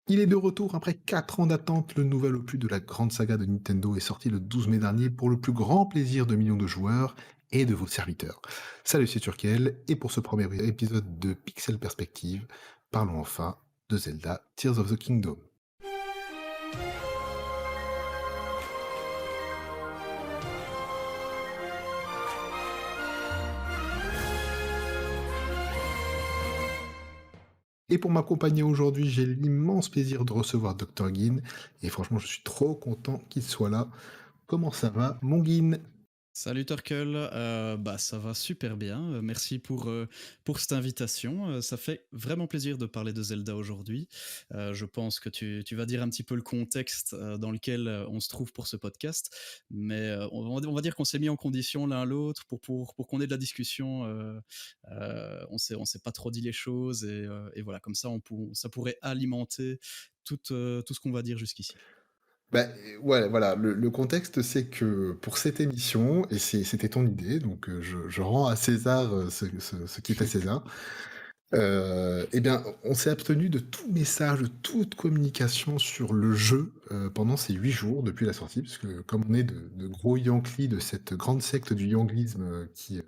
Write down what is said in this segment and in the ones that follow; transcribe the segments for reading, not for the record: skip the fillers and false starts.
Il est de retour après 4 ans d'attente. Le nouvel opus de la grande saga de Nintendo est sorti le 12 mai dernier pour le plus grand plaisir de millions de joueurs et de vos serviteurs. Salut, c'est Turkel, et pour ce premier épisode de Pixel Perspective, parlons enfin de Zelda Tears of the Kingdom. Et pour m'accompagner aujourd'hui, j'ai l'immense plaisir de recevoir Dr. Gin, et franchement, je suis trop content qu'il soit là. Comment ça va, mon Gin? Salut Turkel, bah ça va super bien. Merci pour cette invitation. Ça fait vraiment plaisir de parler de Zelda aujourd'hui. Je pense que tu vas dire un petit peu le contexte dans lequel on se trouve pour ce podcast, mais on va dire qu'on s'est mis en condition l'un l'autre pour qu'on ait de la discussion. On s'est pas trop dit les choses et voilà, comme ça ça pourrait alimenter tout ce qu'on va dire jusqu'ici. Bah, ouais, voilà, le contexte, c'est que pour cette émission, et c'était ton idée, donc je rends à César ce qui est à César. Eh bien, on s'est abstenu de tout message, de toute communication sur le jeu pendant ces 8 jours depuis la sortie, parce que comme on est de gros Yankees de cette grande secte du Yanglisme qui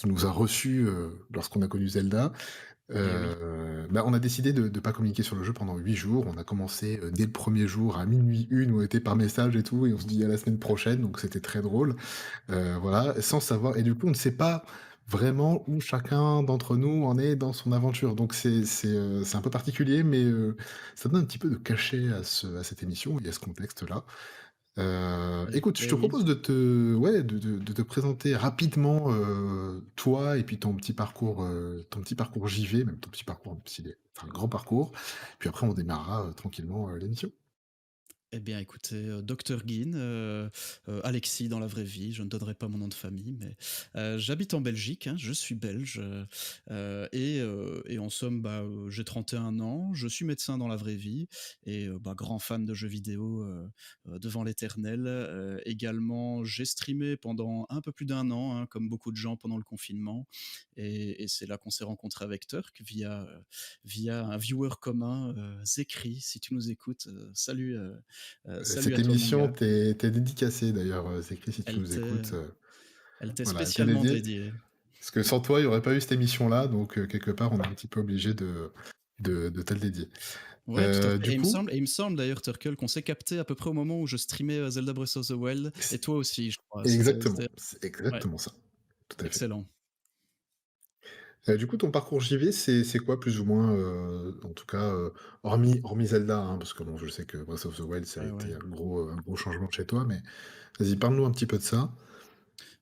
nous a reçus lorsqu'on a connu Zelda, Et oui. bah, on a décidé de ne pas communiquer sur le jeu pendant 8 jours. On a commencé, dès le premier jour à 00:01, on était par message et tout, et on se dit: «À la semaine prochaine», donc c'était très drôle. Voilà, sans savoir, et du coup, on ne sait pas vraiment où chacun d'entre nous en est dans son aventure. Donc c'est un peu particulier, mais ça donne un petit peu de cachet à cette émission et à ce contexte-là. Écoute, je Et te oui. propose de te ouais, de te présenter rapidement, toi et puis ton petit parcours JV, même ton petit parcours, même s'il est enfin, grand parcours. Puis après, on démarrera, tranquillement, l'émission. Eh bien, écoutez, Dr Guin, Alexis dans la vraie vie, je ne donnerai pas mon nom de famille, mais j'habite en Belgique, hein, je suis belge, et en somme, bah, j'ai 31 ans, je suis médecin dans la vraie vie et bah, grand fan de jeux vidéo, devant l'éternel. Également, j'ai streamé pendant un peu plus d'1 an, hein, comme beaucoup de gens pendant le confinement et c'est là qu'on s'est rencontré avec Turk via un viewer commun, Zekri, si tu nous écoutes, salut Cette à toi mon émission gars. t'est dédicacée d'ailleurs, Zécry, si tu Elle nous t'est écoutes, elle t'est voilà, elle t'est spécialement dédiée. dédiée. Parce que sans toi, il y aurait pas eu cette émission-là, donc quelque part, on est un petit peu obligé de te le dédier. Ouais, tout à fait Du coup, et il me semble d'ailleurs Turkel qu'on s'est capté à peu près au moment où je streamais, Zelda Breath of the Wild et c'est toi aussi je crois. C'était exactement, c'est ouais, exactement ça, tout à fait. excellent. Du coup, ton parcours JV, c'est quoi plus ou moins, en tout cas, hormis Zelda, hein, parce que bon, je sais que Breath of the Wild, ça a Ouais, ouais. été un gros changement chez toi, mais vas-y, parle-nous un petit peu de ça.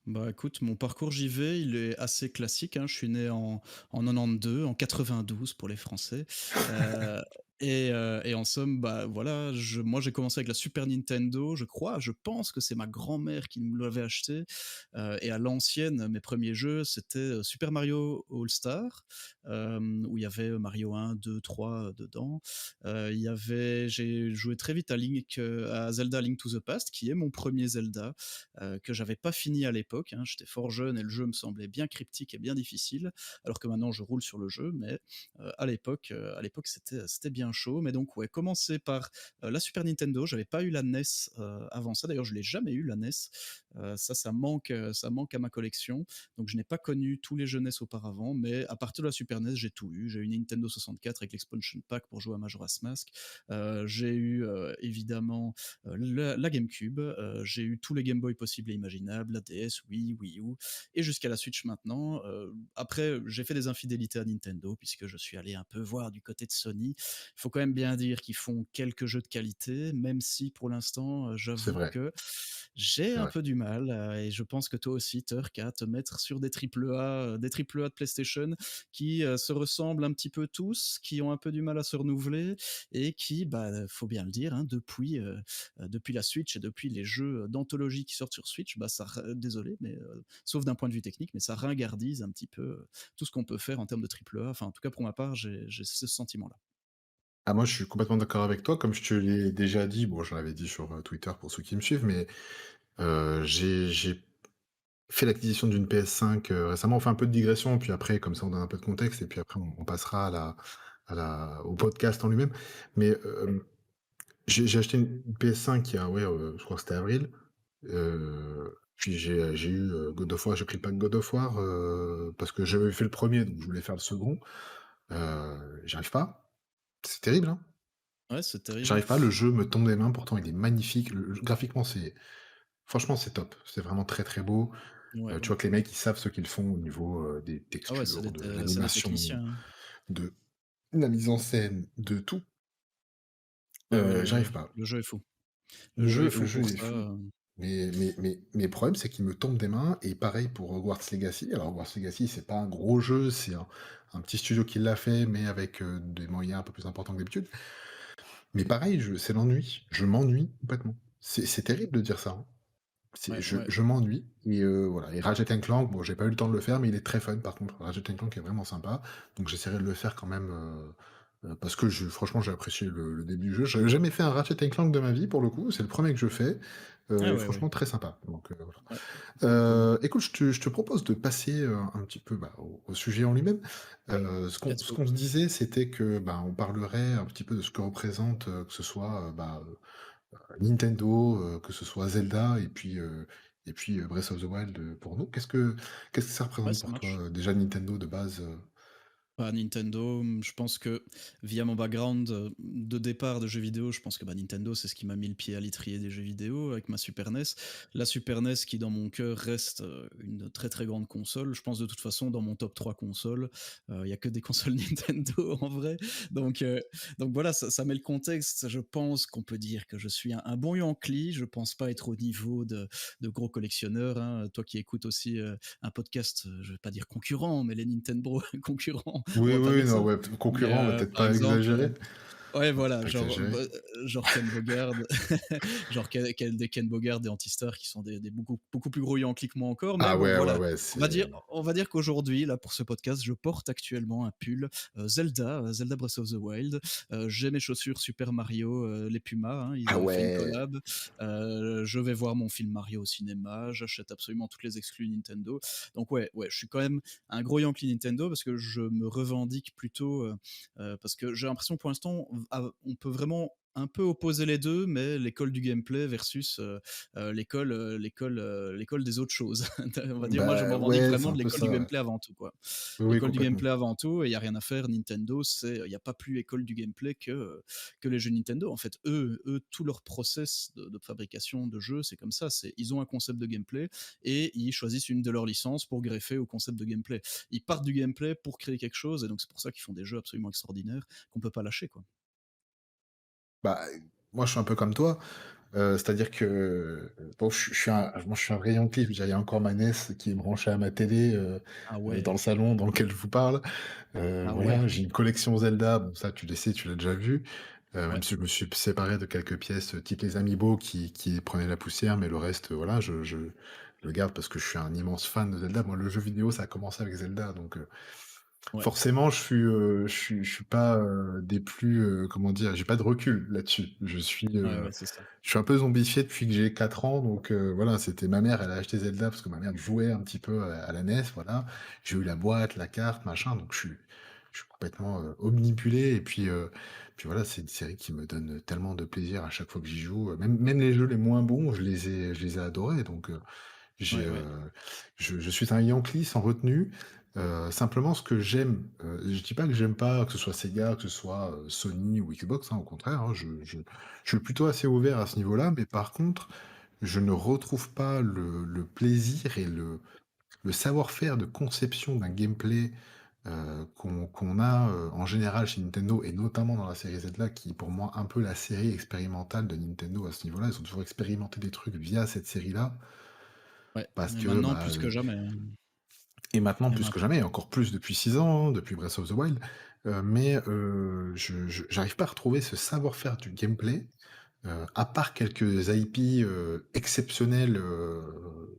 Bah, écoute, mon parcours JV, il est assez classique, hein. Je suis né en 92, en 92 pour les Français, heu et en somme, bah, voilà, moi, j'ai commencé avec la Super Nintendo, je pense que c'est ma grand-mère qui me l'avait acheté, et à l'ancienne, mes premiers jeux, c'était, Super Mario All Star, où il y avait Mario 1, 2, 3 dedans. J'ai joué très vite à Zelda Link to the Past, qui est mon premier Zelda, que j'avais pas fini à l'époque, hein. J'étais fort jeune et le jeu me semblait bien cryptique et bien difficile, alors que maintenant je roule sur le jeu, mais à l'époque c'était bien chaud. Mais donc ouais, commencer par la Super Nintendo, j'avais pas eu la NES avant ça. D'ailleurs, je l'ai jamais eu la NES. Ça manque à ma collection. Donc je n'ai pas connu tous les jeux NES auparavant, mais à partir de la Super NES, j'ai tout eu. J'ai eu une Nintendo 64 avec l'expansion pack pour jouer à Majora's Mask. J'ai eu évidemment la GameCube, j'ai eu tous les Game Boy possibles et imaginables, la DS, Wii U, et jusqu'à la Switch maintenant. Après, j'ai fait des infidélités à Nintendo, puisque je suis allé un peu voir du côté de Sony. Il faut quand même bien dire qu'ils font quelques jeux de qualité, même si pour l'instant, C'est j'avoue vrai, que j'ai c'est un vrai. peu du mal, et je pense que toi aussi, Turk, à te mettre sur des triple A de PlayStation qui se ressemblent un petit peu tous, qui ont un peu du mal à se renouveler et qui, bah, faut bien le dire, hein, depuis la Switch et depuis les jeux d'anthologie qui sortent sur Switch, bah, désolé, mais sauf d'un point de vue technique, mais ça ringardise un petit peu tout ce qu'on peut faire en termes de triple A. Enfin, en tout cas, pour ma part, j'ai ce sentiment-là. Ah moi, je suis complètement d'accord avec toi. Comme je te l'ai déjà dit, bon, je l'avais dit sur, Twitter pour ceux qui me suivent, mais, j'ai fait l'acquisition d'une PS5, récemment. On fait un peu de digression, puis après, comme ça, on donne un peu de contexte et puis après on passera au podcast en lui-même. Mais, j'ai acheté une PS5 il y a, ouais, je crois que c'était avril. Puis j'ai eu, God of War, j'ai pris le pack God of War, parce que j'avais fait le premier, donc je voulais faire le second. J'y arrive pas. C'est terrible, hein. Ouais, c'est terrible. J'arrive pas, le jeu me tombe des mains, pourtant il est magnifique. Graphiquement, c'est franchement, c'est top. C'est vraiment très, très beau. Ouais, Tu ouais. vois que les mecs, ils savent ce qu'ils font au niveau, des Ah ouais, textures, de c'est des l'animation, techniciens, hein. de la mise en scène, de tout. Ouais, ouais, J'arrive pas. le jeu est fou. Le Le jeu est jeu le fou jeu pour est ça, fou, mais le problème, c'est qu'il me tombe des mains et pareil pour Hogwarts Legacy. Alors Hogwarts Legacy, c'est pas un gros jeu, c'est un petit studio qui l'a fait, mais avec, des moyens un peu plus importants que d'habitude. Mais pareil, c'est l'ennui. Je m'ennuie complètement. C'est terrible de dire ça, hein. Ouais, ouais. Je m'ennuie et voilà et Ratchet& Clank, bon, j'ai pas eu le temps de le faire, mais il est très fun par contre. Ratchet& Clank est vraiment sympa, donc j'essaierai de le faire quand même, parce que franchement, j'ai apprécié le début du jeu. J'avais jamais fait un Ratchet& Clank de ma vie pour le coup, c'est le premier que je fais, Ah et ouais, ouais. franchement très sympa, donc voilà. Ouais, cool, cool. Écoute, je te propose de passer, un petit peu, bah, au sujet en lui-même. Let's Ce go. qu'on se disait, c'était que, bah, on parlerait un petit peu de ce que représente, que ce soit, Nintendo, que ce soit Zelda et puis, Breath of the Wild, pour nous. Qu'est-ce que ça Ouais, représente ça pour toi, marche. déjà Nintendo de base, Bah, Nintendo, je pense que via mon background, de départ de jeux vidéo, je pense que, bah, Nintendo, c'est ce qui m'a mis le pied à l'étrier des jeux vidéo avec ma Super NES. La Super NES qui, dans mon cœur, reste, une très, très grande console. Je pense de toute façon dans mon top 3 consoles, il y a que des consoles Nintendo en vrai. Donc heu, donc voilà, ça met le contexte. Je pense qu'on peut dire que je suis un bon Yankee. Je pense pas être au niveau de gros collectionneurs, hein. Toi qui écoutes aussi, un podcast, je vais pas dire concurrent, mais les Nintendo concurrents, on Oui, va pas oui, dire ça. non, ouais, Mais, concurrent, on va peut-être par pas exemple, exagérer. ouais, On va peut-être voilà, pas exagérer. genre Ken Bogard, genre des Ken Bogard, des Antistar qui sont des beaucoup plus gros Yankees que moi encore. Mais Ah bon, ouais, ouais, voilà, ouais, on va dire qu'aujourd'hui, là, pour ce podcast, je porte actuellement un pull Zelda Breath of the Wild. J'ai mes chaussures Super Mario, les Pumas, hein, ils ah avaient fait une ouais! collab. Je vais voir mon film Mario au cinéma. J'achète absolument toutes les exclus Nintendo. Donc ouais, ouais, je suis quand même un gros Yankee Nintendo parce que je me revendique plutôt, parce que j'ai l'impression pour l'instant, on peut vraiment un peu opposer les 2, mais l'école du gameplay versus, l'école des autres choses. On va dire, moi, je me Bah, revendique ouais, c'est vraiment un de peu l'école du ça, ouais. gameplay avant tout, quoi. Oui, oui, L'école du complètement. gameplay avant tout et il y a rien à faire. Nintendo, il y a pas plus école du gameplay que les jeux Nintendo. En fait, tout leur process de fabrication de jeux, c'est comme ça. Ils ont un concept de gameplay et ils choisissent une de leurs licences pour greffer au concept de gameplay. Ils partent du gameplay pour créer quelque chose et donc c'est pour ça qu'ils font des jeux absolument extraordinaires qu'on peut pas lâcher, quoi. Bah, moi, je suis un peu comme toi. C'est-à-dire que, bon, je suis un vrai Yankee, je veux dire, il y a encore ma NES qui est branchée à ma télé, Ah dans ouais, le salon dans lequel je vous parle. ah ouais, Voilà, j'ai une collection Zelda, bon ça tu le sais, tu l'as déjà vu, même ouais, si je me suis séparé de quelques pièces, type les Amiibo qui prenaient la poussière, mais le reste, voilà, je le garde parce que je suis un immense fan de Zelda. Moi, le jeu vidéo, ça a commencé avec Zelda, donc ouais, forcément, je suis pas, des plus, comment dire? J'ai pas de recul là-dessus. ouais, ouais, c'est ça. Je suis un peu zombifié depuis que j'ai 4 ans, donc voilà, c'était ma mère, elle a acheté Zelda parce que ma mère jouait un petit peu à la NES, voilà. J'ai eu la boîte, la carte, machin, donc je suis complètement, omnibulé et puis voilà, c'est une série qui me donne tellement de plaisir à chaque fois que j'y joue, même les jeux les moins bons, je les ai adorés, donc j'ai, Ouais, ouais, je suis un Yankee sans retenue. Simplement ce que j'aime, je dis pas que j'aime pas que ce soit Sega, que ce soit, Sony ou Xbox, hein, au contraire, hein, je suis plutôt assez ouvert à ce niveau-là, mais par contre, je ne retrouve pas le plaisir et le savoir-faire de conception d'un gameplay, qu'on a, en général chez Nintendo et notamment dans la série Zelda qui est pour moi un peu la série expérimentale de Nintendo à ce niveau-là. Ils ont toujours expérimenté des trucs via cette série-là ouais. parce Et que, maintenant bah, plus que jamais, hein. et maintenant Et plus que maintenant jamais, encore plus depuis 6 ans, hein, depuis Breath of the Wild, mais je j'arrive pas à retrouver ce savoir-faire du gameplay, à part quelques IP, exceptionnels,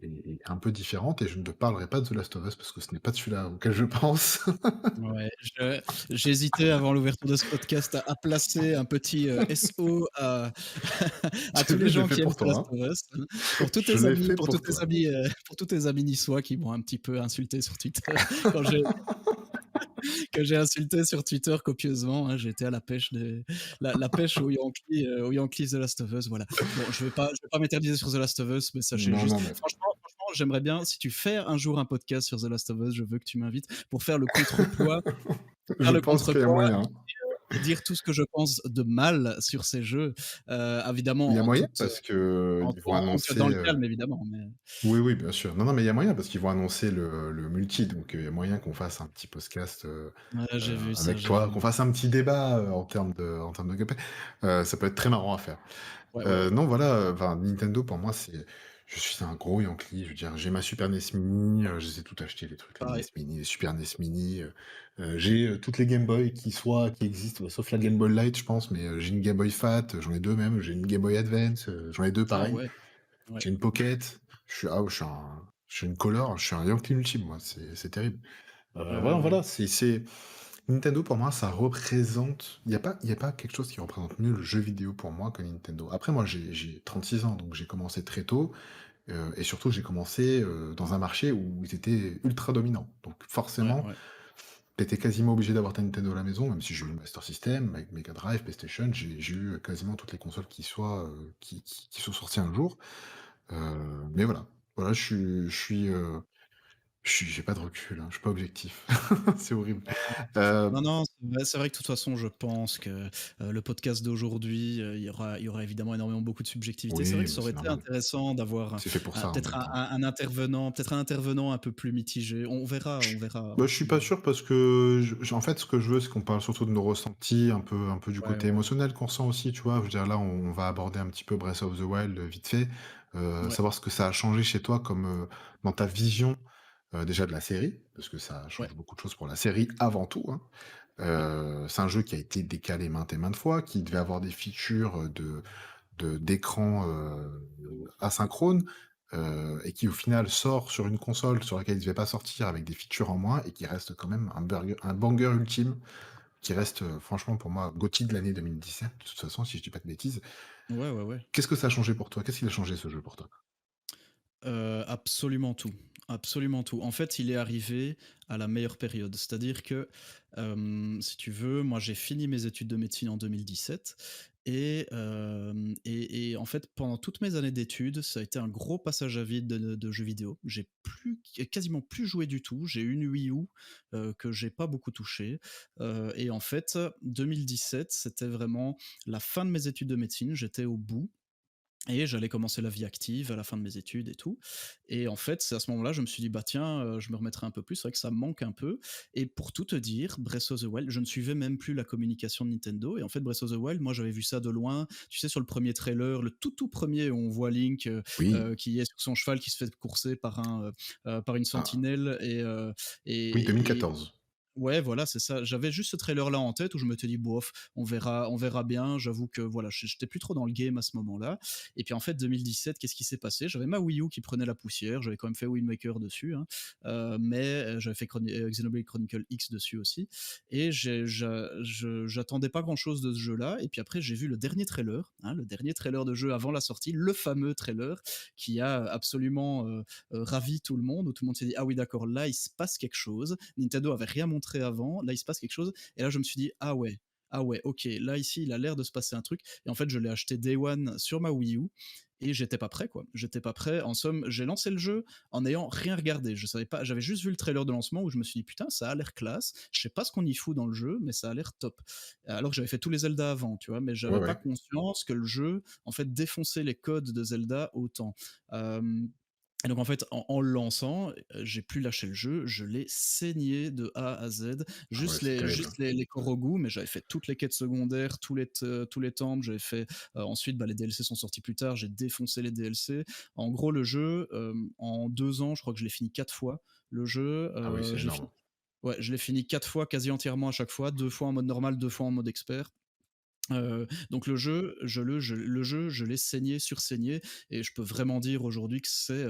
et un peu différente et je ne te parlerai pas de The Last of Us parce que ce n'est pas de celui-là auquel je pense. Ouais, j'hésitais avant l'ouverture de ce podcast à placer un petit, SO à tous les Je l'ai gens fait qui aiment pour The Last toi, of Us, hein. je l'ai fait pour toi. Pour tous tes amis niçois qui m'ont un petit peu insulté sur Twitter quand j'ai que j'ai insulté sur Twitter copieusement, hein. J'étais à la pêche la pêche aux Yankees The Last of Us, voilà. Bon, je vais pas m'éterniser sur The Last of Us, mais sachez Non, juste non, mais franchement, j'aimerais bien si tu fais un jour un podcast sur The Last of Us, je veux que tu m'invites pour faire le contrepoids faire je le pense qu'il y a contrepoids moyen. et dire tout ce que je pense de mal sur ces jeux, Il y évidemment a moyen parce que ils vont dans annoncer, le calme évidemment, mais oui, oui, bien sûr. Non, non, mais il y a moyen parce qu'ils vont annoncer le multi, donc il y a moyen qu'on fasse un petit podcast, ouais, j'ai vu ça, avec j'ai toi, vu. qu'on fasse un petit débat, en termes de gameplay. Ça peut être très marrant à faire. Ouais, ouais, ouais. Non, voilà, enfin, Nintendo pour moi, je suis un gros Yankee, je veux dire, j'ai ma Super NES Mini, je les ai toutes achetées les trucs, les NES Pareil. Mini, les Super NES Mini, j'ai, toutes les Game Boy qui existent, sauf la Game Boy Light, je pense, mais j'ai une Game Boy Fat, j'en ai 2 même, j'ai une Game Boy Advance, j'en ai 2 Ah pareils. ouais, ouais, J'ai une Pocket, je suis une Color, je suis un Yankee ultime moi, c'est terrible. ouais, ouais, Voilà, ouais. voilà, c'est Nintendo pour moi, ça représente il y a pas quelque chose qui représente mieux le jeu vidéo pour moi que Nintendo. Après moi j'ai 36 ans, donc j'ai commencé très tôt, et surtout j'ai commencé, dans un marché où ils étaient ultra dominants. Donc Ouais, forcément, ouais. tu étais quasiment obligé d'avoir ta Nintendo à la maison, même si j'ai eu le Master System, avec Mega Drive, PlayStation, j'ai eu quasiment toutes les consoles qui sont sorties un jour. Mais voilà. Voilà, j'ai pas de recul, hein, je suis pas objectif. C'est horrible. Heu, Non, non, c'est vrai que de toute façon, je pense que, le podcast d'aujourd'hui, il y aura évidemment énormément beaucoup de subjectivité. C'est vrai oui, que mais ça aurait c'est été normal. intéressant d'avoir C'est fait pour ça en peut-être même temps. un intervenant un peu plus mitigé. On verra, Bah, je suis pas mais sûr parce que en fait, ce que je veux, c'est qu'on parle surtout de nos ressentis, un peu du ouais, côté ouais, émotionnel qu'on ressent aussi, tu vois? Je veux dire, là, on va aborder un petit peu Breath of the Wild, vite fait, ouais, savoir ce que ça a changé chez toi comme, dans ta vision, déjà de la série, parce que ça ouais, change beaucoup de choses pour la série avant tout, hein. ouais, C'est un jeu qui a été décalé maintes et maintes fois, qui devait avoir des features, d'écran, asynchrone, et qui au final sort sur une console sur laquelle il devait pas sortir avec des features en moins et qui reste quand même un banger ultime, qui reste, franchement pour moi GOTY de l'année 2017 de toute façon si je dis pas de bêtises. ouais, ouais, ouais. Qu'est-ce que ça a changé pour toi? Qu'est-ce qu'il a changé ce jeu pour toi? Absolument tout, absolument tout. En fait, il est arrivé à la meilleure période. C'est-à-dire que, si tu veux, moi, j'ai fini mes études de médecine en 2017 et en fait, pendant toutes mes années d'études, ça a été un gros passage à vide de jeux vidéo. J'ai quasiment plus joué du tout. J'ai une Wii U, que j'ai pas beaucoup touchée, et en fait, 2017, c'était vraiment la fin de mes études de médecine. J'étais au bout et j'allais commencer la vie active à la fin de mes études et tout. Et en fait, c'est à ce moment-là, je me suis dit, bah tiens, je me remettrai un peu plus. C'est vrai que ça me manque un peu. Et pour tout te dire, Breath of the Wild, je ne suivais même plus la communication de Nintendo. Et en fait, Breath of the Wild, moi, j'avais vu ça de loin. Tu sais, sur le premier trailer, le tout premier, où on voit Link Oui, qui est sur son cheval, qui se fait courser par une ah, sentinelle. oui Et 2014. ouais, voilà, c'est ça. J'avais juste ce trailer-là en tête où je me suis dit: «Bof, on verra bien». J'avoue que voilà, j'étais plus trop dans le game à ce moment-là. Et puis en fait, 2017, qu'est-ce qui s'est passé? J'avais ma Wii U qui prenait la poussière. J'avais quand même fait Wind Waker dessus, hein, mais j'avais fait Xenoblade Chronicle X dessus aussi. Et j'attendais pas grand-chose de ce jeu-là. Et puis après, j'ai vu le dernier trailer, hein, le dernier trailer de jeu avant la sortie, le fameux trailer qui a absolument ravi tout le monde, où tout le monde s'est dit: «Ah oui, d'accord, là, il se passe quelque chose». Nintendo avait rien montré avant, là, il se passe quelque chose. Et là, je me suis dit: ah ouais, ok, là, ici, il a l'air de se passer un truc. Et en fait, je l'ai acheté Day One sur ma Wii U. Et j'étais pas prêt, quoi. J'étais pas prêt. En somme, j'ai lancé le jeu en n'ayant rien regardé. Je savais pas, j'avais juste vu le trailer de lancement où je me suis dit, putain, ça a l'air classe. Je sais pas ce qu'on y fout dans le jeu, mais ça a l'air top. Alors que j'avais fait tous les Zelda avant, tu vois, mais Ouais, j'avais pas ouais. conscience que le jeu, en fait, défonçait les codes de Zelda autant. Euh, et donc en fait, en le lançant, j'ai plus lâché le jeu, je l'ai saigné de A à Z, Ah ouais, c'est terrible. juste les Korogu, mais j'avais fait toutes les quêtes secondaires, tous les temples, j'avais fait ensuite, bah, les DLC sont sortis plus tard, j'ai défoncé les DLC. En gros, le jeu, en 2 ans, je crois que je l'ai fini 4 fois. Le jeu, Ah oui, c'est je l'ai fini énorme. ouais, je l'ai fini 4 fois quasi entièrement à chaque fois, 2 fois en mode normal, 2 fois en mode expert. Donc je l'ai saigné, sursaigné et je peux vraiment dire aujourd'hui que c'est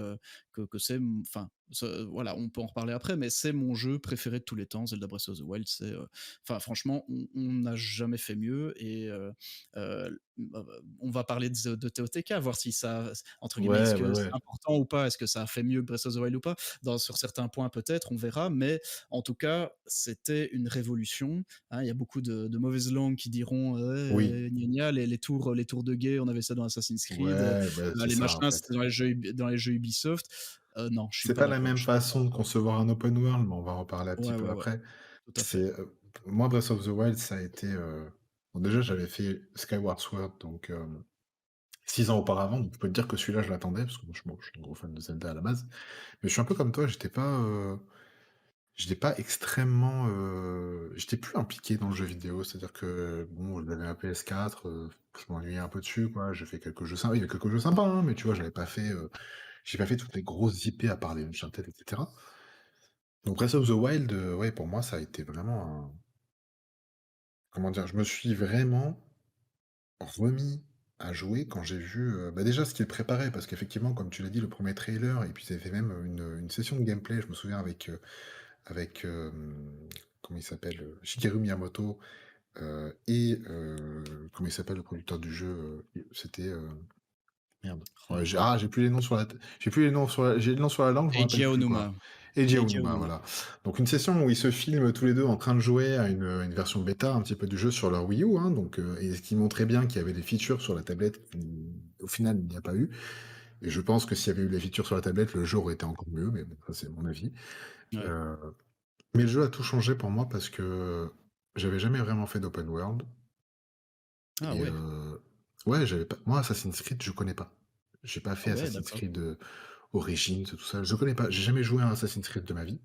enfin, voilà, on peut en reparler après, mais c'est mon jeu préféré de tous les temps, Zelda Breath of the Wild. Enfin franchement, on n'a jamais fait mieux et on va parler de TOTK, voir si ça entre guillemets, est-ce Ouais, ouais, que c'est ouais. important ou pas? Est-ce que ça a fait mieux que Breath of the Wild ou pas? Sur certains points peut-être, on verra, mais en tout cas, c'était une révolution. Hein, il y a beaucoup de mauvaises langues qui diront Oui. gna gna, les tours de guet, on avait ça dans Assassin's Creed, Ouais, bah, c'est les ça, en machins, fait. c'était dans les jeux Ubisoft. Non, je suis C'est pas pas la d'accord. même Je suis façon de pas concevoir un open world, mais on va en reparler un petit Ouais, peu ouais, ouais, après. tout à fait. C'est, moi, Breath of the Wild, ça a été, bon, déjà, j'avais fait Skyward Sword, donc 6 ans auparavant, donc je peux te dire que celui-là, je l'attendais parce que moi, je suis un gros fan de Zelda à la base. Mais je suis un peu comme toi, j'étais pas extrêmement, j'étais plus impliqué dans le jeu vidéo. C'est-à-dire que, bon, j'avais un PS4, je m'ennuyais un peu dessus, quoi. J'ai fait quelques jeux sympas, il y avait quelques jeux sympas, hein, mais tu vois, j'ai pas fait toutes les grosses IP à part les Uncharted, et cetera. Donc Breath of the Wild, ouais, pour moi, ça a été vraiment un, comment dire? Je me suis vraiment remis à jouer quand j'ai vu, bah, déjà ce qu'il préparait parce qu'effectivement, comme tu l'as dit, le premier trailer et puis ils avaient fait même, une session de gameplay, je me souviens avec, comment il s'appelle? Shigeru Miyamoto, comment il s'appelle le producteur du jeu? C'était, merde. Oh Ouais, là là. j'ai plus les noms sur la t j'ai plus les noms sur la j'ai le nom sur la langue, je me rappelle Eiji plus, Aonuma. quoi. Eiji Eiji Aonuma, Aonuma. voilà. Donc une session où ils se filment tous les 2 en train de jouer à une version bêta un petit peu du jeu sur leur Wii U, hein, donc et ce qui montrait bien qu'il y avait des features sur la tablette qui, au final, il n'y a pas eu et je pense que s'il y avait eu les features sur la tablette, le jeu aurait été encore mieux, mais bon, ça, c'est mon avis. Ouais. Heu, mais le jeu a tout changé pour moi parce que j'avais jamais vraiment fait d'open world Ah et ouais. ouais, j'avais pas moi, Assassin's Creed, je connais pas. J'ai pas Ah fait ouais, Assassin's d'accord. Creed, Origins, tout ça, je connais pas. J'ai jamais joué à un Assassin's Creed de ma vie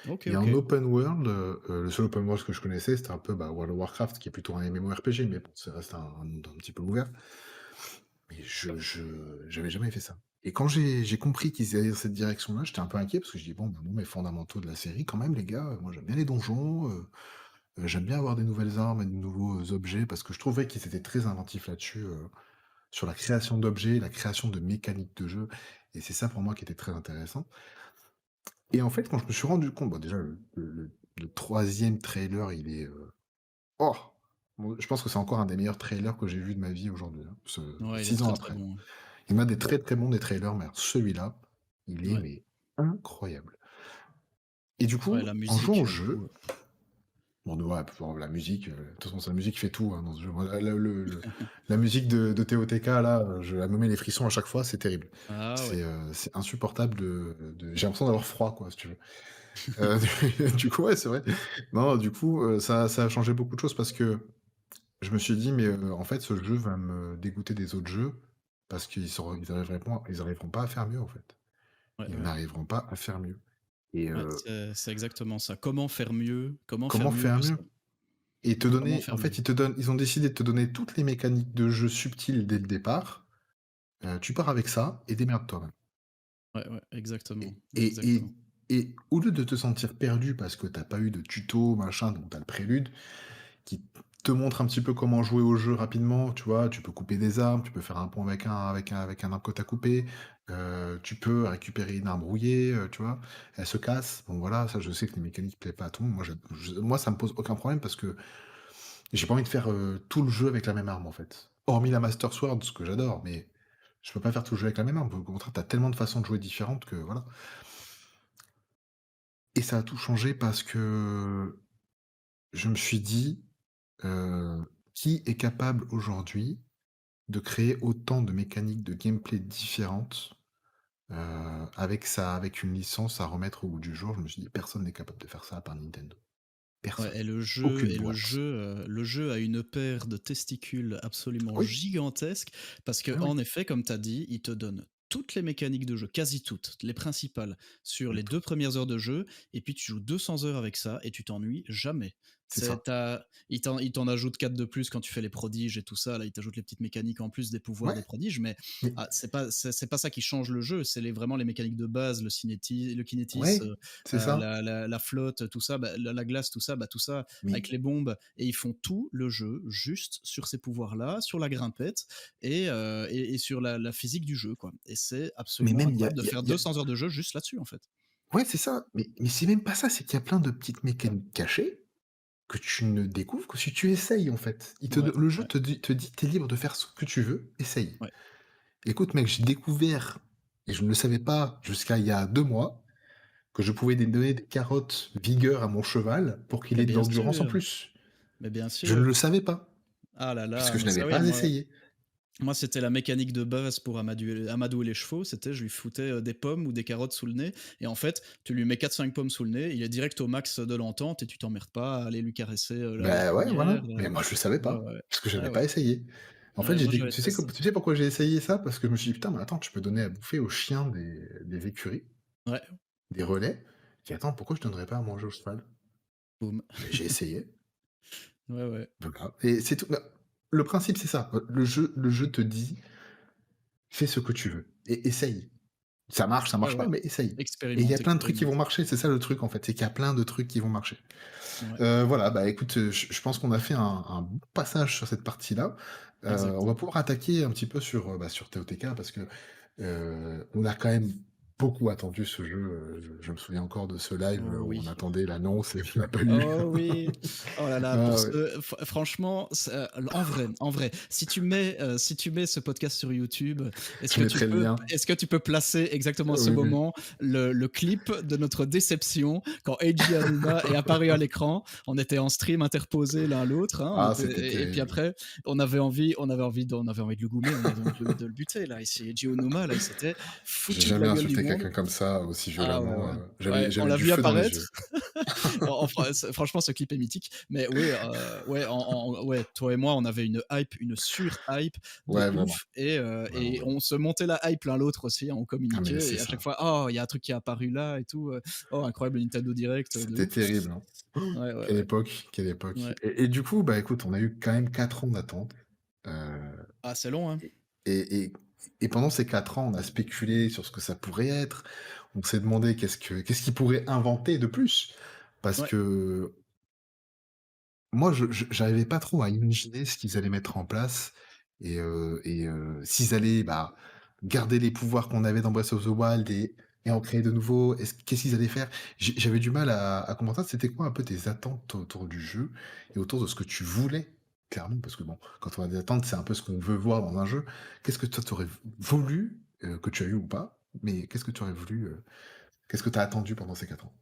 OK, et en OK. open world, le seul open world que je connaissais, c'était un peu, bah, World of Warcraft qui est plutôt un MMORPG, mais bon, ça reste un monde un petit peu ouvert. Mais j'avais jamais fait ça et quand j'ai compris qu'ils allaient dans cette direction-là, j'étais un peu inquiet parce que je dis: «Bon, bah, moi, mes fondamentaux de la série quand même les gars, moi j'aime bien les donjons, j'aime bien avoir des nouvelles armes et de nouveaux, objets», parce que je trouvais qu'ils étaient très inventifs là-dessus, sur la création d'objets, la création de mécaniques de jeu et c'est ça pour moi qui était très intéressant et en fait, quand je me suis rendu compte, bon déjà le 3e trailer, il est, oh! Bon, je pense que c'est encore un des meilleurs trailers que j'ai vu de ma vie aujourd'hui, hein, ce Ouais, il est 6 ans très, très après. bon. Il y en a des très, très bons des trailers, mais alors celui-là, il est Ouais. mais incroyable et du Ouais, coup, la en jouant musique, au tout, jeu, bon, ouais, pour la musique, de toute façon, la musique fait tout, hein, dans ce jeu. Moi, la musique de TOTK là, elle me met les frissons à chaque fois, c'est terrible. Ah ouais. C'est insupportable de j'ai l'impression d'avoir froid, quoi, si tu veux. Heu, du coup, ouais, c'est vrai. Non, du coup, ça a changé beaucoup de choses parce que je me suis dit: «Mais, en fait, ce jeu va me dégoûter des autres jeux parce ils arriveront pas à faire mieux, en fait. Ouais, Ils ouais. n'arriveront pas à faire mieux» et Ouais, c'est exactement ça. Comment faire mieux? Comment faire comment mieux faire que mieux? ça? Et te Comment donner faire en mieux? fait, ils ont décidé de te donner toutes les mécaniques de jeu subtiles dès le départ. Tu pars avec ça et démerde-toi. Ouais, ouais, exactement, Et et exactement. et et au lieu de te sentir perdu parce que t'as pas eu de tuto, machin, donc tu le prélude, qui te montre un petit peu comment jouer au jeu rapidement, tu vois? Tu peux couper des armes, tu peux faire un pont avec un arbre que tu coupé, tu peux récupérer une arme rouillée, tu vois? Elle se casse, bon voilà, ça je sais que les mécaniques plaisent pas à tout le monde. Moi ça me pose aucun problème parce que j'ai pas envie de faire, tout le jeu avec la même arme, en fait. Hormis la Master Sword, ce que j'adore, mais je peux pas faire tout le jeu avec la même arme. Au contraire, tu tellement de façons de jouer différentes que voilà. Et ça a tout changé parce que je me suis dit, «Qui est capable aujourd'hui de créer autant de mécaniques de gameplay différentes, avec une licence à remettre au goût du jour?» Je me suis dit: «Personne n'est capable de faire ça à part Nintendo. Ouais Personne. et Aucune boîte». le jeu a une paire de testicules absolument Oui, gigantesque parce que oui, oui. en effet, comme tu as dit, il te donne toutes les mécaniques de jeu, quasi toutes, les principales, sur Mais les 2 premières heures de jeu et puis tu joues 200 heures avec ça et tu t'ennuies jamais. c'est ça. Il t'en ajoute 4 de plus quand tu fais les prodiges et tout ça. Là, il t'ajoute les petites mécaniques en plus des pouvoirs des Ouais, prodiges, mais mais c'est pas ça qui change le jeu. C'est vraiment les mécaniques de base, le kinétis, ouais, c'est ça. la flotte, tout ça, bah, la glace, tout ça Mais avec les bombes. Et ils font tout le jeu juste sur ces pouvoirs-là, sur la grimpette et sur la physique du jeu, quoi. Et c'est mais absolument même incroyable de faire il y a 200 heures de jeu juste là-dessus, en fait. ouais, c'est ça, mais c'est même pas ça, c'est qu'il y a plein de petites mécaniques cachées que tu ne découvres que si tu essayes, en fait. Il te Ouais, do Le jeu ouais, te dit: «Tu es libre de faire ce que tu veux, essaye». ouais. Écoute mec, j'ai découvert et je ne le savais pas jusqu'à il y a 2 mois, que je pouvais donner des carottes vigueur à mon cheval pour qu'il Mais ait de bien l'endurance en sûr, plus. mais bien Je ne sûr. le savais pas, Ah là puisque là, je mais n'avais ça oui, pas essayé. moi c'était la mécanique de base pour amadouer les chevaux, c'était je lui foutais, des pommes ou des carottes sous le nez et en fait, tu lui mets 4 5 pommes sous le nez, il est direct au max de l'entente et tu t'emmerdes pas à aller lui caresser, la Ben ouais, crinière, voilà, mais moi je le savais ouais, pas, ouais. parce que je Ouais, n'avais ouais. pas essayé. En fait, Ouais, j'ai moi déc j'avais testé. tu sais pourquoi j'ai essayé ça? Parce que je me suis dit: «Putain, mais attends, tu peux donner à bouffer aux chiens des écuries, Ouais, des relais». J'ai dit: «Attends, pourquoi je donnerais pas à manger au cheval?» boum. Et j'ai essayé, Ouais, ouais, voilà et c'est tout. Bah, le principe, c'est ça. Le jeu te dit: «Fais ce que tu veux et essaye». Ça ouais, marche pas, ouais. mais essaye et il y a Expérimente, plein de trucs qui vont expérimente. marcher, c'est ça le truc, en fait, c'est qu'il y a plein de trucs qui vont marcher. Ouais, Voilà, bah, écoute, je pense qu'on a fait un bon passage sur cette partie-là. On exact. va pouvoir attaquer un petit peu sur, sur TOTK parce que, on a quand même beaucoup attendu ce jeu, je me souviens encore de ce live, Oh où on oui. attendait l'annonce et on l'a pas eu. Oh oui! Oh là là, pour Ah ouais, ce franchement, en vrai, si tu mets ce podcast sur YouTube, je mettrai le lien. est-ce que tu peux placer exactement à ce Oui, oui. moment le clip de notre déception quand Eiji Aonuma est apparu à l'écran? On était en stream interposés l'un l'autre, hein, on Ah, était c'était et puis terrible. après, on avait envie de le goumer, on avait envie de le buter là, ici Eiji Aonuma là, il s'était J'ai foutu de jamais la gueule du insulté monde. quelqu'un comme ça, aussi Ah ouais, violemment, ouais. Ouais, on j'avais l'a du vu feu dans les apparaître. yeux. Franchement, ce clip est mythique. Mais oui, ouais, ouais, toi et moi, on avait une hype, une sur-hype de Ouais, vraiment, ouf. vraiment, Et vraiment. on se montait la hype l'un l'autre aussi, hein, on Ah mais communiquait. c'est Et à chaque ça. fois, oh, il y a un truc qui est apparu là et tout. Oh, incroyable Nintendo Direct, de C'était ouf. terrible, hein. Ouais, ouais, Quelle ouais. époque, quelle époque Ouais. et du coup, bah, écoute, on a eu quand même 4 ans d'attente, heu Ah, c'est long, hein. et et et et pendant ces 4 ans, on a spéculé sur ce que ça pourrait être. On s'est demandé qu'est-ce qu'ils pourraient inventer de plus? Parce Ouais. que moi, j'arrivais pas trop à imaginer ce qu'ils allaient mettre en place s'ils allaient, bah, garder les pouvoirs qu'on avait dans Breath of the Wild et en créer de nouveaux. Qu'est-ce qu'ils allaient faire? J'avais du mal à comprendre ça. C'était quoi un peu tes attentes autour du jeu et autour de ce que tu voulais? Clairement, parce que bon, quand on a des attentes, c'est un peu ce qu'on veut voir dans un jeu. Qu'est-ce que toi, tu aurais voulu, que tu as eu ou pas, mais qu'est-ce que tu aurais voulu, qu'est-ce que tu as attendu pendant ces 4 ans?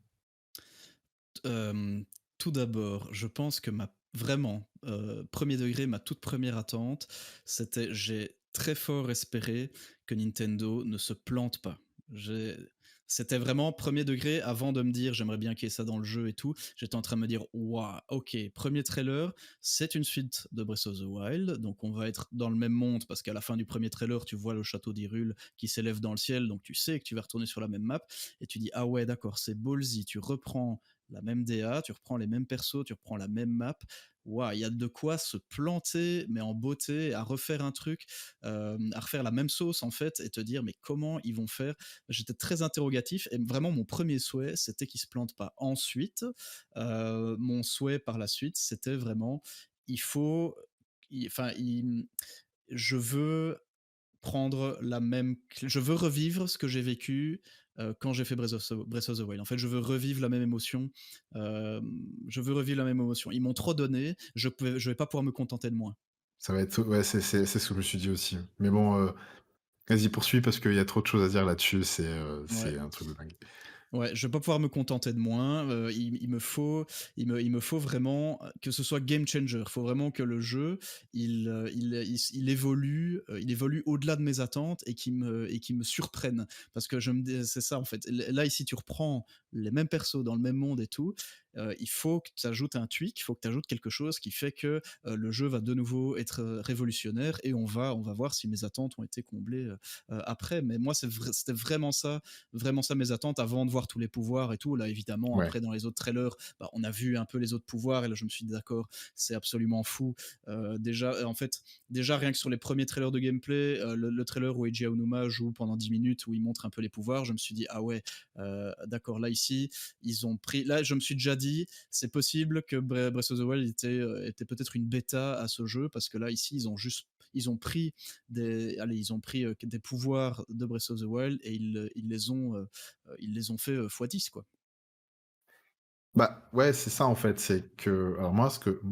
Hem, Tout d'abord, je pense que ma vraiment, 1er degré, ma toute première attente, c'était j'ai très fort espéré que Nintendo ne se plante pas. J'ai C'était vraiment 1er degré avant de me dire: «J'aimerais bien qu'il y ait ça dans le jeu et tout». J'étais en train de me dire: «Waouh, OK, 1er trailer, c'est une suite de Breath of the Wild, donc on va être dans le même monde» parce qu'à la fin du 1er trailer, tu vois le château d'Hyrule qui s'élève dans le ciel, donc tu sais que tu vas retourner sur la même map et tu dis: «Ah ouais, d'accord, c'est ballsy». Tu reprends la même DA, tu reprends les mêmes persos, tu reprends la même map. Waouh, il y a de quoi se planter, mais en beauté, à refaire un truc, à refaire la même sauce en fait, et te dire mais comment ils vont faire. J'étais très interrogatif et vraiment mon premier souhait, c'était qu'ils se plantent pas. Ensuite, mon souhait par la suite, c'était vraiment, il faut, enfin, je veux prendre la même je veux revivre ce que j'ai vécu, quand j'ai fait Breath of the Wild. En fait, je veux revivre la même émotion, je veux revivre la même émotion. Ils m'ont trop donné, je vais pas pouvoir me contenter de moins. Ça va être ouais, c'est ce que je me suis dit aussi. Mais bon, vas-y poursuis parce qu'il y a trop de choses à dire là-dessus, Ouais. c'est un truc de dingue. Ouais, je vais pas pouvoir me contenter de moins. Il me faut vraiment que ce soit game changer. Il faut vraiment que le jeu, il évolue au-delà de mes attentes et qu'il me surprenne. Parce que c'est ça en fait. Là ici, tu reprends les mêmes persos dans le même monde et tout. Il faut que tu ajoutes un tweak, il faut que tu ajoutes quelque chose qui fait que le jeu va de nouveau être révolutionnaire et on va voir si mes attentes ont été comblées après. Mais moi, c'était vraiment ça mes attentes avant de voir voir tous les pouvoirs et tout. Là, évidemment, Ouais. après, dans les autres trailers, bah, on a vu un peu les autres pouvoirs et là, je me suis dit: «D'accord, c'est absolument fou». Déjà, en fait, déjà rien que sur les premiers trailers de gameplay, le trailer où Eiji Aonuma joue pendant 10 minutes, où il montre un peu les pouvoirs, je me suis dit: «Ah ouais, d'accord, là, ici, ils ont pris» là, je me suis déjà dit: «C'est possible que Breath of the Wild était peut-être une bêta à ce jeu», parce que là, ici, ils ont pris ils ont pris des pouvoirs de Breath of the Wild et ils les ont fait x10 quoi. Bah, ouais, c'est ça en fait, c'est que alors moi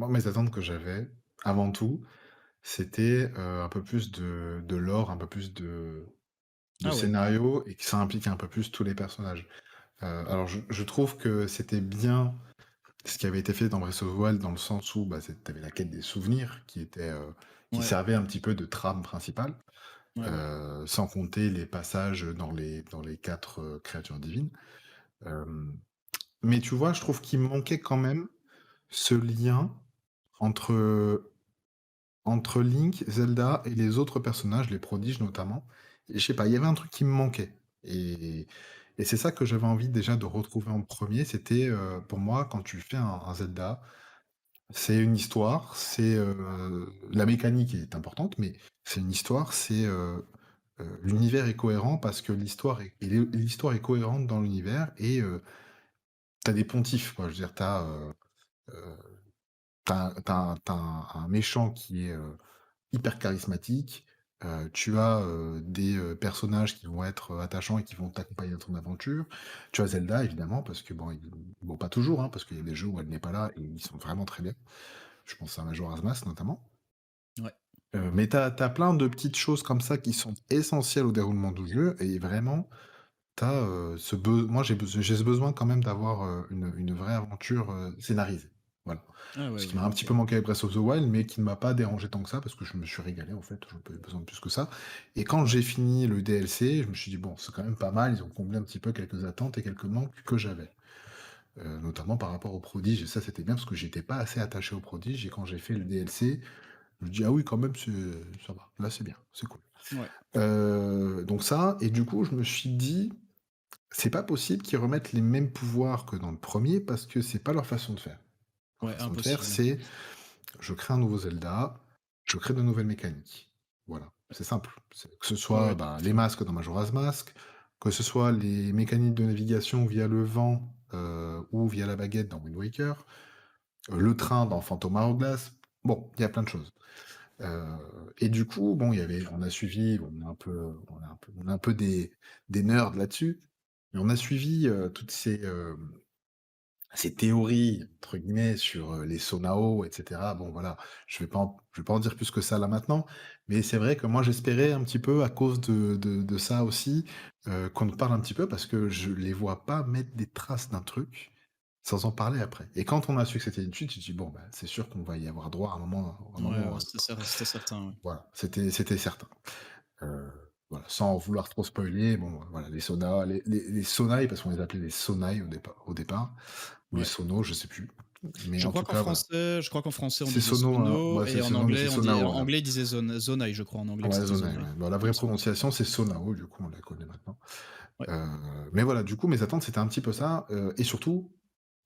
mes attentes que j'avais, avant tout, c'était, un peu plus de lore, un peu plus de Ah ouais, scénario et que ça implique un peu plus tous les personnages. Alors je trouve que c'était bien ce qui avait été fait dans Breath of the Wild dans le sens où, bah, tu avais la quête des souvenirs qui ouais, servait un petit peu de trame principale, ouais, ouais, sans compter les passages dans les 4, créatures divines. Hem, mais tu vois, je trouve qu'il me manquait quand même ce lien entre entre Link, Zelda et les autres personnages, les prodiges notamment. Et je sais pas, il y avait un truc qui me manquait. Et c'est ça que j'avais envie déjà de retrouver en premier. C'était pour moi, quand tu fais un Zelda, c'est une histoire, c'est la mécanique est importante, mais c'est une histoire, c'est l'univers est cohérent parce que l'histoire est cohérente dans l'univers et t'as des pontifs, quoi. Je veux dire, euh, t'as un méchant qui est hyper charismatique. Tu as, des, personnages qui vont être, attachants et qui vont t'accompagner dans ton aventure. Tu as Zelda évidemment parce que bon pas toujours, hein, parce qu'il y a des jeux où elle n'est pas là et ils sont vraiment très bien. Je pense à Majora's Mask notamment. ouais, Mais tu as plein de petites choses comme ça qui sont essentielles au déroulement du jeu et vraiment tu as, j'ai ce besoin quand même d'avoir, une vraie aventure, scénarisée. Voilà. ah ouais, Ce qui ouais, m'a un petit OK. peu manqué avec Breath of the Wild, mais qui ne m'a pas dérangé tant que ça, parce que je me suis régalé en fait, j'en avais besoin de plus que ça. Et quand Ouais, j'ai fini le DLC, je me suis dit: «Bon, c'est quand même pas mal, ils ont comblé un petit peu quelques attentes et quelques manques que j'avais». Notamment par rapport aux prodiges et ça, c'était bien parce que j'étais pas assez attaché aux prodiges et quand j'ai fait le DLC, je me dis: «Ah oui, quand même, ça va, là, c'est bien, c'est cool». ouais, Donc ça et du coup, je me suis dit: «C'est pas possible qu'ils remettent les mêmes pouvoirs que dans le premier parce que c'est pas leur façon de faire». Leur ouais, façon de faire, impossible. c'est je crée un nouveau Zelda, je crée de nouvelles mécaniques. Voilà, c'est simple. Que ce Ouais, soit ouais, tout bah, à les fait. masques dans Majora's Mask, que ce soit les mécaniques de navigation via le vent ou via la baguette dans Wind Waker, le train dans Phantom Hourglass. Bon, il y a plein de choses. Euh, et du coup, bon, on a suivi, on est un peu des nerds là-dessus, mais on a suivi toutes ces théories, entre guillemets, sur, les Sonao et cetera. Bon voilà, je vais pas en dire plus que ça là maintenant, mais c'est vrai que moi j'espérais un petit peu à cause de ça aussi, qu'on nous parle un petit peu parce que je les vois pas mettre des traces d'un truc, sans en parler après. Et quand on a su que c'était une suite, j'ai dit: «Bon, bah, c'est sûr qu'on va y avoir droit à un Ouais, moment ou à ouais, un autre». c'était certain, ouais. Voilà, c'était certain. Heu, voilà, sans vouloir trop spoiler, bon, voilà, les Sonai parce qu'on les appelait les Sonai au départ. Ou les Ouais. sonos, je sais plus. Mais en tout cas, voilà. Je crois qu'en français on C'est disait sono, hein. sono Bah, et en mais c'est anglais en sonao, là. anglais ils disaient zonai, je crois en anglais que Ouais, c'était zonai, zonai, ouais. Bah, la il me vraie semble. prononciation, c'est sonao, du coup, on la connaît maintenant. Ouais, Mais voilà, du coup, mes attentes, c'était un petit peu ça, et surtout,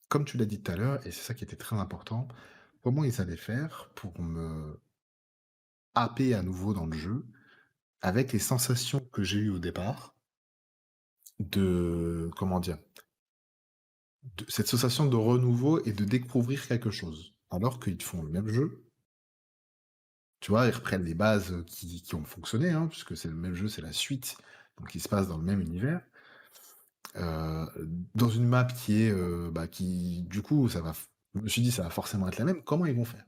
comme tu l'as dit tout à l'heure, et c'est ça qui était très important, comment ils allaient faire pour me happer à nouveau dans le jeu, avec les sensations que j'ai eues au départ de comment dire? De cette sensation de renouveau et de découvrir quelque chose. Alors qu'ils font le même jeu. Tu vois, ils reprennent les bases, qui ont fonctionné, hein, puisque c'est le même jeu, c'est la suite, donc il se passe dans le même univers. Heu, dans une map qui est, bah, qui du coup, ça va f je me suis dit: «Ça va forcément être la même». Comment ils vont faire?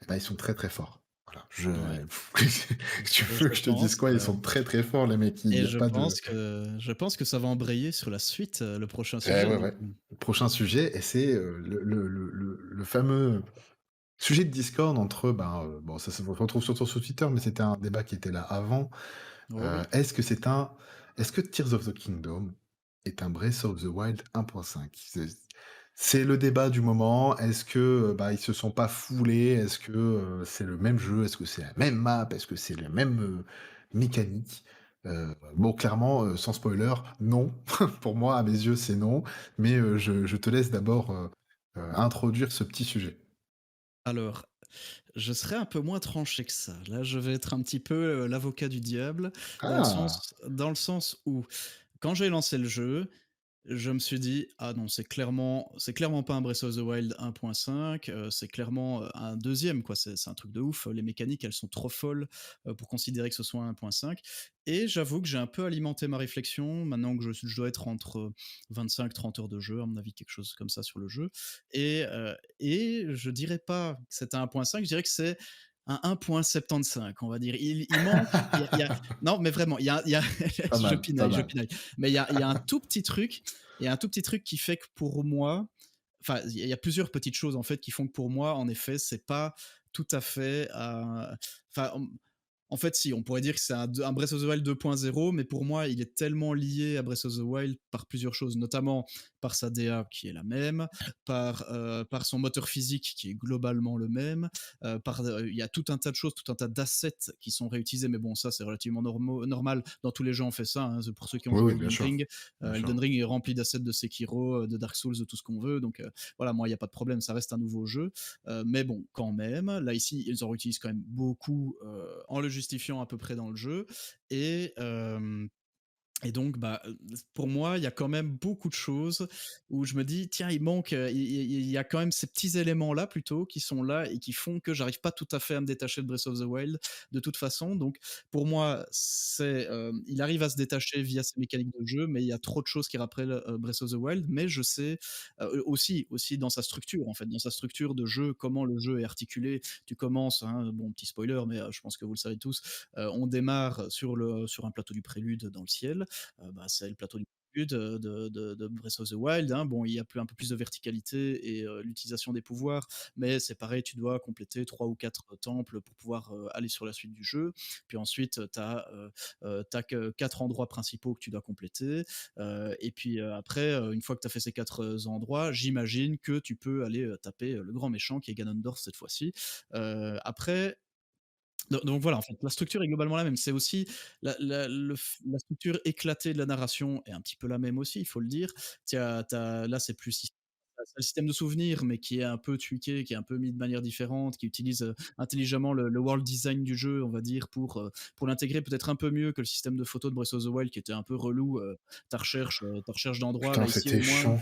Et bah, ils sont très, très forts. Voilà, ouais, tu et veux que je te dise quoi? Ils sont très, très forts les mecs, il et y a pas de je pense que ça va embrayer sur la suite, le prochain eh sujet ouais, donc ouais. Le prochain sujet et c'est, le fameux sujet de discorde entre, ben, bon ça se retrouve surtout sur Twitter, mais c'était un débat qui était là avant. oui, oui. Est-ce que Tears of the Kingdom est un Breath of the Wild 1.5? C'est le débat du moment. Est-ce que, bah, ils se sont pas foulés? Est-ce que, c'est le même jeu? Est-ce que c'est la même map? Est-ce que c'est la même, mécanique? Bon clairement, sans spoiler, non. Pour moi, à mes yeux, c'est non, mais je te laisse d'abord, introduire ce petit sujet. Alors, je serais un peu moins tranché que ça. Là, je vais être un petit peu, l'avocat du diable Ah! dans le sens où, quand j'ai lancé le jeu, je me suis dit: «Ah non, c'est clairement pas un Breath of the Wild 1.5, c'est clairement, un deuxième quoi, c'est un truc de ouf, les mécaniques, elles sont trop folles, pour considérer que ce soit un 1.5». Et j'avoue que j'ai un peu alimenté ma réflexion maintenant que je dois être entre 25-30 heures de jeu, à mon avis, quelque chose comme ça sur le jeu. Et je dirais pas que c'est un 1.5, je dirais que c'est un 1.75, on va dire. Il manque, il y a non, mais vraiment, il y a Pas je mal, pas pinaille, je mal. pinaille. Mais il y a un tout petit truc, il y a un tout petit truc qui fait que pour moi, enfin, il y a plusieurs petites choses en fait qui font que pour moi, en effet, c'est pas tout à fait, enfin, en fait, si, on pourrait dire que c'est un Breath of the Wild 2.0, mais pour moi, il est tellement lié à Breath of the Wild par plusieurs choses, notamment par sa DA qui est la même, par son moteur physique qui est globalement le même, il y a tout un tas de choses, tout un tas d'assets qui sont réutilisés, mais bon, ça, c'est relativement normal. Dans tous les jeux, on fait ça. Hein. Pour ceux qui ont Oui, joué oui, à bien Elden sûr, Ring, bien sûr. Elden Ring est rempli d'assets de Sekiro, de Dark Souls, de tout ce qu'on veut. Donc voilà, moi, il n'y a pas de problème, ça reste un nouveau jeu. Mais bon, quand même, là ici, ils en réutilisent quand même beaucoup en le justifiant à peu près dans le jeu. Et, et donc, bah, pour moi, il y a quand même beaucoup de choses où je me dis, tiens, il manque, il y a quand même ces petits éléments-là plutôt qui sont là et qui font que j'arrive pas tout à fait à me détacher de Breath of the Wild de toute façon. Donc, pour moi, il arrive à se détacher via ses mécaniques de jeu, mais il y a trop de choses qui rappellent Breath of the Wild. Mais je sais aussi dans sa structure, en fait, dans sa structure de jeu, comment le jeu est articulé. Tu commences, hein, bon, petit spoiler, mais je pense que vous le savez tous, on démarre sur un plateau du prélude dans le ciel. Bah, c'est le plateau du but de Breath of the Wild. Hein. Bon, il y a un peu plus de verticalité et l'utilisation des pouvoirs, mais c'est pareil, tu dois compléter 3 ou 4 temples pour pouvoir aller sur la suite du jeu. Puis ensuite, tu as 4 endroits principaux que tu dois compléter. Et puis après, une fois que tu as fait ces 4 endroits, j'imagine que tu peux aller taper le grand méchant qui est Ganondorf cette fois-ci. Après, donc voilà, en fait, la structure est globalement la même. C'est aussi la structure éclatée de la narration est un petit peu la même aussi, il faut le dire. Là, c'est le système de souvenirs, mais qui est un peu tweaké, qui est un peu mis de manière différente, qui utilise, intelligemment le world design du jeu, on va dire, pour l'intégrer peut-être un peu mieux que le système de photo de Breath of the Wild qui était un peu relou, ta recherche d'endroits. Putain, Là, ici, au c'était moins, chiant.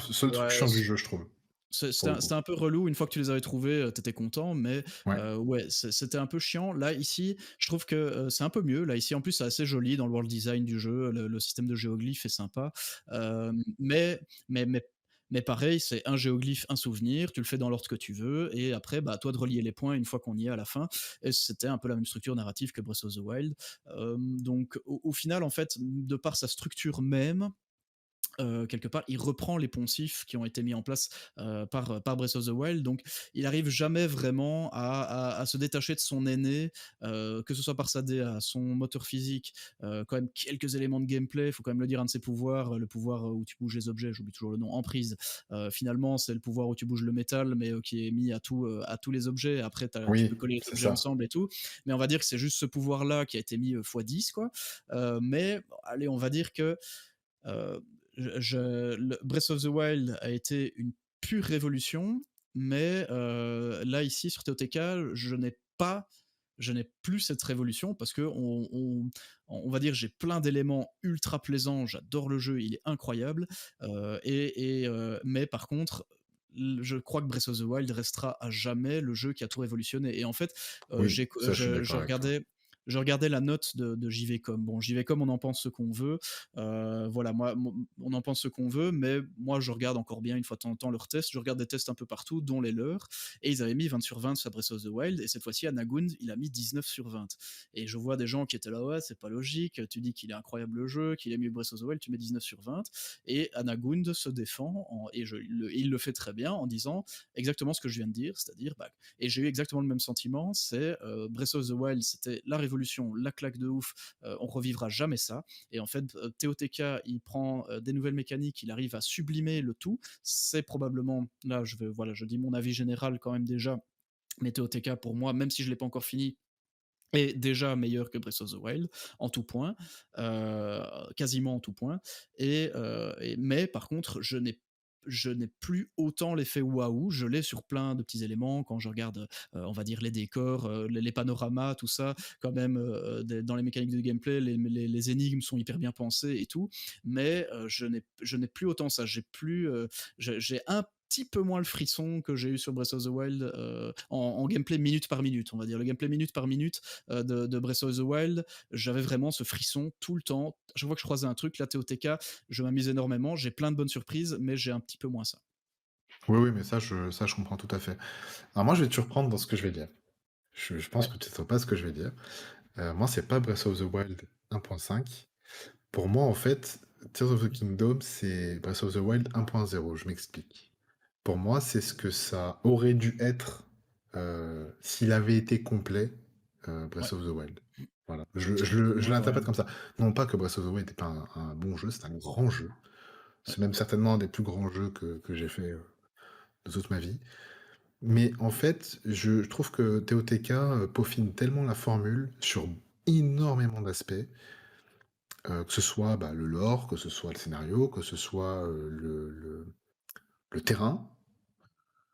Le seul truc ouais, chiant du jeu, je trouve, pour le coup. c'était un peu relou. Une fois que tu les avais trouvés, tu content, mais Ouais. ouais, c'était un peu chiant. Là, ici, je trouve que, c'est un peu mieux. Là, ici, en plus, c'est assez joli dans le world design du jeu. Le système de géoglyphes est sympa. Mais mais pareil, c'est un géoglyphe, un souvenir, tu le fais dans l'ordre que tu veux et après, bah, à toi de relier les points une fois qu'on y est à la fin. Et c'était un peu la même structure narrative que Breath of the Wild. Donc au final, en fait, de par sa structure même, quelque part, il reprend les poncifs qui ont été mis en place par Breath of the Wild. Donc, il arrive jamais vraiment à se détacher de son aîné, que ce soit par sa DA, son moteur physique, quand même quelques éléments de gameplay. Il faut quand même le dire, un de ses pouvoirs, le pouvoir où tu bouges les objets, j'oublie toujours le nom, emprise. Finalement, c'est le pouvoir où tu bouges le métal, mais qui est mis à tous les objets. Après, tu peux Oui, coller les c'est objets ça. ensemble et tout. Mais on va dire que c'est juste ce pouvoir-là qui a été mis x10, quoi. Mais allez, on va dire que euh, Breath of the Wild a été une pure révolution, mais là ici sur TOTK, je n'ai plus cette révolution parce que on va dire j'ai plein d'éléments ultra plaisants, j'adore le jeu, il est incroyable, mais par contre je crois que Breath of the Wild restera à jamais le jeu qui a tout révolutionné. Et en fait, Oui, ça, je suis d'accord avec toi. je regardais la note de JVcom. Bon, JVcom, on en pense ce qu'on veut. Voilà, on en pense ce qu'on veut, mais moi, je regarde encore bien une fois de temps en temps leurs tests. Je regarde des tests un peu partout, dont les leurs. Et ils avaient mis 20 sur 20 sur Breath of the Wild. Et cette fois-ci, Anagund, il a mis 19 sur 20. Et je vois des gens qui étaient là, ouais, c'est pas logique. Tu dis qu'il est incroyable le jeu, qu'il est mieux que Breath of the Wild, tu mets 19 sur 20. Et Anagund se défend, il le fait très bien en disant exactement ce que je viens de dire, c'est-à-dire, bah, et j'ai eu exactement le même sentiment, c'est Breath of the Wild, c'était la révolution, la claque de ouf, on revivra jamais ça. Et en fait, TOTK, il prend des nouvelles mécaniques, il arrive à sublimer le tout. C'est probablement, là, voilà, je dis mon avis général quand même déjà, mais TOTK pour moi, même si je l'ai pas encore fini, est déjà meilleur que Breath of the Wild en tout point, quasiment en tout point. Mais par contre, je n'ai plus autant l'effet waouh. Je l'ai sur plein de petits éléments quand je regarde, on va dire les décors, les panoramas, tout ça. Quand même, dans les mécaniques de gameplay, les énigmes sont hyper bien pensées et tout. Mais je n'ai plus autant ça. J'ai un petit peu moins le frisson que j'ai eu sur Breath of the Wild en gameplay minute par minute, on va dire. Le gameplay minute par minute de Breath of the Wild, j'avais vraiment ce frisson tout le temps. À chaque fois que je croisais un truc, la TOTK, je m'amuse énormément, j'ai plein de bonnes surprises, mais j'ai un petit peu moins ça. Oui, oui, mais ça, je comprends tout à fait. Alors moi, je vais te surprendre dans ce que je vais dire. Je pense Ouais, que tu ne sais pas ce que je vais dire. Moi, c'est pas Breath of the Wild 1.5. Pour moi, en fait, Tears of the Kingdom, c'est Breath of the Wild 1.0. Je m'explique. Pour moi, c'est ce que ça aurait dû être s'il avait été complet, ouais, Breath of the Wild. Voilà. Je ouais, ouais, l'interprète comme ça. Non pas que Breath of the Wild n'était pas un bon jeu, c'est un grand jeu. ouais, C'est même certainement un des plus grands jeux que j'ai fait de toute ma vie. Mais en fait, je trouve que TOTK peaufine tellement la formule sur énormément d'aspects, que ce soit bah, le lore, que ce soit le scénario, que ce soit le terrain.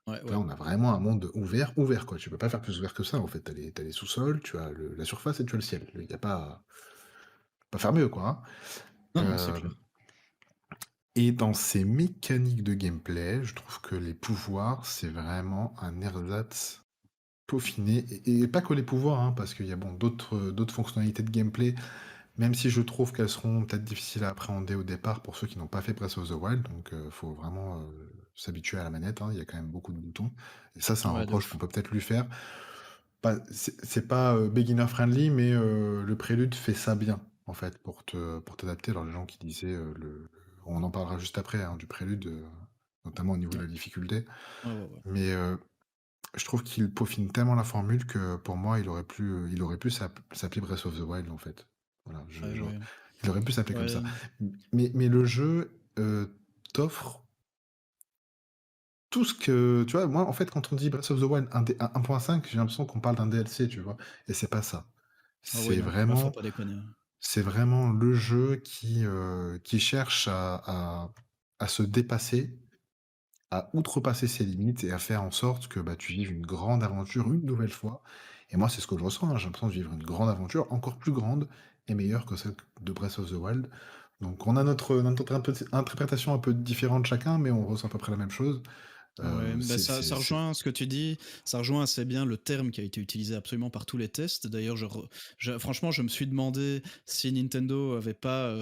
ouais, Là, ouais. on a vraiment un monde ouvert, ouvert quoi. Tu peux pas faire plus ouvert que ça en fait. T'as les sous-sols, tu as la surface et tu as le ciel. Il n'y a pas faire mieux quoi. Hein. Non, non, c'est clair. Et dans ces mécaniques de gameplay, je trouve que les pouvoirs, c'est vraiment un ersatz peaufiné. Et pas que les pouvoirs, hein, parce qu'il y a bon, d'autres fonctionnalités de gameplay. Même si je trouve qu'elles seront peut-être difficiles à appréhender au départ pour ceux qui n'ont pas fait Breath of the Wild, donc faut vraiment s'habituer à la manette, hein, il y a quand même beaucoup de boutons. Et ça, c'est un Ouais, de reproche qu'on ouf. peut peut-être lui faire. C'est pas beginner friendly, mais le prélude fait ça bien, en fait, pour t'adapter. Alors les gens qui disaient, on en parlera juste après, hein, du prélude, notamment au niveau de Ouais, la difficulté. ouais, ouais, ouais. Mais je trouve qu'il peaufine tellement la formule que pour moi, il aurait pu s'appeler Breath of the Wild en fait. Voilà, Ouais, ouais. il aurait pu s'appeler comme ça. Ouais, Mais le jeu t'offre tout ce que. Tu vois, moi, en fait, quand on dit Breath of the Wild 1.5, j'ai l'impression qu'on parle d'un DLC, tu vois. Et c'est pas ça. ah oui, C'est non, là, faut vraiment, pas déconner. c'est vraiment le jeu qui cherche à se dépasser, à outrepasser ses limites et à faire en sorte que, bah, tu vives une grande aventure une nouvelle fois. Et moi, c'est ce que je ressens, hein, j'ai l'impression de vivre une grande aventure encore plus grande et meilleure que celle de Breath of the Wild. Donc on a notre interprétation un peu différente chacun, mais on ressent à peu près la même chose. Ouais, bah, ça C'est rejoint ce que tu dis, ça rejoint assez bien le terme qui a été utilisé absolument par tous les tests. D'ailleurs, franchement, je me suis demandé si Nintendo avait pas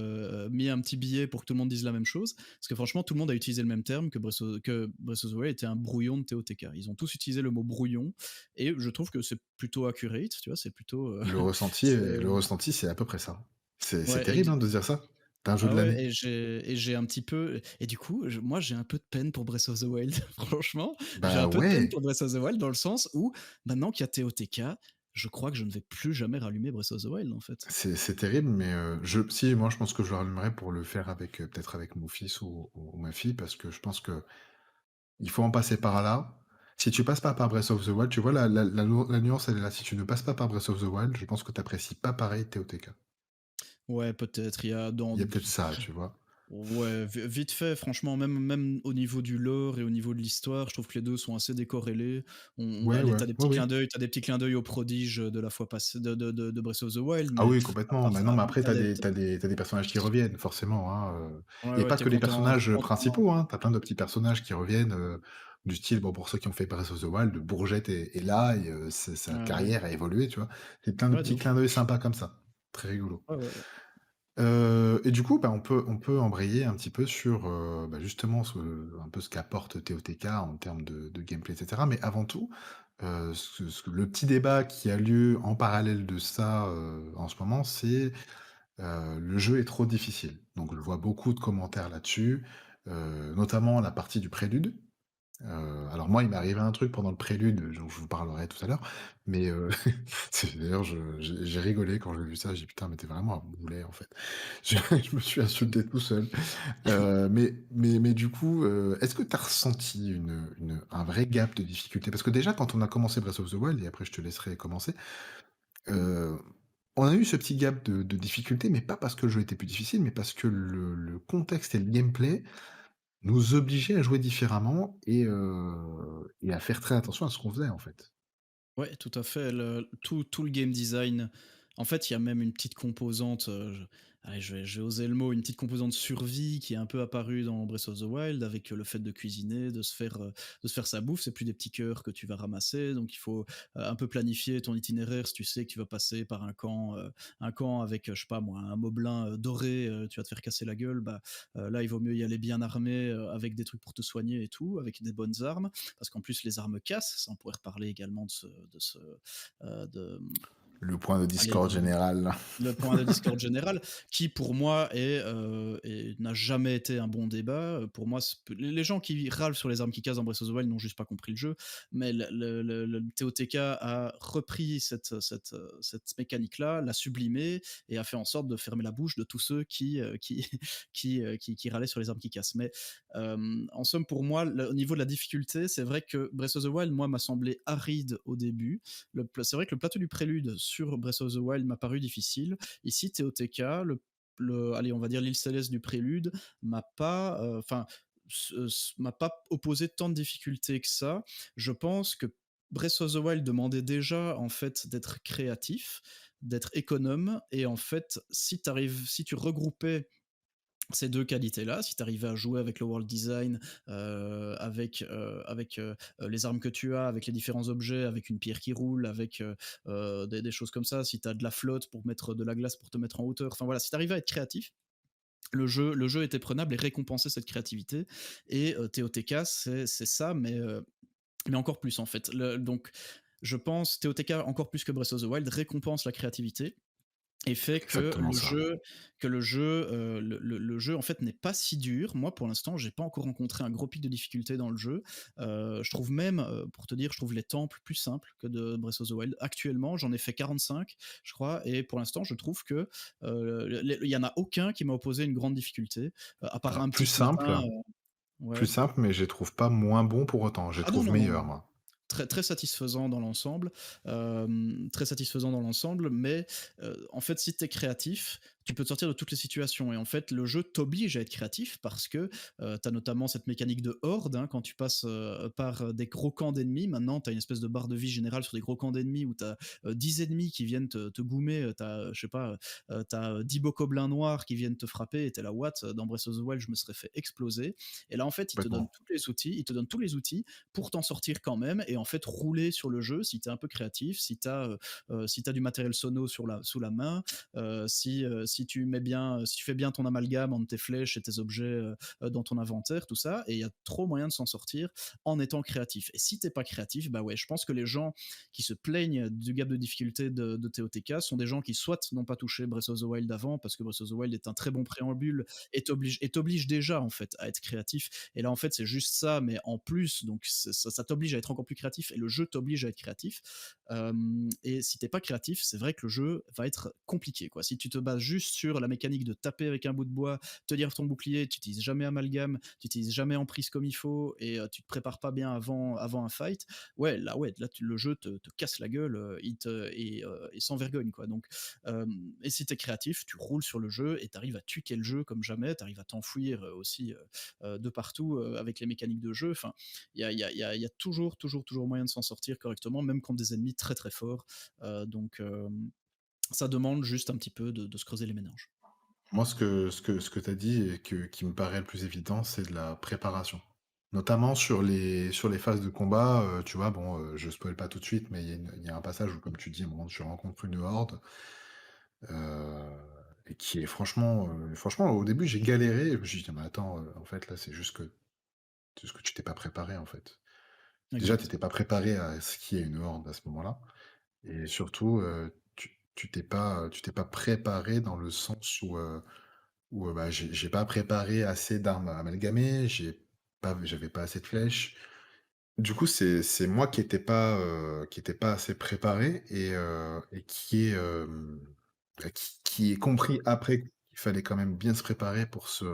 mis un petit billet pour que tout le monde dise la même chose. Parce que franchement, tout le monde a utilisé le même terme, que Breath of the Wild était un brouillon de TOTK. Ils ont tous utilisé le mot brouillon, et je trouve que c'est plutôt accurate, tu vois, c'est plutôt. le C'est- ressenti, c'est à peu près ça. C'est ouais, terrible, hein, de se dire ça. Tu un jeu ah de ouais, l'année. et j'ai un petit peu, et du coup, moi j'ai un peu de peine pour Breath of the Wild. Franchement, j'ai Bah un peu de peine ouais, pour Breath of the Wild dans le sens où maintenant qu'il y a TOTK, je crois que je ne vais plus jamais rallumer Breath of the Wild en fait. c'est terrible, mais si, moi je pense que je le rallumerai pour le faire avec, peut-être avec mon fils ou ma fille, parce que je pense que il faut en passer par là. Si tu passes pas par Breath of the Wild, tu vois la nuance elle est là. Si tu ne passes pas par Breath of the Wild, je pense que tu apprécies pas pareil TOTK. Ouais, peut-être, il y a Il y a peut-être ça, tu vois? ouais, vite fait, franchement, même au niveau du lore et au niveau de l'histoire, je trouve que les 2 sont assez décorrélés. Ouais, Allez, ouais, oui, oui. tu des petits clins d'œil aux prodiges de la fois passée de Breath of the Wild, Ah mais oui, à complètement. part Bah, ça, non, mais après tu des t'as des personnages qui reviennent forcément, hein, ouais, et ouais, pas que les tu personnages, content. principaux, hein. Tu plein de petits personnages qui reviennent, du style, bon, pour ceux qui ont fait Breath of the Wild, Bourgette est là et sa Ouais, ouais. carrière a évolué, tu vois? C'est plein de Ouais, de petits ouf. clins d'œil sympas comme ça. Très rigolo. Ouais, ouais, ouais. Et du coup, bah, on peut embrayer un petit peu sur, bah, justement un peu ce qu'apporte TOTK en termes de gameplay et cetera. Mais avant tout, le petit débat qui a lieu en parallèle de ça, en ce moment, c'est, le jeu est trop difficile. Donc je vois beaucoup de commentaires là-dessus, notamment la partie du prélude. Alors moi, il m'est arrivé un truc pendant le prélude, dont je vous parlerai tout à l'heure, mais d'ailleurs j'ai rigolé quand j'ai vu ça, j'ai dit: «Putain, mais tu vraiment un boulet, en fait». Je me suis insulté tout seul. Mais du coup, est-ce que tu as ressenti un vrai gap de difficulté? Parce que déjà, quand on a commencé Breath of the Wild et après je te laisserai commencer, Heu, on a eu ce petit gap de difficulté, mais pas parce que le jeu était plus difficile, mais parce que le contexte et le gameplay nous obligeaient à jouer différemment et à faire très attention à ce qu'on faisait, en fait. Ouais, tout à fait. Tout le game design. En fait, il y a même une petite composante, allez, je vais oser le mot, une petite composante survie qui est un peu apparue dans Breath of the Wild avec le fait de cuisiner, de se faire sa bouffe. C'est plus des petits cœurs que tu vas ramasser, donc il faut un peu planifier ton itinéraire. Si tu sais que tu vas passer par un camp avec, je sais pas moi, un moblin doré, tu vas te faire casser la gueule. Bah là, il vaut mieux y aller bien armé, avec des trucs pour te soigner et tout, avec des bonnes armes parce qu'en plus les armes cassent, ça on pourrait reparler également de Le point de allez, discorde général. le point de discorde général, qui pour moi n'a jamais été un bon débat. Pour moi, les gens qui râlent sur les armes qui cassent dans Breath of the Wild n'ont juste pas compris le jeu. Mais le TOTK a repris cette mécanique-là, l'a sublimée et a fait en sorte de fermer la bouche de tous ceux qui râlaient sur les armes qui cassent. Mais en somme, pour moi, au niveau de la difficulté, c'est vrai que Breath of the Wild, moi, m'a semblé aride au début. C'est vrai que le plateau du prélude sur Breath of the Wild m'a paru difficile. Ici, TOTK, allez, on va dire l'île céleste du prélude, m'a pas, enfin, m'a pas opposé tant de difficultés que ça. Je pense que Breath of the Wild demandait déjà en fait d'être créatif, d'être économe, et en fait, si tu regroupais ces deux qualités-là, si tu arrivais à jouer avec le world design, les armes que tu as, avec les différents objets, avec une pierre qui roule, avec des choses comme ça, si tu as de la flotte pour mettre de la glace pour te mettre en hauteur, enfin voilà, si tu arrivais à être créatif, le jeu était prenable et récompensait cette créativité. Et TOTK, c'est ça, mais encore plus en fait. Donc, je pense TOTK encore plus que Breath of the Wild récompense la créativité et fait Exactement ça. le jeu en fait n'est pas si dur. Moi, pour l'instant, j'ai pas encore rencontré un gros pic de difficulté dans le jeu. Je trouve même, pour te dire, je trouve les temples plus simples que de Breath of the Wild. Actuellement, j'en ai fait 45, je crois, et pour l'instant, je trouve que il y en a aucun qui m'a opposé une grande difficulté, à part Alors un petit ce matin. plus Ouais. simple, mais je les trouve pas moins bons pour autant. Je les Ah non, trouve non, non, meilleurs, non. moi. Très, très satisfaisant dans l'ensemble, très satisfaisant dans l'ensemble, mais en fait, si tu es créatif, tu peux te sortir de toutes les situations et en fait, le jeu t'oblige à être créatif parce que, tu as notamment cette mécanique de horde, hein, quand tu passes, par, des gros camps d'ennemis. Maintenant, tu as une espèce de barre de vie générale sur des gros camps d'ennemis où tu as, 10 ennemis qui viennent te goumer, tu as, je sais pas, tu as 10 bokoblins noirs qui viennent te frapper et tu es là: «What? Dans Breath of the Wild, je me serais fait exploser», et là, en fait, Complètement. il te donne tous les outils pour t'en sortir quand même et en fait rouler sur le jeu si tu es un peu créatif, si tu as du matériel sono sous la main, si tu fais bien ton amalgame entre tes flèches et tes objets dans ton inventaire, tout ça, et il y a trop moyen de s'en sortir en étant créatif. Et si t'es pas créatif, bah ouais, je pense que les gens qui se plaignent du gap de difficulté de TOTK sont des gens qui soit n'ont pas touché Breath of the Wild avant, parce que Breath of the Wild est un très bon préambule et t'oblige déjà en fait à être créatif, et là, en fait, c'est juste ça, mais en plus, donc ça t'oblige à être encore plus créatif et le jeu t'oblige à être créatif. Et si t'es pas créatif, c'est vrai que le jeu va être compliqué, quoi. Si tu te bases juste sur la mécanique de taper avec un bout de bois, tenir ton bouclier, tu utilises jamais amalgame, tu utilises jamais emprise comme il faut et tu te prépares pas bien avant un fight, ouais, là, le jeu te casse la gueule, et sans vergogne, quoi. Donc, et si t'es créatif, tu roules sur le jeu et t'arrives à tuer le jeu comme jamais, t'arrives à t'enfouir aussi de partout avec les mécaniques de jeu. Enfin, il y a toujours, toujours, toujours moyen de s'en sortir correctement, même contre des ennemis très très forts. Donc, ça demande juste un petit peu de se creuser les méninges. Moi, ce que tu as dit et qui me paraît le plus évident, c'est de la préparation. Notamment sur les phases de combat, tu vois? Bon, je spoil pas tout de suite, mais il y a un passage où, comme tu dis, à un moment, tu rencontres une horde, heu et qui est franchement, au début, j'ai galéré. Je me suis dit: «Mais attends, en fait, là, c'est juste que tu t'es pas préparé, en fait». Déjà, tu Exact. étais pas préparé à ce qu'il y ait une horde à ce moment-là et surtout, tu t'es pas préparé dans le sens où, bah, j'ai pas préparé assez d'armes amalgamées, j'avais pas assez de flèches. Du coup, c'est moi qui était pas assez préparé et qui ai compris après qu'il fallait quand même bien se préparer pour ces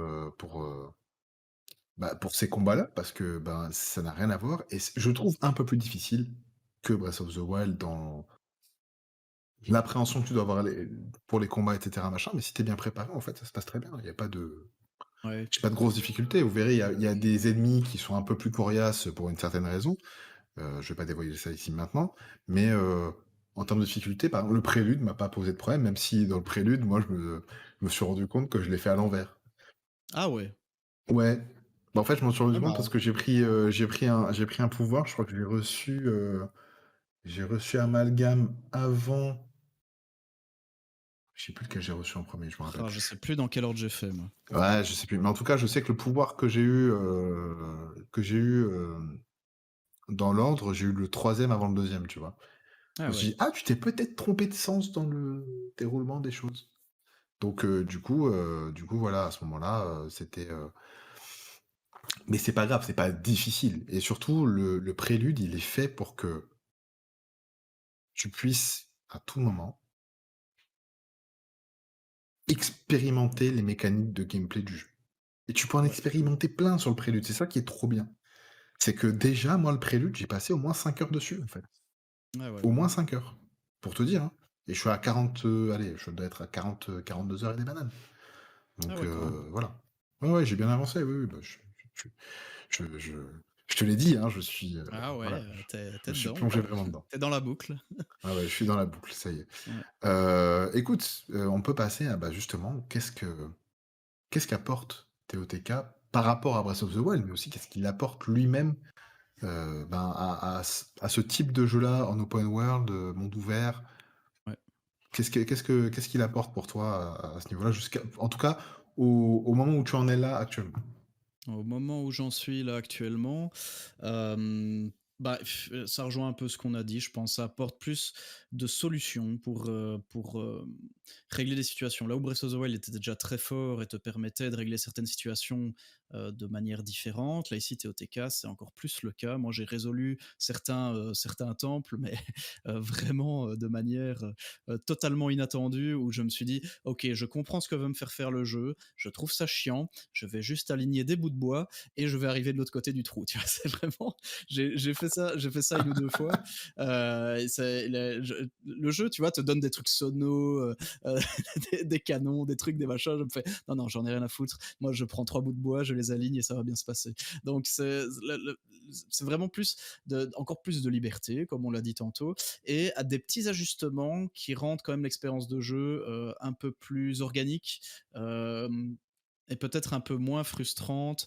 combats-là parce que, ben, ça n'a rien à voir et je trouve un peu plus difficile que Breath of the Wild l'appréhension que tu dois avoir pour les combats, et cetera, machin, mais si tu es bien préparé, en fait, ça se passe très bien. Il y a pas de Ouais. j'ai pas de grosses difficultés. Vous verrez, il y a des ennemis qui sont un peu plus coriaces pour une certaine raison. Je vais pas dévoiler ça ici maintenant, mais en termes de difficulté, par exemple, le prélude m'a pas posé de problème, même si dans le prélude, moi, je me suis rendu compte que je l'ai fait à l'envers. Ah ouais, Ouais. Bah, en fait, je m'en suis rendu ouais, compte parce marrant. que j'ai pris un pouvoir, je crois que j'ai reçu Amalgame avant, je sais plus lequel j'ai reçu en premier, je me rappelle Ah, je sais plus. plus dans quel ordre j'ai fait, moi. Ouais, je sais plus, mais en tout cas, je sais que le pouvoir que j'ai eu, dans l'ordre, j'ai eu le troisième avant le deuxième, tu vois? Je Ah me suis ouais. dit: «Ah, tu t'es peut-être trompé de sens dans le déroulement des choses». Donc du coup, voilà, à ce moment-là, mais c'est pas grave, c'est pas difficile et surtout le prélude, il est fait pour que tu puisses, à tout moment, expérimenter les mécaniques de gameplay du jeu et tu peux en Ouais. expérimenter plein sur le prélude, c'est ça qui est trop bien. C'est que déjà, moi, le prélude, j'ai passé au moins 5 heures dessus, en fait. Ah ouais. Au moins 5 heures, pour te dire, hein, et je suis à 40, allez, je dois être à 42 heures et des bananes. Ah Donc ouais, quand même. voilà. Ouais, ouais, j'ai bien avancé, oui, oui, bah, je te l'ai dit, hein, Ah ouais, voilà, je tu me suis dedans, plongé quoi. vraiment dedans. T'es dans la boucle. Ah ouais, je suis dans la boucle, ça y est. Ouais, Écoute, on peut passer à, bah, justement, qu'est-ce qu'apporte TOTK par rapport à Breath of the Wild, mais aussi qu'est-ce qu'il apporte lui-même, ben, à ce type de jeu-là en open world, monde ouvert? ouais. Qu'est-ce qu'il apporte pour toi à ce niveau-là, jusqu'à en tout cas, au moment où tu en es là, actuellement? Au moment où j'en suis là actuellement, bah, ça rejoint un peu ce qu'on a dit, je pense. Ça apporte plus de solutions pour régler des situations. Là où Breath of the Wild était déjà très fort et te permettait de régler certaines situations, de manière différente, là ici TOTK, c'est encore plus le cas. Moi, j'ai résolu certains temples, mais vraiment, de manière, totalement inattendue où je me suis dit: «OK, je comprends ce que veut me faire faire le jeu, je trouve ça chiant, je vais juste aligner des bouts de bois et je vais arriver de l'autre côté du trou». Tu vois, c'est vraiment, j'ai fait ça une ou deux fois. Le jeu, tu vois, te donne des trucs sonos, des canons, des trucs, des machins. Je me fais, non, non, j'en ai rien à foutre. Moi, je prends trois bouts de bois, je les aligne et ça va bien se passer. Donc, c'est vraiment encore plus de liberté, comme on l'a dit tantôt, et à des petits ajustements qui rendent quand même l'expérience de jeu un peu plus organique. Euh, et peut-être un peu moins frustrante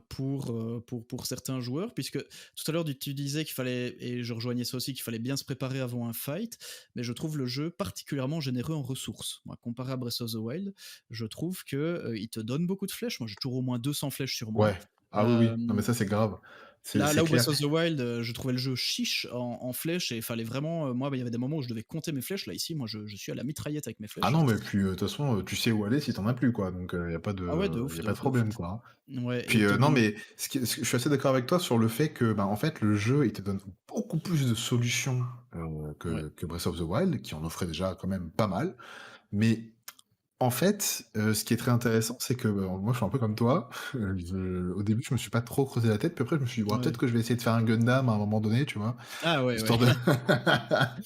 pour certains joueurs, puisque tout à l'heure tu disais qu'il fallait, et je rejoignais ça aussi, qu'il fallait bien se préparer avant un fight, mais je trouve le jeu particulièrement généreux en ressources. Moi, comparé à Breath of the Wild, je trouve que il te donne beaucoup de flèches. Moi, j'ai toujours au moins 200 flèches sur moi. Ouais. Ah oui, Euh, oui. Non, mais ça, c'est grave. C'est Là, c'est là où clair. Breath of the Wild, je trouvais le jeu chiche en flèches et il fallait vraiment. Moi, bah, il y avait des moments où je devais compter mes flèches. Là, ici, moi, je suis à la mitraillette avec mes Ah flèches. non, mais puis, de toute façon, tu sais où aller si tu en as plus, quoi, donc Ah ouais, y a de pas de ouf, de ouf. problème, quoi, hein. Ouais, et Puis, il te non, donne. mais je suis assez d'accord avec toi sur le fait que, ben, en fait, le jeu, il te donne beaucoup plus de solutions, Ouais, que Breath of the Wild, qui en offrait déjà quand même pas mal. Mais en fait, ce qui est très intéressant, c'est que, moi, je suis un peu comme toi. Au début, je me suis pas trop creusé la tête, puis après, je me suis dit: «Bon, peut-être ouais. que je vais essayer de faire un Gundam à un moment donné», tu vois? Ah ouais, ouais. Histoire de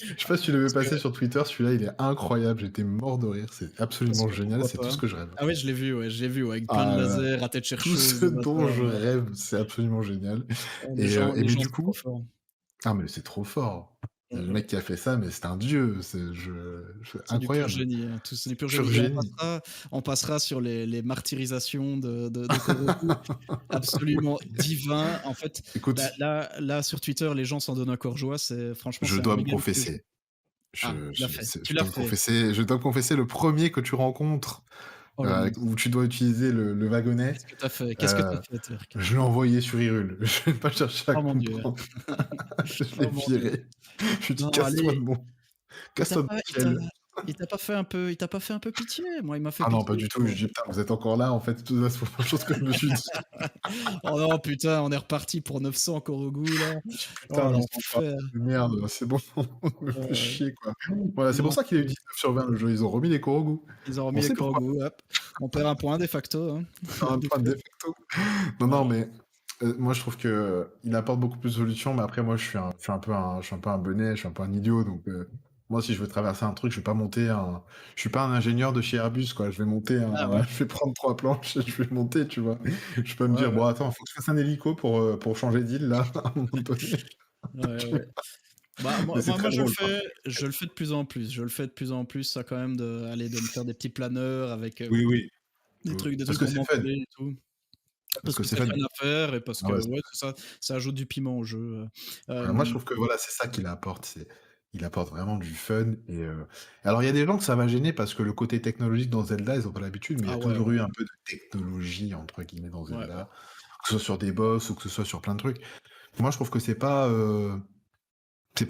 je sais pas si tu l'as vu Parce que passer sur Twitter, celui-là, il est incroyable, j'étais mort de rire, c'est parce absolument que génial, pourquoi c'est tout ce pas? que je rêve. Ah ouais, je l'ai vu, ouais, je l'ai vu, ouais, avec plein de Ah là là, lasers à tête tout chercheuse, ce des dont machins, je ouais. rêve, c'est absolument génial Ouais, et les mais gens du sont trop coup forts. ah mais c'est trop fort. Le Ouais. mec qui a fait ça, mais c'est un dieu, C'est du pur incroyable, génie, hein, tout c'est du pur pur génie et génie. on passera sur les martyrisations de Korogu, absolument Oui. divin. En fait, Écoute, là, sur Twitter, les gens s'en donnent un corps joie, franchement, je c'est un dois me méga de jeu. confesser. Ah, tu l'as fait, tu l'as fait. Je dois me confesser, le premier que tu rencontres, Oh là mon Dieu, où tu dois utiliser le wagonnet, qu'est-ce que tu as fait? Qu'est-ce que tu heu, as fait, Turc? je l'ai envoyé sur Hyrule. Je vais pas chercher à Oh mon Dieu, comprendre. Je l'ai oh mon Dieu. viré. Je lui ai dit: Non, «Casse-toi allez, de mon casse-toi de mon ciel». il t'a pas fait un peu pitié? Moi, il m'a fait Ah non, pas pitié, du tout. Je quoi. dis: «Putain, vous êtes encore là, en fait». C'est la première chose que je me suis dit. Oh non, putain, on est reparti pour 900 Korogu, là. Oh «Putain, l'enfoiré l'enfer. de merde, c'est bon, me fait Ouais, chier, quoi». Voilà, c'est pour non, ça qu'il a eu 19/20 le jeu. Ils ont remis les Korogu. ils ont On remis les sait pourquoi. Korogu, hop. On perd un point de facto, hein. Sur un Du point de coup, facto. Non, non, voilà. mais moi, je trouve qu'il apporte beaucoup plus de solutions, mais après, moi, je suis un peu un benet, je suis un peu un idiot, donc Moi, si je veux traverser un truc, je vais pas monter un je suis pas un ingénieur de chez Airbus, quoi. Je vais monter Ah un ouais, je vais prendre 3 planches et je vais monter, tu vois? Je peux me ouais, dire: ouais, «Bon, attends, faut que je fasse un hélico pour changer d'île, là, à un moment donné». ouais, ouais. Bah, Mais moi c'est moi très moi drôle, par je le fais de plus en plus. Je le fais de plus en plus, ça quand même de me faire des petits planeurs avec, oui, oui, des parce trucs que pour c'est fun, m'entraîner et tout. parce Parce que que c'est c'est fun. fun à faire et parce Ah que ouais, ouais, c'est ça, ça ajoute du piment au jeu, moi, je trouve que, voilà, c'est ça qu'il apporte, c'est il apporte vraiment du fun et alors il y a des gens que ça va gêner parce que le côté technologique dans Zelda, ils ont pas l'habitude, mais il y a ah ouais, toujours ouais, eu un peu de «technologie» entre guillemets dans ouais, ouais. Zelda, que ce soit sur des boss ou que ce soit sur plein de trucs. Moi, je trouve que c'est pas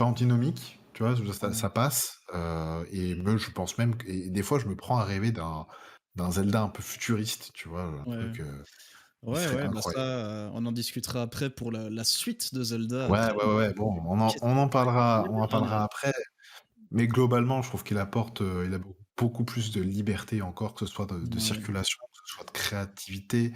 antinomique, tu vois? Je veux dire ça Non. passe, et me je pense même que et des fois, je me prends à rêver d'un Zelda un peu futuriste, tu vois? Un Ouais. truc, il Ouais, serait ouais, bah, incroyable. ça, on en discutera après pour la suite de Zelda Ouais, après, ouais, ouais, ouais, bon, qu'est-ce que ça va être on en bien. parlera après, mais globalement, je trouve qu'il apporte, il a beaucoup plus de liberté encore, que ce soit de Ouais. circulation, que ce soit de créativité,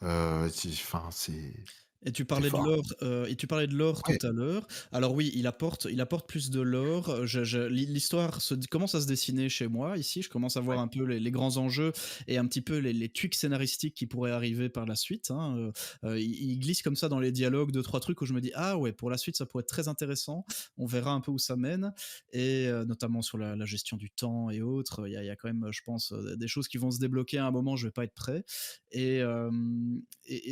c'est enfin, c'est fort. Et tu parlais de lore tout Ouais, à l'heure. Alors oui, il apporte plus de lore. L'histoire commence à se dessiner chez moi ici. Je commence à voir ouais, un peu les grands enjeux et un petit peu les tweaks scénaristiques qui pourraient arriver par la suite, hein. Il glisse comme ça dans les dialogues deux trois trucs où je me dis ah ouais, pour la suite ça pourrait être très intéressant. On verra un peu où ça mène et notamment sur la gestion du temps et autres. Il y a quand même, je pense, des choses qui vont se débloquer à un moment. Je vais pas être prêt et,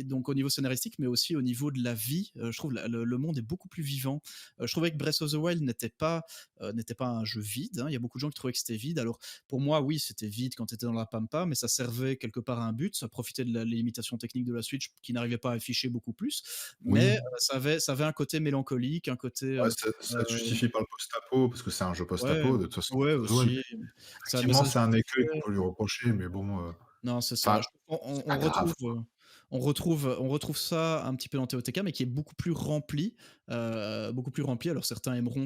donc au niveau scénaristique, mais aussi au niveau de la vie, je trouve le monde est beaucoup plus vivant. Je trouvais que Breath of the Wild n'était pas un jeu vide, hein. Il y a beaucoup de gens qui trouvaient que c'était vide. Alors pour moi, oui, c'était vide quand tu étais dans la pampa, mais ça servait quelque part à un but. Ça profitait de les limitations techniques de la Switch qui n'arrivait pas à afficher beaucoup plus. Mais oui. ça avait un côté mélancolique, un côté. Ouais, ça se justifie par le post-apo, parce que c'est un jeu Ouais, post-apo, de toute façon, ouais Breath of the Wild. aussi. Mais Effectivement, ça se c'est un écueil qu'on justifiait. peut lui reprocher, mais bon, Non, c'est ça. enfin, Je trouve qu'on c'est on pas grave, retrouve, quoi. on retrouve ça un petit peu dans TOTK, mais qui est beaucoup plus rempli, beaucoup plus rempli. Alors certains aimeront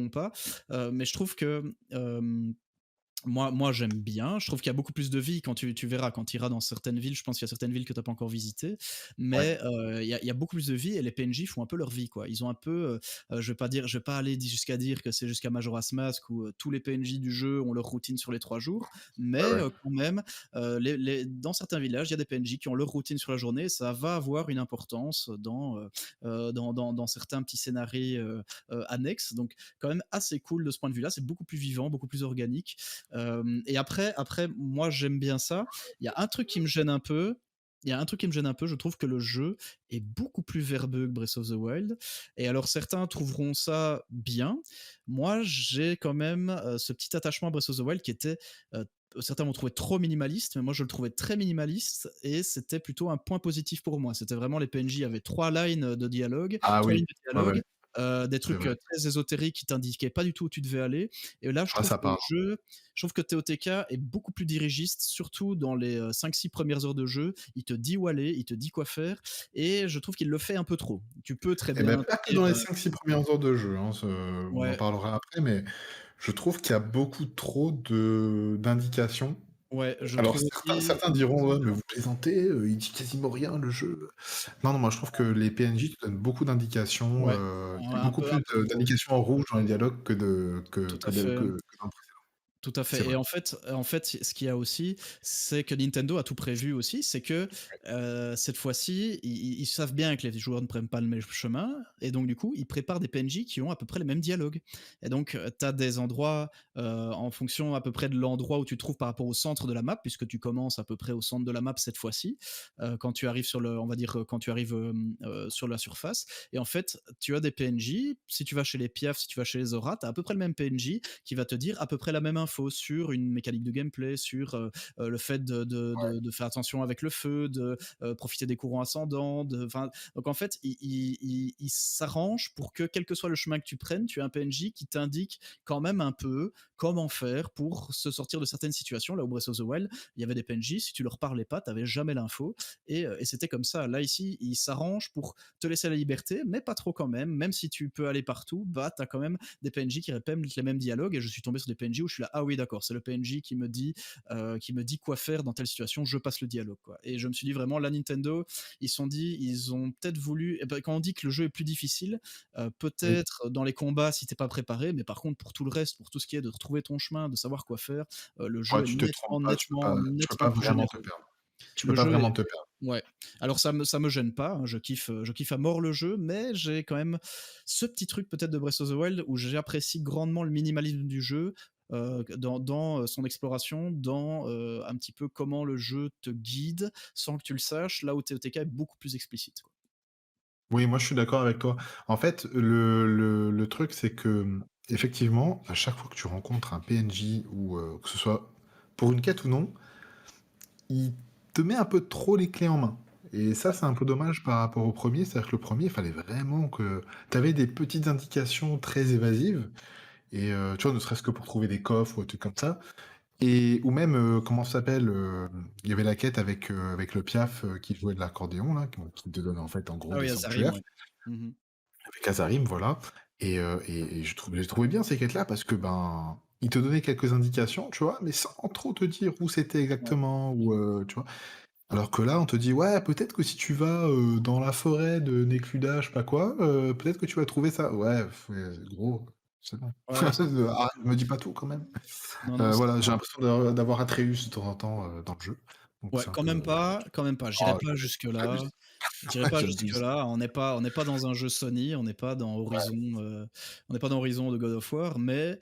pas, mais je trouve que, moi j'aime bien. Je trouve qu'il y a beaucoup plus de vie quand tu verras, quand tu iras dans certaines villes, je pense qu'il y a certaines villes que tu as pas encore visitées, Ouais, mais il y a beaucoup plus de vie et les PNJ font un peu leur vie, quoi. Ils ont un peu, je vais pas aller jusqu'à dire que c'est jusqu'à Majora's Mask où, tous les PNJ du jeu ont leur routine sur les 3 jours, ouais, mais ouais. quand même, dans certains villages, il y a des PNJ qui ont leur routine sur la journée et ça va avoir une importance dans certains petits scénarios, annexes, donc quand même assez cool de ce point de vue-là. C'est beaucoup plus vivant, beaucoup plus organique. Et après, moi, j'aime bien ça. Il y a un truc qui me gêne un peu. Il y a un truc qui me gêne un peu. Je trouve que le jeu est beaucoup plus verbeux que Breath of the Wild. Et alors, certains trouveront ça bien. Moi, j'ai quand même ce petit attachement à Breath of the Wild qui était. Certains vont trouver trop minimaliste, mais moi je le trouvais très minimaliste et c'était plutôt un point positif pour moi. C'était vraiment les PNJ avaient trois lignes de dialogue, Ah trois oui, lignes de ouais, ouais, dialogue, des c'est trucs vrai. très ésotériques qui t'indiquaient pas du tout où tu devais aller. Et là, Ah, ça parle. je trouve que TOTK est beaucoup plus dirigiste, surtout dans les 5-6 premières heures de jeu. Il te dit où aller, il te dit quoi faire, et je trouve qu'il le fait un peu trop. Tu peux très Et ben, bien pas que dire, dans les 5-6 premières heures de jeu, hein, on en ouais, parlera après, mais je trouve qu'il y a beaucoup trop de d'indications. ouais, je le Alors trouve aussi. certains diront: «Ouais, mais vous plaisantez, il dit quasiment rien le jeu». Non, non, moi je trouve que les PNJ te donnent beaucoup d'indications, Ouais, il y a beaucoup un plus peu de trop. d'indications en rouge dans les dialogues que de Tout à fait. que dans le précédent. Tout à C'est fait. Et vrai. en fait, ce qu'il y a aussi, c'est que Nintendo a tout prévu aussi. C'est que cette fois-ci, ils savent bien que les joueurs ne prennent pas le même chemin, et donc du coup, ils préparent des PNJ qui ont à peu près les mêmes dialogues. Et donc, tu as des endroits en fonction à peu près de l'endroit où tu te trouves par rapport au centre de la map, puisque tu commences à peu près au centre de la map cette fois-ci. Quand tu arrives on va dire, quand tu arrives sur la surface. Et en fait, tu as des PNJ. Si tu vas chez les Piaf, si tu vas chez les Zora, tu as à peu près le même PNJ qui va te dire à peu près la même info sur une mécanique de gameplay, sur le fait de faire attention avec le feu, de profiter des courants ascendants. Donc en fait, il s'arrange pour que quel que soit le chemin que tu prennes, tu as un PNJ qui t'indique quand même un peu comment faire pour se sortir de certaines situations. Là où Breath of the Wild, il y avait des PNJ, si tu leur parlais pas, tu n'avais jamais l'info. Et c'était comme ça. Là, ici, il s'arrange pour te laisser la liberté, mais pas trop quand même. Même si tu peux aller partout, bah, tu as quand même des PNJ qui répètent les mêmes dialogues, et je suis tombé sur des PNJ où je suis là, ah oui d'accord, c'est le PNJ qui me dit quoi faire dans telle situation, je passe le dialogue quoi. Et je me suis dit vraiment, la Nintendo, ils ont peut-être voulu, et ben, quand on dit que le jeu est plus difficile, Oui. peut-être dans les combats si t'es pas préparé, mais par contre pour tout le reste, pour tout ce qui est de retrouver ton chemin, de savoir quoi faire, le Ouais, jeu est tu te trompes pas, tu peux nettement pas plus vraiment te généreux. perdre. Tu peux Le pas jeu vraiment est te perdre. Ouais. Alors ça me gêne pas, hein, je kiffe à mort le jeu, mais j'ai quand même ce petit truc peut-être de Breath of the Wild où j'apprécie grandement le minimalisme du jeu, son exploration, un petit peu comment le jeu te guide sans que tu le saches, là où TOTK est beaucoup plus explicite, quoi. Oui, moi je suis d'accord avec toi. En fait, le truc, c'est que, effectivement, à chaque fois que tu rencontres un PNJ ou, que ce soit pour une quête ou non, il te met un peu trop les clés en main et ça, Ouais. c'est un peu dommage par rapport au premier. C'est-à-dire que le premier, il fallait vraiment que tu avais des petites indications très évasives et tu vois, ne serait-ce que pour trouver des coffres ou des trucs comme ça et ou même, comment ça s'appelle, il y avait la quête avec le piaf, qui jouait de l'accordéon là, qui te donne en fait, en gros, Ah des oui, Azarim, sanctuaires. ouais. Mmh. Avec Azarim, voilà et j'ai trouvé bien ces quêtes-là parce que, ben, il te donnait quelques indications, tu vois? Mais sans trop te dire où c'était Ouais. exactement ou, tu vois? Alors que là, on te dit: «Ouais, peut-être que si tu vas, dans la forêt de Nécluda, je sais pas quoi, peut-être que tu vas trouver ça». Ouais, gros, c'est bon. Ouais, c'est Arrête, me dis pas tout quand même. non, non, c'est Voilà, j'ai l'impression d'avoir Atreus de temps en temps, dans le jeu, donc ouais, c'est un peu quand même pas. J'irai oh, pas jusque-là. j'abuse, J'irai pas j'abuse. jusque-là. On n'est pas dans un jeu Sony, Ouais, On n'est pas dans Horizon de God of War, mais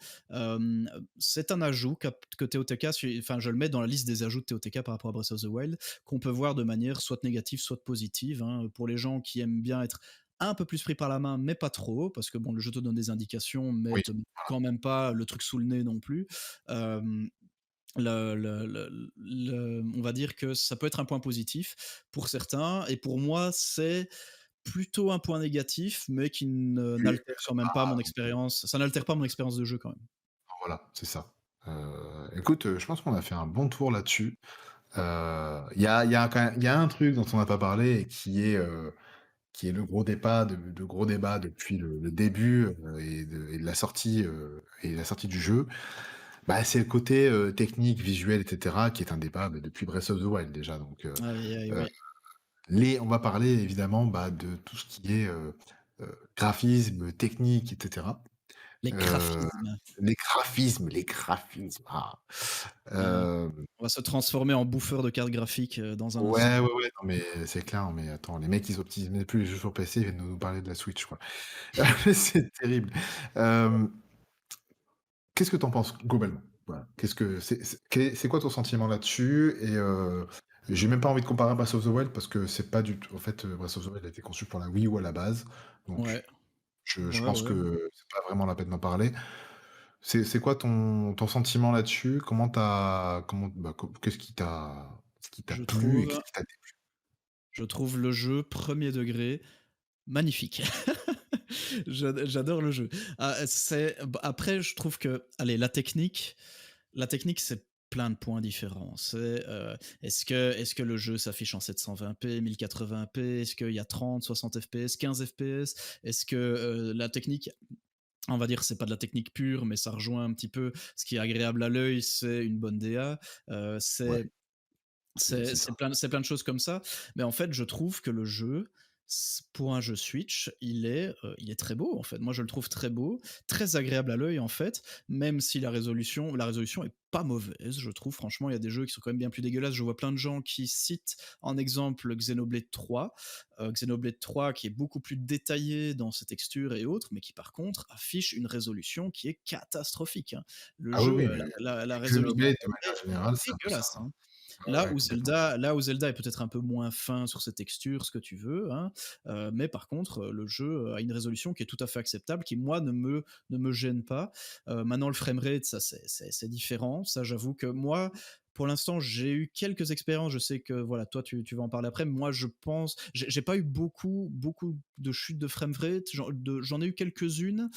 c'est un ajout que TOTK, enfin, je le mets dans la liste des ajouts de TOTK par rapport à Breath of the Wild, qu'on peut voir de manière soit négative, soit positive, hein. Pour les gens qui aiment bien être un peu plus pris par la main, mais pas trop, parce que bon, le jeu te donne des indications, mais oui, te met quand même pas le truc sous le nez non plus. Euh, on va dire que ça peut être un point positif pour certains, et pour moi, c'est plutôt un point négatif, mais qui oui, mais n'altère quand même pas mon expérience. Ça n'altère pas mon expérience de jeu quand même. voilà, c'est ça. Écoute, je pense qu'on a fait un bon tour là-dessus. Il y a quand même il y a un truc dont on n'a pas parlé et qui est le gros débat depuis le début, et de la sortie du jeu. Bah, c'est le côté, technique, visuel et cetera, qui est un débat, bah, depuis Breath of the Wild déjà donc Aïe, aïe, heu, oui. on va parler évidemment, bah, de tout ce qui est, graphisme, technique et cetera. Les Heu, graphismes. les graphismes, Ouais. hem On va se transformer en bouffeur de cartes graphiques dans un instant. Ouais, ouais, ouais, non, mais c'est clair, mais attends, les mecs, ils optimisent même plus les jeux sur PC, ils viennent nous parler de la Switch, quoi. C'est terrible. Hem, Qu'est-ce que tu en penses globalement? Voilà. Qu'est-ce que c'est quoi ton sentiment là-dessus? Et j'ai même pas envie de comparer à Breath of the Wild parce que c'est pas du tout en fait, Breath of the Wild a été conçu pour la Wii U à la base, donc Ouais, je ouais, pense ouais. que c'est pas vraiment la peine d'en parler. C'est quoi ton sentiment là-dessus? Qu'est-ce qui t'a Je plu et trouve, qu'est-ce qui t'a déplu? je trouve le jeu premier degré magnifique. J'adore le jeu. Après, je trouve que, allez, la technique, c'est plein de points différents. Est-ce que le jeu s'affiche en 720p, 1080p? Est-ce qu'il y a 30, 60 FPS, 15 FPS? Est-ce que la technique, on va dire, c'est pas de la technique pure, mais ça rejoint un petit peu ce qui est agréable à l'œil, c'est une bonne DA. Euh, Ouais, c'est c'est ça. c'est plein de choses comme ça. Mais en fait, je trouve que le jeu, pour un jeu Switch, il est très beau en fait. Moi, je le trouve très beau, très agréable à l'œil en fait, même si la résolution est pas mauvaise, je trouve. Franchement, il y a des jeux qui sont quand même bien plus dégueulasses. Je vois plein de gens qui citent en exemple Xenoblade 3, Xenoblade 3 qui est beaucoup plus détaillé dans ses textures et autres, mais qui par contre affiche une résolution qui est catastrophique, hein. Le Ah oui, jeu, oui, mais la résolution Xenoblade, de est manière générale, c'est un peu ça, dégueulasse, hein. hein. Ouais, ouais, complètement. Là où Zelda est peut-être un peu moins fin sur ses textures, ce que tu veux, hein, mais par contre, le jeu a une résolution qui est tout à fait acceptable, qui moi ne me gêne pas. Maintenant le framerate, ça c'est différent. Ça, j'avoue que moi, pour l'instant, j'ai eu quelques expériences. Je sais que voilà, toi, tu vas en parler après. Moi, je pense, j'ai pas eu beaucoup de chutes de framerate. J'en ai eu quelques-unes,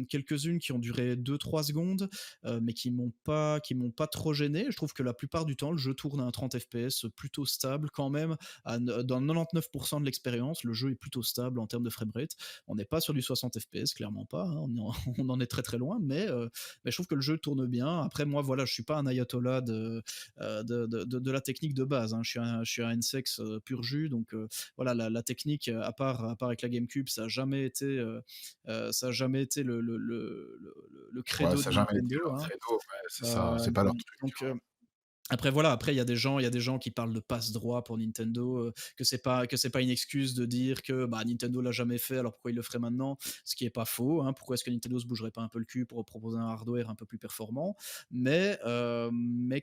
quelques-unes qui ont duré 2 3 secondes, mais qui m'ont pas trop gêné. Je trouve que la plupart du temps, le jeu tourne à un 30 FPS plutôt stable quand même. Dans 99% de l'expérience, le jeu est plutôt stable en termes de framerate. On n'est pas sur du 60 FPS, clairement pas, hein. On en est très très loin, mais je trouve que le jeu tourne bien. Après, moi, voilà, je suis pas un ayatollah de la technique de base, hein. Je suis un N-Sex pur jus, donc voilà, la technique, à part avec la GameCube, ça a jamais été le Ouais, credo ça de a jamais été Nintendo, leur hein. credo, ouais, c'est ça, Euh, c'est pas leur truc, tu donc, vois? après voilà, après il y a des gens qui parlent de passe-droit pour Nintendo, que c'est pas une excuse de dire que, bah, Nintendo l'a jamais fait, alors pourquoi il le ferait maintenant? Ce qui est pas faux, hein. Pourquoi est-ce que Nintendo se bougerait pas un peu le cul pour proposer un hardware un peu plus performant? Mais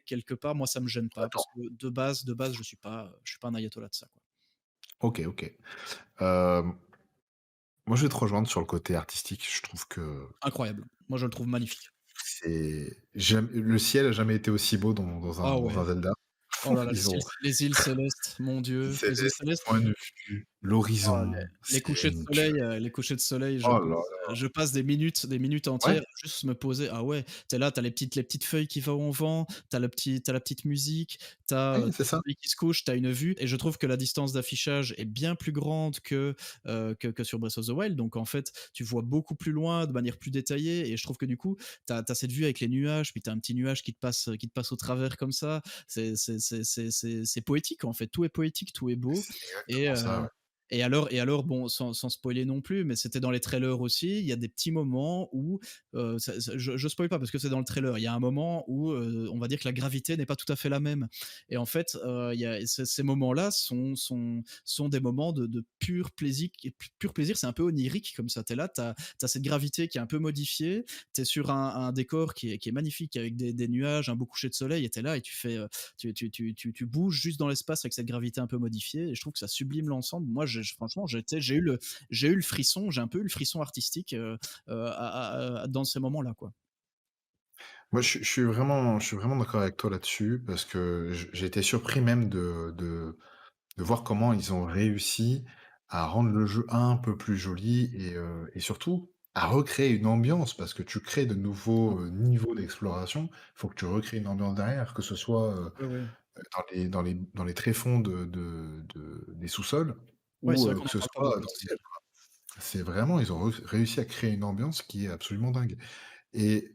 quelque part, moi, ça me gêne pas parce Attends, que de base, je suis pas un ayatollah de ça, quoi. OK, OK. Hem, Moi, je vais te rejoindre sur le côté artistique. Je trouve que Incroyable. Moi, je le trouve magnifique. le ciel a jamais été aussi beau Ah dans ouais. un Zelda. Oh là là, les Ils ont îles les îles célestes, mon les Dieu, les îles célestes, le célestes. point de vue, Oh, l'horizon, les c'est couchers de une soleil, tuerie. je Oh là passe là. je passe des minutes Ouais, entières à juste me poser. Ah ouais, tu es là, tu as les petites feuilles qui vont au vent, tu as la petite musique, tu as, ouais, tu c'est as le ça. soleil qui se couche, tu as une vue et je trouve que la distance d'affichage est bien plus grande que sur Breath of the Wild. Donc en fait, tu vois beaucoup plus loin, de manière plus détaillée et je trouve que du coup, tu as cette vue avec les nuages, puis tu as un petit nuage qui te passe au travers comme ça. C'est poétique en fait, tout est poétique, tout est beau C'est et exactement ça, heu ouais. et alors, bon, sans spoiler non plus, mais c'était dans les trailers aussi, il y a des petits moments où, je spoil pas parce que c'est dans le trailer, il y a un moment où, on va dire que la gravité n'est pas tout à fait la même et en fait, il y a ces moments-là sont des moments de pur plaisir et pur plaisir, c'est un peu onirique comme ça. Tu es là, tu as cette gravité qui est un peu modifiée, tu es sur un décor qui est magnifique avec des nuages, un beau coucher de soleil et tu es là et tu fais, tu bouges juste dans l'espace avec cette gravité un peu modifiée et je trouve que ça sublime l'ensemble. Moi, franchement, j'ai eu le frisson, j'ai un peu eu le frisson artistique dans ces moments-là, quoi. Moi, je suis vraiment d'accord avec toi là-dessus parce que j'ai été surpris même de voir comment ils ont réussi à rendre le jeu un peu plus joli et surtout à recréer une ambiance parce que tu crées de Ouais, nouveaux, niveaux d'exploration. Il faut que tu recrées une ambiance derrière, que ce soit, ouais, ouais. dans les tréfonds des sous-sols Ouais, ou, c'est vrai qu'on que en ce parle pas soit beaucoup dans de le ça. ciel. C'est vraiment ils ont réussi à créer une ambiance qui est absolument dingue et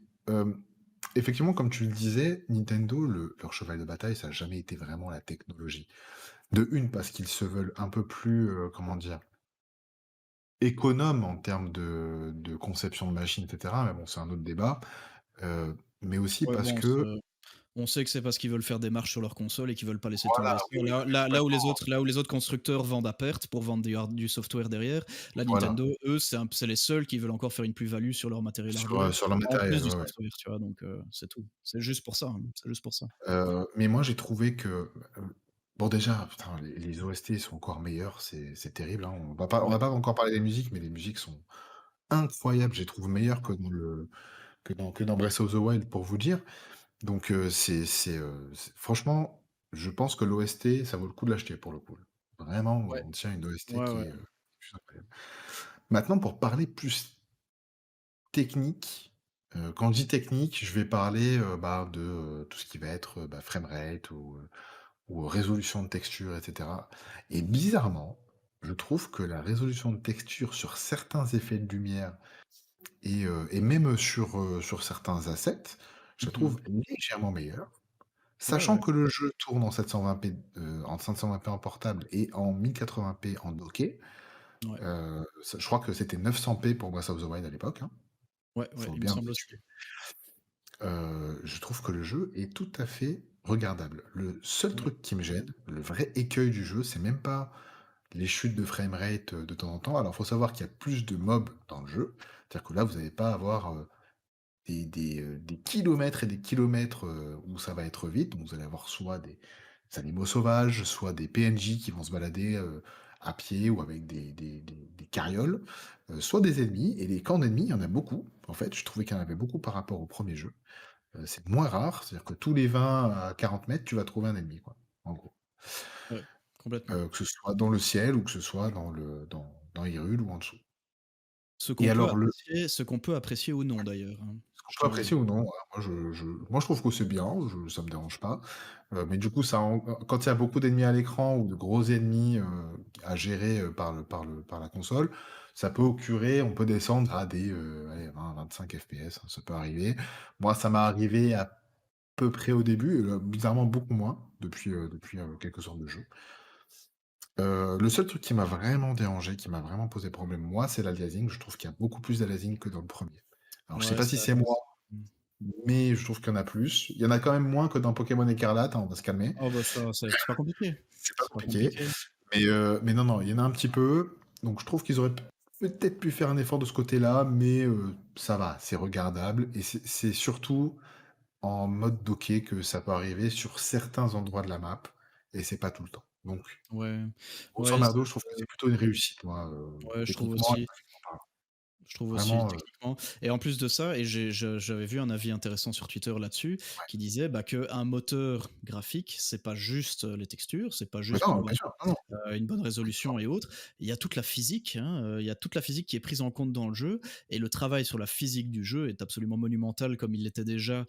effectivement, comme tu le disais, Nintendo, leur cheval de bataille, ça a jamais été vraiment la technologie. De une parce qu'ils se veulent un peu plus, comment dire? Économes en termes de conception de machine et cetera, mais bon, c'est un autre débat, mais aussi Ouais, parce bon, que on sait que c'est parce qu'ils veulent faire des marches sur leur console et qu'ils veulent pas laisser voilà, tomber ça. oui, oui, Là non, mais là là où les complètement, autres là où les autres constructeurs vendent à perte pour vendre du software derrière, là, voilà, Nintendo, eux, c'est les seuls qui veulent encore faire une plus-value sur leur matériel hardware, sur leur en plus matériel, du ouais, ouais. software, tu vois? Donc c'est tout. C'est juste pour ça, hein, c'est juste pour ça. Mais moi, j'ai trouvé que, bon, déjà, putain, les OST sont encore meilleurs, c'est terrible, hein. On Ouais, va pas encore parler des musiques, mais les musiques sont incroyables. Je les trouve meilleures que dans Breath of the Wild, pour vous dire. Donc, c'est franchement, je pense que l'OST, ça vaut le coup de l'acheter, pour le coup. Vraiment, ouais, on tient une OST ouais, qui ouais, est, plus incroyable. Maintenant, pour parler plus technique, quand je dis technique, je vais parler, bah, tout ce qui va être, bah, framerate ou résolution de texture et cetera et bizarrement, je trouve que la résolution de texture sur certains effets de lumière et même sur certains assets, je la mmh. trouve légèrement meilleure. Ouais, Sachant ouais, que le jeu tourne en 720p en portable et en 1080p en docké, ouais, ça je crois que c'était 900p pour Breath of the Wild à l'époque, hein, ouais, ouais, faut il me bien le semble aussi. situer. Je trouve que le jeu est tout à fait regardable. Le seul Ouais, truc qui me gêne, le vrai écueil du jeu, c'est même pas les chutes de framerate, de temps en temps. Alors, faut savoir qu'il y a plus de mobs dans le jeu. C'est-à-dire que là, vous allez pas avoir, des kilomètres et des kilomètres, où ça va être vite. Donc vous allez avoir soit des animaux sauvages, soit des PNJ qui vont se balader, à pied ou avec des carrioles, soit des ennemis et les camps d'ennemis, il y en a beaucoup. En fait, je trouvais qu'il y en avait beaucoup par rapport au premier jeu. c'est moins rare, c'est-à-dire que tous les 20 à 40 mètres, tu vas trouver un ennemi, quoi, en gros. Ouais, complètement. Que ce soit dans le ciel ou que ce soit dans Hyrule ou en dessous. Ce Et qu'on peut alors le apprécier ce qu'on peut apprécier ou non d'ailleurs, hein, Ce qu'on je peut te le apprécier ou non, voilà, moi je trouve que c'est bien, ça me dérange pas, mais du coup ça en quand il y a beaucoup d'ennemis à l'écran ou de gros ennemis, à gérer, par la console, ça peut occurer on peut descendre à des, allez 20-25 FPS, hein, ça peut arriver. Moi ça m'est arrivé à peu près au début, bizarrement beaucoup moins depuis, quelques sortes de jeux. Le seul truc qui m'a vraiment dérangé, qui m'a vraiment posé problème, moi, c'est l'aliasing. Je trouve qu'il y a beaucoup plus d'aliasing que dans le premier. Alors je sais ouais, pas si c'est moi, mmh. mais je trouve qu'il y en a plus. Il y en a quand même moins que dans Pokémon Écarlate, hein, on va se calmer. Oh bah ça, c'est pas compliqué. C'est pas C'est pas compliqué, compliqué. mais non, non, il y en a un petit peu. Donc je trouve qu'ils auraient peut-être pu faire un effort de ce côté-là, mais ça va, c'est regardable et c'est surtout en mode docké que ça peut arriver sur certains endroits de la map et c'est pas tout le temps. Donc Ouais, grosso ouais, merdo, je trouve que c'est plutôt une réussite, moi, ouais, je trouve techniquement et aussi. graphiquement parlant. Je trouve aussi Vraiment, techniquement et en plus de ça et j'avais vu un avis intéressant sur Twitter là-dessus ouais. qui disait, bah, qu'un moteur graphique, c'est pas juste, les textures, c'est pas Mais juste non, bien sûr, non, non, une bonne résolution et autres. Il y a toute la physique, hein, il y a toute la physique qui est prise en compte dans le jeu et le travail sur la physique du jeu est absolument monumental comme il l'était déjà,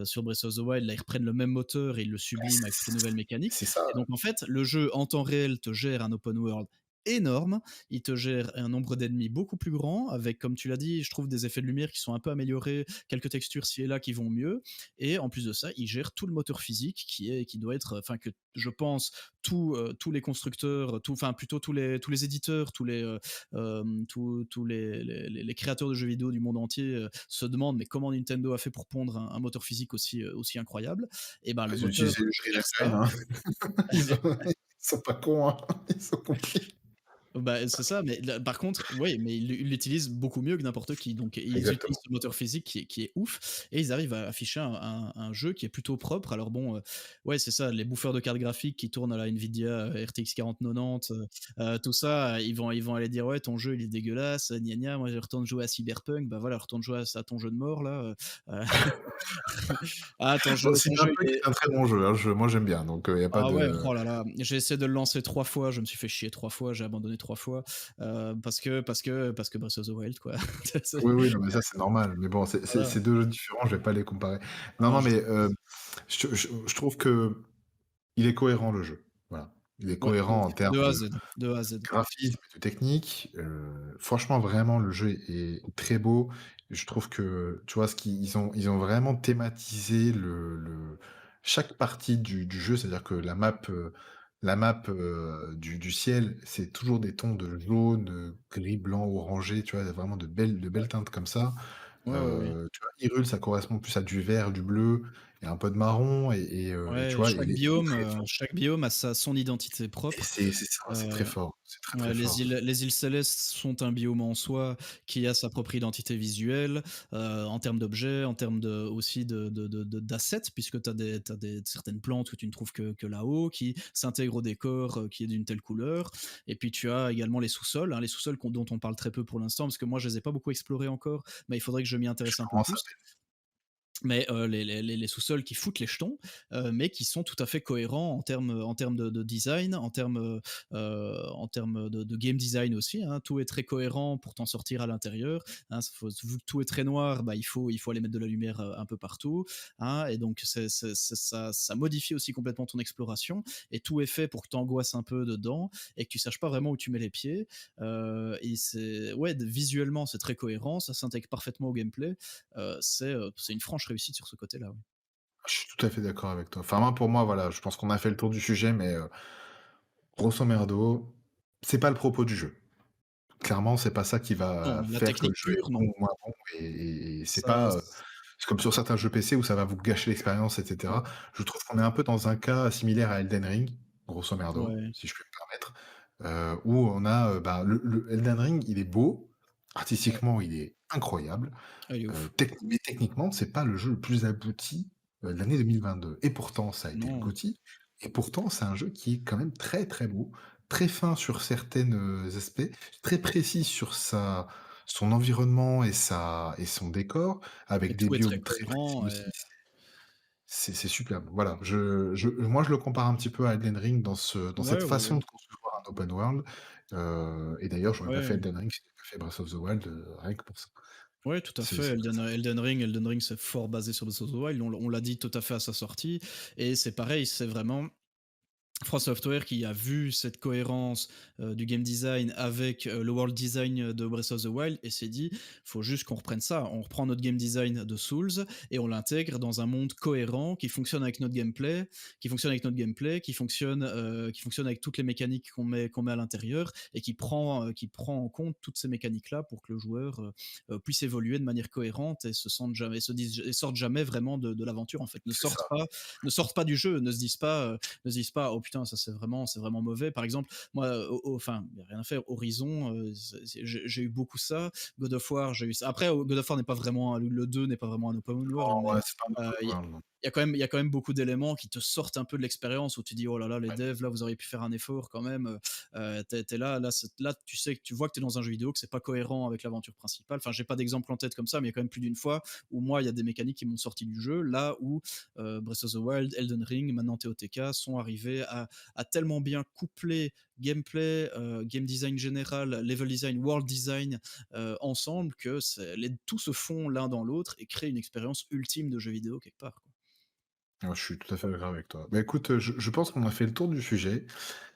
sur Breath of the Wild. Là, ils reprennent le même moteur et ils le subliment avec toutes les nouvelles mécaniques c'est ça. et donc en fait, le jeu en temps réel te gère un open world énorme, il te gère un nombre d'ennemis beaucoup plus grand avec, comme tu l'as dit, je trouve des effets de lumière qui sont un peu améliorés, quelques textures ci et là qui vont mieux et en plus de ça, il gère tout le moteur physique qui doit être enfin que je pense tous les constructeurs, enfin plutôt tous les éditeurs, tous les créateurs de jeux vidéo du monde entier se demandent mais comment Nintendo a fait pour pondre un moteur physique aussi incroyable. Et ben Bah, le ils ont moteur utilisé le gère Unreal Engine, ça. hein. Ils sont pas cons, hein. Ils ont compris. Bah, c'est ça, mais là, par contre, oui, mais ils l'utilisent beaucoup mieux que n'importe qui. Donc, ils utilisent Exactement. ce moteur physique qui est ouf et ils arrivent à afficher un jeu qui est plutôt propre. Alors bon, ouais, c'est ça, les bouffeurs de cartes graphiques qui tournent à la Nvidia RTX 4090, tout ça, ils vont aller dire ouais, ton jeu il est dégueulasse, gna gna, moi je retourne jouer à Cyberpunk, bah voilà, retourne jouer à ton jeu de mort là. Ah, Bon, ton jeu Cyberpunk il est. est un très bon jeu, hein, moi j'aime bien, donc il y a pas Ah ouais, de oh là là, j'ai essayé de le lancer 3 fois, je me suis fait chier 3 fois, j'ai abandonné 3 fois, parce que Breath of the Wild quoi. C'est oui, oui, non, mais ça c'est normal, mais bon, voilà, c'est 2 jeux différents, je vais pas les comparer. Non, non, non, je mais sais. je trouve qu'il est cohérent le jeu, voilà. Il est Ouais, cohérent en termes de A à de Z, de A à Z. graphisme et de technique, franchement, vraiment, le jeu est très beau. Je trouve que, tu vois, ils ont vraiment thématisé chaque partie du jeu, c'est-à-dire que la map, du ciel, c'est toujours des tons de jaune, gris, blanc, orangé, tu vois? Il y a vraiment de belles teintes comme ça. Ouais, ouais, ouais. Tu vois, Hyrule, ça correspond plus à du vert, du bleu et un peu de marron et tu Ouais, vois? Et les tréfonds chaque biome a son identité et propre. c'est ça, c'est très Heu fort, c'est très, très Ouais, fort. les îles Célestes sont un biome en soi qui a sa propre identité visuelle, en termes d'objets, en termes aussi d'assets puisque tu as des certaines plantes que tu ne trouves que là-haut, qui s'intègrent au décor, qui est d'une telle couleur et puis tu as également les sous-sols, hein, les sous-sols dont on parle très peu pour l'instant parce que moi je les ai pas beaucoup explorés encore, mais il faudrait que je m'y intéresse un peu Comment ça plus. Mais les sous-sols qui foutent les jetons, mais qui sont tout à fait cohérents en termes de design, en termes de game design aussi, hein. Tout est très cohérent pour t'en sortir à l'intérieur, hein. Vu que tout est très noir, bah, il faut aller mettre de la lumière, un peu partout, hein et donc ça modifie aussi complètement ton exploration et tout est fait pour que tu angoisses un peu dedans et que tu saches pas vraiment où tu mets les pieds, et c'est ouais, visuellement, c'est très cohérent, ça s'intègre parfaitement au gameplay. C'est une franche réussite sur ce côté-là, oui. Je suis tout à fait d'accord avec toi. Enfin, moi, pour moi, voilà, je pense qu'on a fait le tour du sujet, mais grosso merdo, c'est pas le propos du jeu. Clairement, c'est pas ça qui Non, va la faire que le technique jeu est pure, bon non. ou moins bon et c'est Ça pas, c'est comme sur certains jeux PC où ça va vous gâcher l'expérience et ouais, cetera. Je trouve qu'on est un peu dans un cas similaire à Elden Ring, grosso merdo, ouais, si je puis me permettre, où on a, bah, le Elden Ring, il est beau, ouais. artistiquement, il est incroyable. Ah, il est ouf. Mais techniquement, c'est pas le jeu le plus abouti, de l'année 2022 et pourtant ça a été le Non, GOTY et pourtant c'est un jeu qui est quand même très, très beau, très fin sur certaines, aspects, très précis sur son environnement et son décor, et avec des tout est très biomes très précis cohérent et aussi. c'est superbe. Voilà, moi, je le compare un petit peu à Elden Ring dans Ouais, cette ouais, façon ouais. de concevoir un open world, et d'ailleurs, j'aurais pas fait Ouais. Elden Ring si j'avais pas fait Breath of the Wild, rien que pour ça. Ouais, tout à fait. C'est très simple. Elden Ring, c'est fort basé sur Breath of the Wild. On l'a dit tout à fait à sa sortie. Et c'est pareil, c'est vraiment From Software qui a vu cette cohérence du game design avec le world design de Breath of the Wild et s'est dit faut juste qu'on reprenne ça. On reprend notre game design de Souls et on l'intègre dans un monde cohérent qui fonctionne avec notre gameplay, qui fonctionne avec toutes les mécaniques qu'on met à l'intérieur et qui prend en compte toutes ces mécaniques là pour que le joueur puisse évoluer de manière cohérente et se sente jamais, et sorte jamais vraiment de l'aventure en fait. C'est ça. Ne sortent pas du jeu, ne se disent pas oh putain ça c'est vraiment mauvais. Par exemple moi enfin il y a rien à faire, Horizon j'ai eu beaucoup ça. God of War j'ai eu ça. Après God of War n'est pas vraiment le 2 n'est pas vraiment un open world, Non, mais ouais, c'est pas un open il world, non. il y a quand même beaucoup d'éléments qui te sortent un peu de l'expérience où tu dis oh là là les Ouais, devs là vous auriez pu faire un effort quand même. T'es là tu sais que tu vois que t'es dans un jeu vidéo que c'est pas cohérent avec l'aventure principale. Enfin j'ai pas d'exemple en tête comme ça mais il y a quand même plus d'une fois où moi il y a des mécaniques qui m'ont sorti du jeu là où Breath of the Wild, Elden Ring, maintenant TOTK sont arrivés à tellement bien coupler gameplay, game design général, level design, world design ensemble que tout se fond l'un dans l'autre et crée une expérience ultime de jeu vidéo quelque part, quoi. ouais, je suis tout à fait d'accord avec toi. Bah, écoute, je pense qu'on a fait le tour du sujet,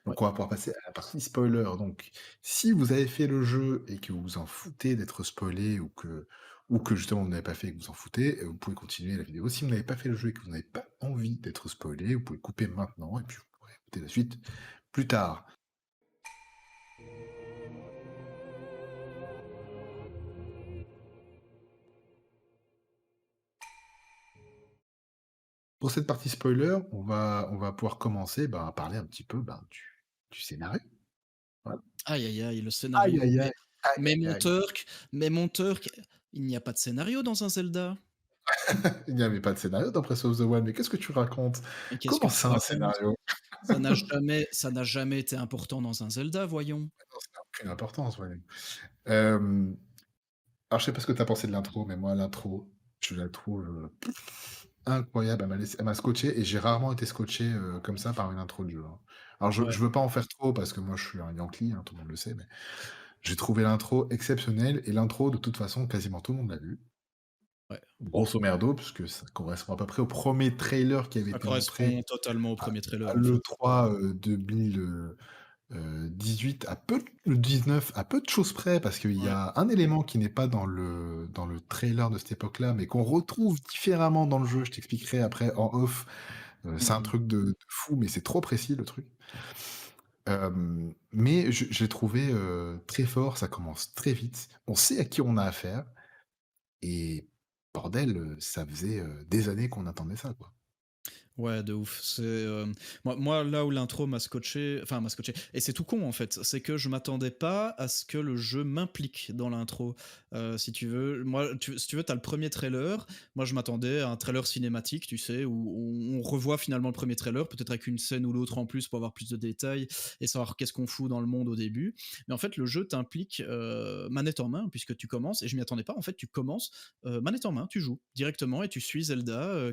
Ouais. donc on va pouvoir passer à la partie spoiler. Donc, si vous avez fait le jeu et que vous vous en foutez d'être spoilé ou que justement vous n'avez pas fait et que vous en foutez, vous pouvez continuer la vidéo. Si vous n'avez pas fait le jeu et que vous n'avez pas envie d'être spoilé, vous pouvez couper maintenant et puis vous pourrez écouter la suite plus tard. Pour cette partie spoiler, on va pouvoir commencer, ben, à parler un petit peu, ben, du scénario. Voilà. Aïe aïe aïe, le Aïe, scénario. aïe, Mais aïe, aïe, mais aïe, mon aïe. Turk, mais mon Turk, il n'y a pas de scénario dans un Zelda? Il n'y avait pas de scénario dans Breath of the Wild, mais qu'est-ce que tu racontes? Mais qu'est-ce que Comment tu ça, un racontes? scénario? Ça n'a jamais été important dans un Zelda, voyons. Non, ça n'a aucune importance, voyons. Hem, alors je sais pas ce que tu as pensé de l'intro, mais moi l'intro, je la trouve, incroyable. Elle m'a scotché et j'ai rarement été scotché, comme ça par une intro de jeu, hein. Alors Ouais, je veux pas en faire trop parce que moi je suis un Yankee, hein, tout le monde le sait, mais j'ai trouvé l'intro exceptionnelle et l'intro de toute façon quasiment tout le monde l'a vue. ouais. Grosso merdo, puisque ça correspond à peu près au premier trailer qui avait Ça été montré correspond totalement au à premier à trailer, en fait. l'E3, 18 à peu le 19 à peu de choses près, parce qu'il y Ouais. a un élément qui n'est pas dans le trailer de cette époque-là, mais qu'on retrouve différemment dans le jeu. Je t'expliquerai après en off. C'est un Mmh. truc de fou, mais c'est trop précis le truc. Mais je l'ai trouvé, très fort, ça commence très vite. On sait à qui on a affaire et bordel, ça faisait, des années qu'on attendait ça, quoi. Ouais, de ouf. Moi là où l'intro m'a scotché et c'est tout con en fait, c'est que je m'attendais pas à ce que le jeu m'implique dans l'intro. Si tu veux, moi si tu veux, tu as le premier trailer. Moi je m'attendais à un trailer cinématique, tu sais, où on revoit finalement le premier trailer, peut-être avec une scène ou l'autre en plus pour avoir plus de détails et savoir qu'est-ce qu'on fout dans le monde au début. Mais en fait, le jeu t'implique, manette en main puisque tu commences et je m'y attendais pas. En fait, tu commences, manette en main, tu joues directement et tu suis Zelda,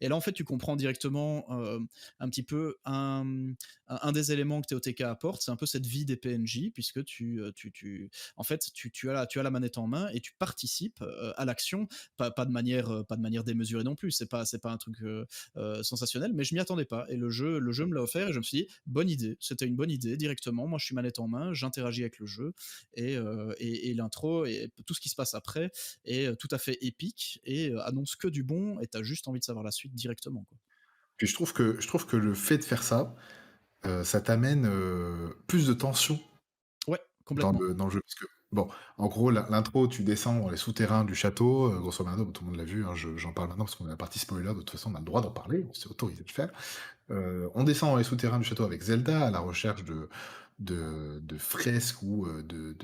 et là, en fait, tu comprends directement un petit peu un des éléments que TOTK apporte, c'est un peu cette vie des PNJ, puisque en fait, tu as la manette en main et tu participes à l'action, pas de manière démesurée non plus, c'est pas un truc sensationnel, mais je m'y attendais pas. Et le jeu me l'a offert et je me suis dit, bonne idée, c'était une bonne idée directement. Moi, je suis manette en main, j'interagis avec le jeu et l'intro et tout ce qui se passe après est tout à fait épique et annonce que du bon et t'as juste envie de savoir la suite directement, quoi. Puis je trouve que le fait de faire ça, ça t'amène, plus de tension Ouais, dans complètement. le jeu. Parce que bon, en gros, l'intro, tu descends dans les souterrains du château, grosso merdo, tout le monde l'a vu, hein, j'en parle maintenant parce qu'on est à la partie spoiler, de toute façon, on a le droit d'en parler, on s'est autorisé de le faire. On descend dans les souterrains du château avec Zelda à la recherche de fresques ou, de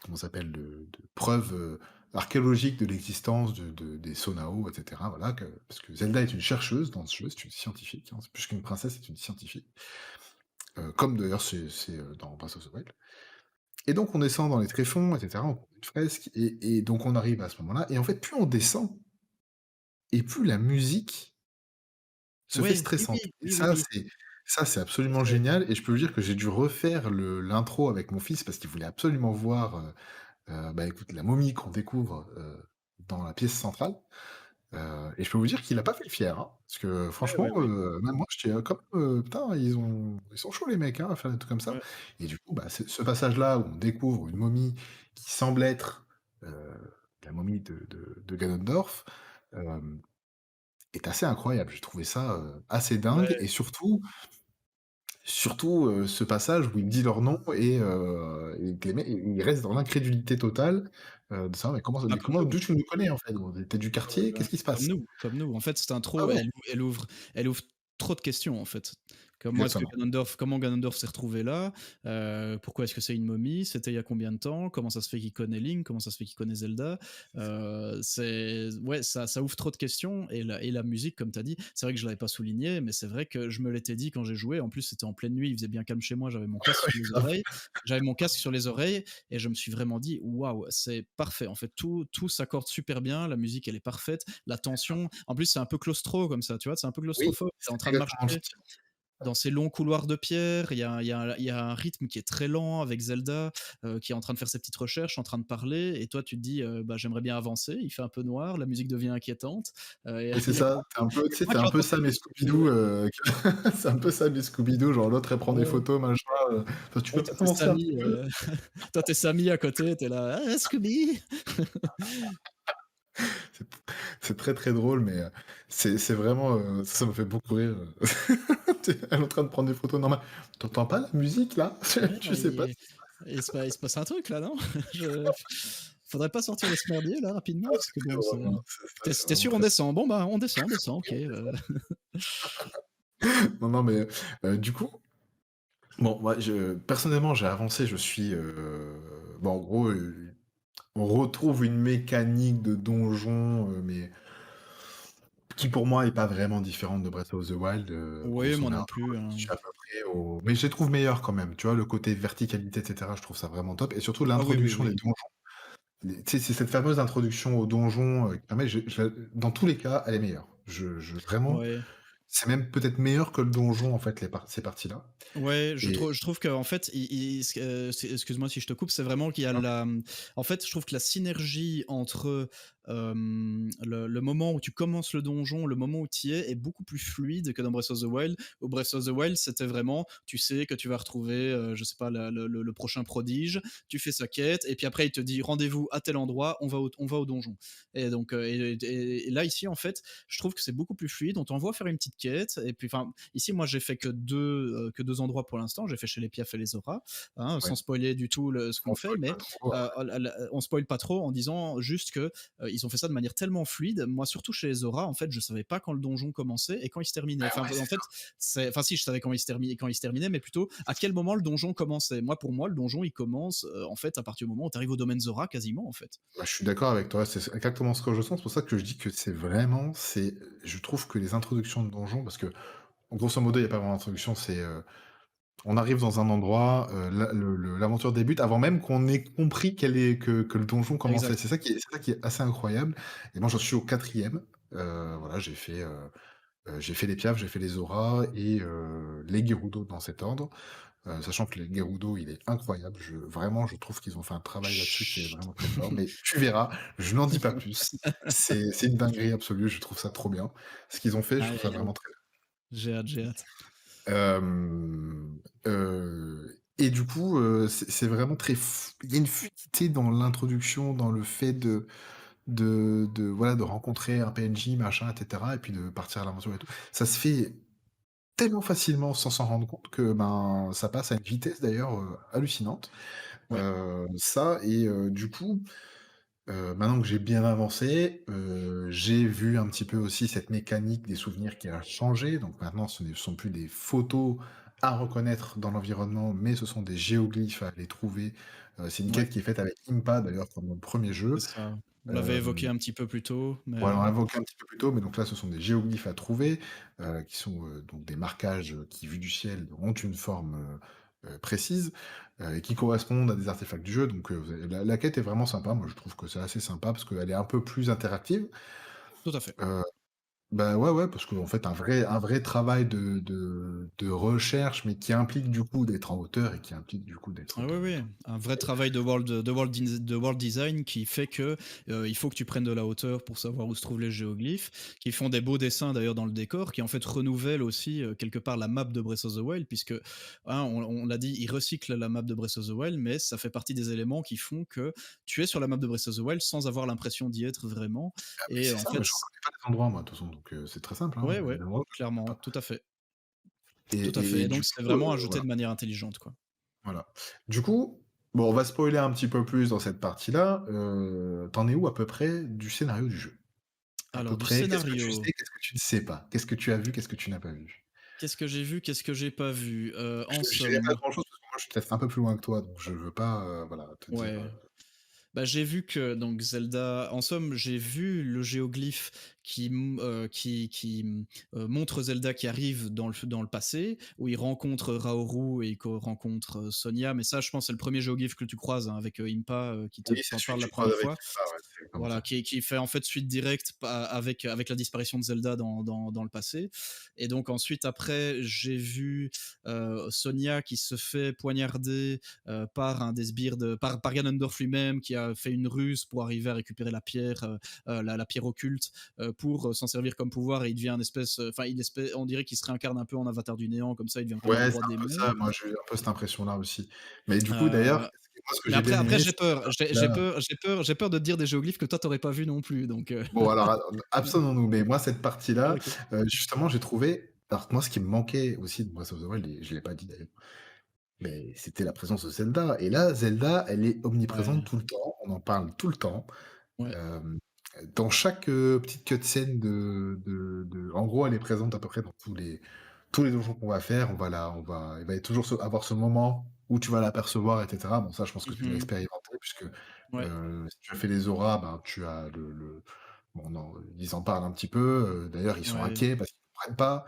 comment ça s'appelle? De preuves, archéologiques de l'existence des Sonao et cetera, voilà, parce que Zelda est une chercheuse dans ce jeu, c'est une scientifique, hein, c'est plus qu'une princesse, c'est une scientifique. Comme d'ailleurs c'est dans Breath of the Wild. Et donc on descend dans les tréfonds et cetera, on trouve une fresque et donc on arrive à ce moment-là et en fait plus on descend, et plus la musique se fait Oui, oui, stressante oui, et oui, oui, oui, ça, c'est tout à absolument fait. génial et je peux vous dire que j'ai dû refaire le l'intro avec mon fils parce qu'il voulait absolument voir, bah, écoute, la momie qu'on découvre, dans la pièce centrale, et je peux vous dire qu'il a pas fait le fier, hein. Parce que Ouais, ouais, franchement, ouais, même moi j'étais, comme, putain, ils sont chauds les mecs, hein, à faire des trucs comme ça ouais, et du coup, bah, ce passage-là où on découvre une momie qui semble être, heu, la momie de Ganondorf, hem, est assez incroyable. J'ai trouvé ça, assez dingue ouais, et surtout, ce passage où il dit leur nom et que les mecs ils restent dans l'incrédulité totale, de savoir: «Mais comment ça bah, mais comme comment nous. d'où tu nous connais en fait gros? Tu du Ouais, quartier? bah, Qu'est-ce qui se comme passe?» nous, comme nous. En fait, cette Ah intro, bon, elle ouvre trop de questions, en fait. exactement. Comment Ganondorf s'est retrouvé là? Pourquoi est-ce que c'est une momie? C'était il y a combien de temps? Comment ça se fait qu'il connaît Link? Comment ça se fait qu'il connaît Zelda? C'est ouais, ça ouvre trop de questions et la musique, comme tu as dit, c'est vrai que je l'avais pas souligné, mais c'est vrai que je me l'étais dit quand j'ai joué. En plus, c'était en pleine nuit, il faisait bien calme chez moi, j'avais mon casque sur les oreilles et je me suis vraiment dit: «Waouh, c'est parfait». En fait, tout s'accorde super bien, la musique, elle est parfaite, la tension. En plus, c'est un peu claustro comme ça, tu vois? C'est un peu Oui, claustrophobe. Tu es c'est en train de exactement le marcher style. dans ces longs couloirs de pierre. Il y a un rythme qui est très lent avec Zelda, qui est en train de faire ses petites recherches, en train de parler et toi, tu te dis, «Bah, j'aimerais bien avancer». Il fait un peu noir, la musique devient inquiétante, et Oui, c'est il y a ça, tu un peu tu sais, moi tu qui un peu entends Sam et c'est ouais, Scooby-Doo, c'est un peu Sam et Scooby-Doo, genre l'autre elle prend des ouais, photos machin, enfin tu ouais, peux pas avancer un petit peu? Toi, tu Samy à côté, tu es là: «Ah, Scooby!» C'est c'est très, très drôle mais c'est vraiment, ça me fait beaucoup rire, tu sais, elle est en train de prendre des photos normales. «Tu entends pas la musique là? Ouais, Tu sais pas?» il se passe un truc là, non? Je Faudrait pas sortir de ce merdier là rapidement? Ah, Parce que bon, c'est ça, c'est tu vraiment sûr on très descend? Bon, bah, on descend, OK, non, non, mais du coup, bon, moi, personnellement, j'ai avancé, je suis, bon, en gros, on retrouve une mécanique de donjon, mais qui pour moi est pas vraiment différente de Breath of the Wild, oui, grosso moi non merdo. plus, Je hein. suis à peu près au mais je les trouve meilleurs quand même, tu vois? Le côté verticalité et cetera, je trouve ça vraiment top et surtout Ah oui, oui, l'introduction des oui. donjons. Tu sais, c'est cette fameuse introduction au donjon, qui permet dans tous les cas, elle est meilleure. Vraiment, Ouais. c'est même peut-être meilleur que le donjon, en fait, ces parties-là Ouais, et je trouve qu'en fait, excuse-moi si je te coupe, c'est vraiment qu'il y a en fait, je trouve que la synergie entre, le moment où tu commences le donjon, le moment où tu y es beaucoup plus fluide que dans Breath of the Wild. Au Breath of the Wild, c'était vraiment, tu sais que tu vas retrouver, je sais pas, le prochain prodige, tu fais sa quête et puis après il te dit: «Rendez-vous à tel endroit, on va au donjon» et donc et là, ici, en fait, je trouve que c'est beaucoup plus fluide. On t'envoie faire une petite quête et puis enfin, ici, moi, j'ai fait que 2 endroits pour l'instant. J'ai fait chez les Piaf et les Aura, hein, ouais, sans spoiler du tout ce qu'on on fait, spoil mais pas trop, on spoil pas trop en disant juste que ils ont fait ça de manière tellement fluide. Moi, surtout chez les Aura, en fait, je savais pas quand le donjon commençait et quand il se terminait. bah, ouais, En c'est fait, ça. enfin si, je savais quand il se terminait, mais plutôt à quel moment le donjon commençait. Moi, pour moi, le donjon, il commence en fait à partir du moment où tu arrives au domaine Zora, quasiment en fait. Bah, je suis d'accord avec toi, c'est exactement ce que je sens. C'est pour ça que je dis que je trouve que les introductions de donjons parce que, grosso modo, il y a pas vraiment d'introduction, on arrive dans un endroit, l'aventure débute avant même qu'on ait compris que le donjon commençait. Exact. C'est ça qui est assez incroyable et moi, j'en suis au 4e, voilà, j'ai fait les Piaf, j'ai fait les Auras et les Gerudo dans cet ordre, sachant que les Gerudo, il est incroyable. Vraiment, je trouve qu'ils ont fait un travail là-dessus qui est Chut. vraiment très fort, mais tu verras, je n'en dis pas plus. C'est une dinguerie absolue, je trouve ça trop bien. Ce qu'ils ont fait, je Aïe, trouve ça aïe, aïe. vraiment très J'ai hâte, j'ai hâte. et du coup, c'est vraiment très f il y a une fluidité dans l'introduction, dans le fait voilà, de rencontrer un PNJ, machin et cetera et puis de partir à l'aventure et tout. Ça se fait tellement facilement sans s'en rendre compte que, ben, ça passe à une vitesse d'ailleurs, hallucinante. Ouais, Ça et du coup, maintenant que j'ai bien avancé, j'ai vu un petit peu aussi cette mécanique des souvenirs qui a changé. Donc maintenant, ce ne sont plus des photos à reconnaître dans l'environnement, mais ce sont des géoglyphes à aller trouver. C'est une ouais. quête qui est faite avec Impa d'ailleurs, comme dans le premier jeu. C'est ça. On l'avait évoqué Hem un petit peu plus tôt, mais voilà, on l'a évoqué un petit peu plus tôt, mais donc là, ce sont des géoglyphes à trouver, qui sont, donc des marquages, qui, vus du ciel, ont une forme, précise, et qui correspondent à des artefacts du jeu. Donc, la quête est vraiment sympa. Moi, je trouve que c'est assez sympa parce qu'elle est un peu plus interactive. tout à fait. Bah, ouais, ouais, parce qu'en fait, un vrai travail de recherche, mais qui implique du coup d'être en hauteur et qui implique du coup d'être Ah oui, oui, dans un vrai travail de world design qui fait que, il faut que tu prennes de la hauteur pour savoir où se trouvent les géoglyphes, qui font des beaux dessins d'ailleurs dans le décor, qui en fait renouvellent aussi, quelque part la map de Breath of the Wild puisque, hein, on l'a dit, ils recyclent la map de Breath of the Wild, mais ça fait partie des éléments qui font que tu es sur la map de Breath of the Wild sans avoir l'impression d'y être vraiment Ah mais et c'est en ça, fait mais je reconnais pas les endroits moi, de toute façon, donc c'est très simple, hein, ouais, les ouais, endroits, je les clairement, reconnais pas. tout à fait, Et tout à fait et et du donc c'est coup, vraiment ajouté voilà, de manière intelligente, quoi. voilà. Du coup, bon, on va spoiler un petit peu plus dans cette partie-là, tu es où à peu près du scénario du jeu? À peu Alors du près, qu'est-ce que tu scénario. sais, qu'est-ce que tu ne sais pas? Qu'est-ce que tu as vu, qu'est-ce que tu n'as pas vu? Qu'est-ce que j'ai vu? Qu'est-ce que j'ai pas vu? En Je dirais pas somme, grand-chose parce que moi je suis peut-être un peu plus loin que toi, donc je veux pas, voilà, te dire, ouais. Bah, j'ai vu que donc Zelda en somme, j'ai vu le géoglyphe qui montre Zelda qui arrive dans le passé, où il rencontre Raoru et qu'il rencontre, Sonia, mais ça, je pense, c'est le premier géoglyphe que tu croises, hein, avec, Impa, qui oui, c'est t'en celui parle que la tu croises première avec fois. Ippa, ouais, c'est comme Voilà, ça. qui fait en fait suite directe avec la disparition de Zelda dans le passé. Et donc ensuite, après, j'ai vu Sonia qui se fait poignarder par un des sbires par Ganondorf lui-même, qui a fait une ruse pour arriver à récupérer la pierre, la pierre occulte, pour s'en servir comme pouvoir. Et il devient un espèce, enfin, on dirait qu'il se réincarne un peu en avatar du néant, comme ça, il devient vraiment un Ouais, c'est roi un peu démon. ça, moi j'ai eu un peu cette impression-là aussi. Mais du coup d'ailleurs, Euh, moi ce que mais j'ai après, bien après aimé, j'ai c'est cette peur, partie-là. j'ai peur de te dire des géoglyphes que toi t'aurais pas vu non plus, donc. Bon alors, abstenons-nous, mais moi cette partie-là, Ok. justement j'ai trouvé alors que moi ce qui me manquait aussi de Breath of the Wild et je l'ai pas dit d'ailleurs, mais c'était la présence de Zelda et là, Zelda, elle est omniprésente Ouais, tout le temps, on en parle tout le temps. ouais. Hem, dans chaque, petite cutscene de en gros, elle est présente à peu près dans tous les donjons qu'on va faire, il va y toujours avoir ce moment où tu vas l'apercevoir et cetera. Bon ça, je pense que tu l'as Mmh. expérimenté puisque, Ouais. si tu as fait les auras, ben, tu as bon non, ils en parlent un petit peu, d'ailleurs ils sont Ouais. inquiets parce qu'ils comprennent pas.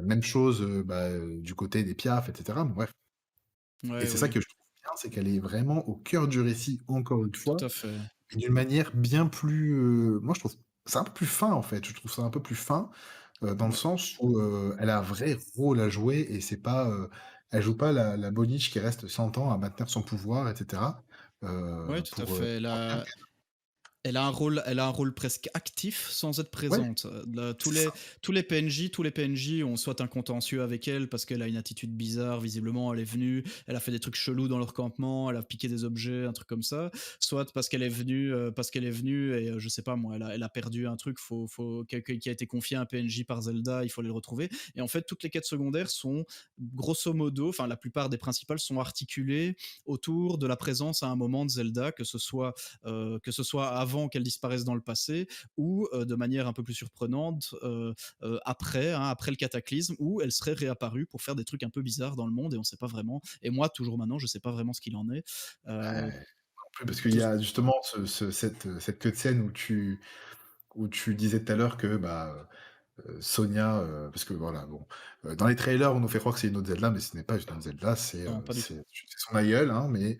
Même chose, bah, du côté des piafs et cetera. Bon bref et Ouais, c'est ça ouais. que je trouve bien, c'est qu'elle est vraiment au cœur du récit encore une Tout fois à fait. et d'une manière bien plus, moi je trouve c'est un peu plus fin en fait, je trouve ça un peu plus fin, dans le Ouais. sens où, elle a un vrai rôle à jouer et c'est pas, elle joue pas la boniche qui reste 100 ans à maintenir son pouvoir et cetera, Ouais, tout à pour fait. maintenir Elle a un rôle presque actif sans être ouais, présente. c'est ça. Tous les PNJ ont soit un contentieux avec elle parce qu'elle a une attitude bizarre, visiblement elle est venue, elle a fait des trucs chelous dans leur campement, elle a piqué des objets, un truc comme ça, soit parce qu'elle est venue et je sais pas moi, elle a perdu un truc, qui a été confié à un PNJ par Zelda, il faut aller le retrouver. Et en fait, toutes les quêtes secondaires sont grosso modo, enfin la plupart des principales sont articulées autour de la présence à un moment de Zelda, que ce soit avant qu'elle disparaisse dans le passé ou de manière un peu plus surprenante après, hein, après le cataclysme, où elle serait réapparue pour faire des trucs un peu bizarres dans le monde et on sait pas vraiment. Et moi, toujours maintenant, je sais pas vraiment ce qu'il en est. Euh, Ouais, non plus parce qu'il y tout- a justement cette cutscene où tu disais tout à l'heure que, bah, Sonia, parce que voilà, bon, dans les trailers, on nous fait croire que c'est une autre Zelda, mais ce n'est pas une autre Zelda, non, pas du tout. c'est son aïeul, hein, mais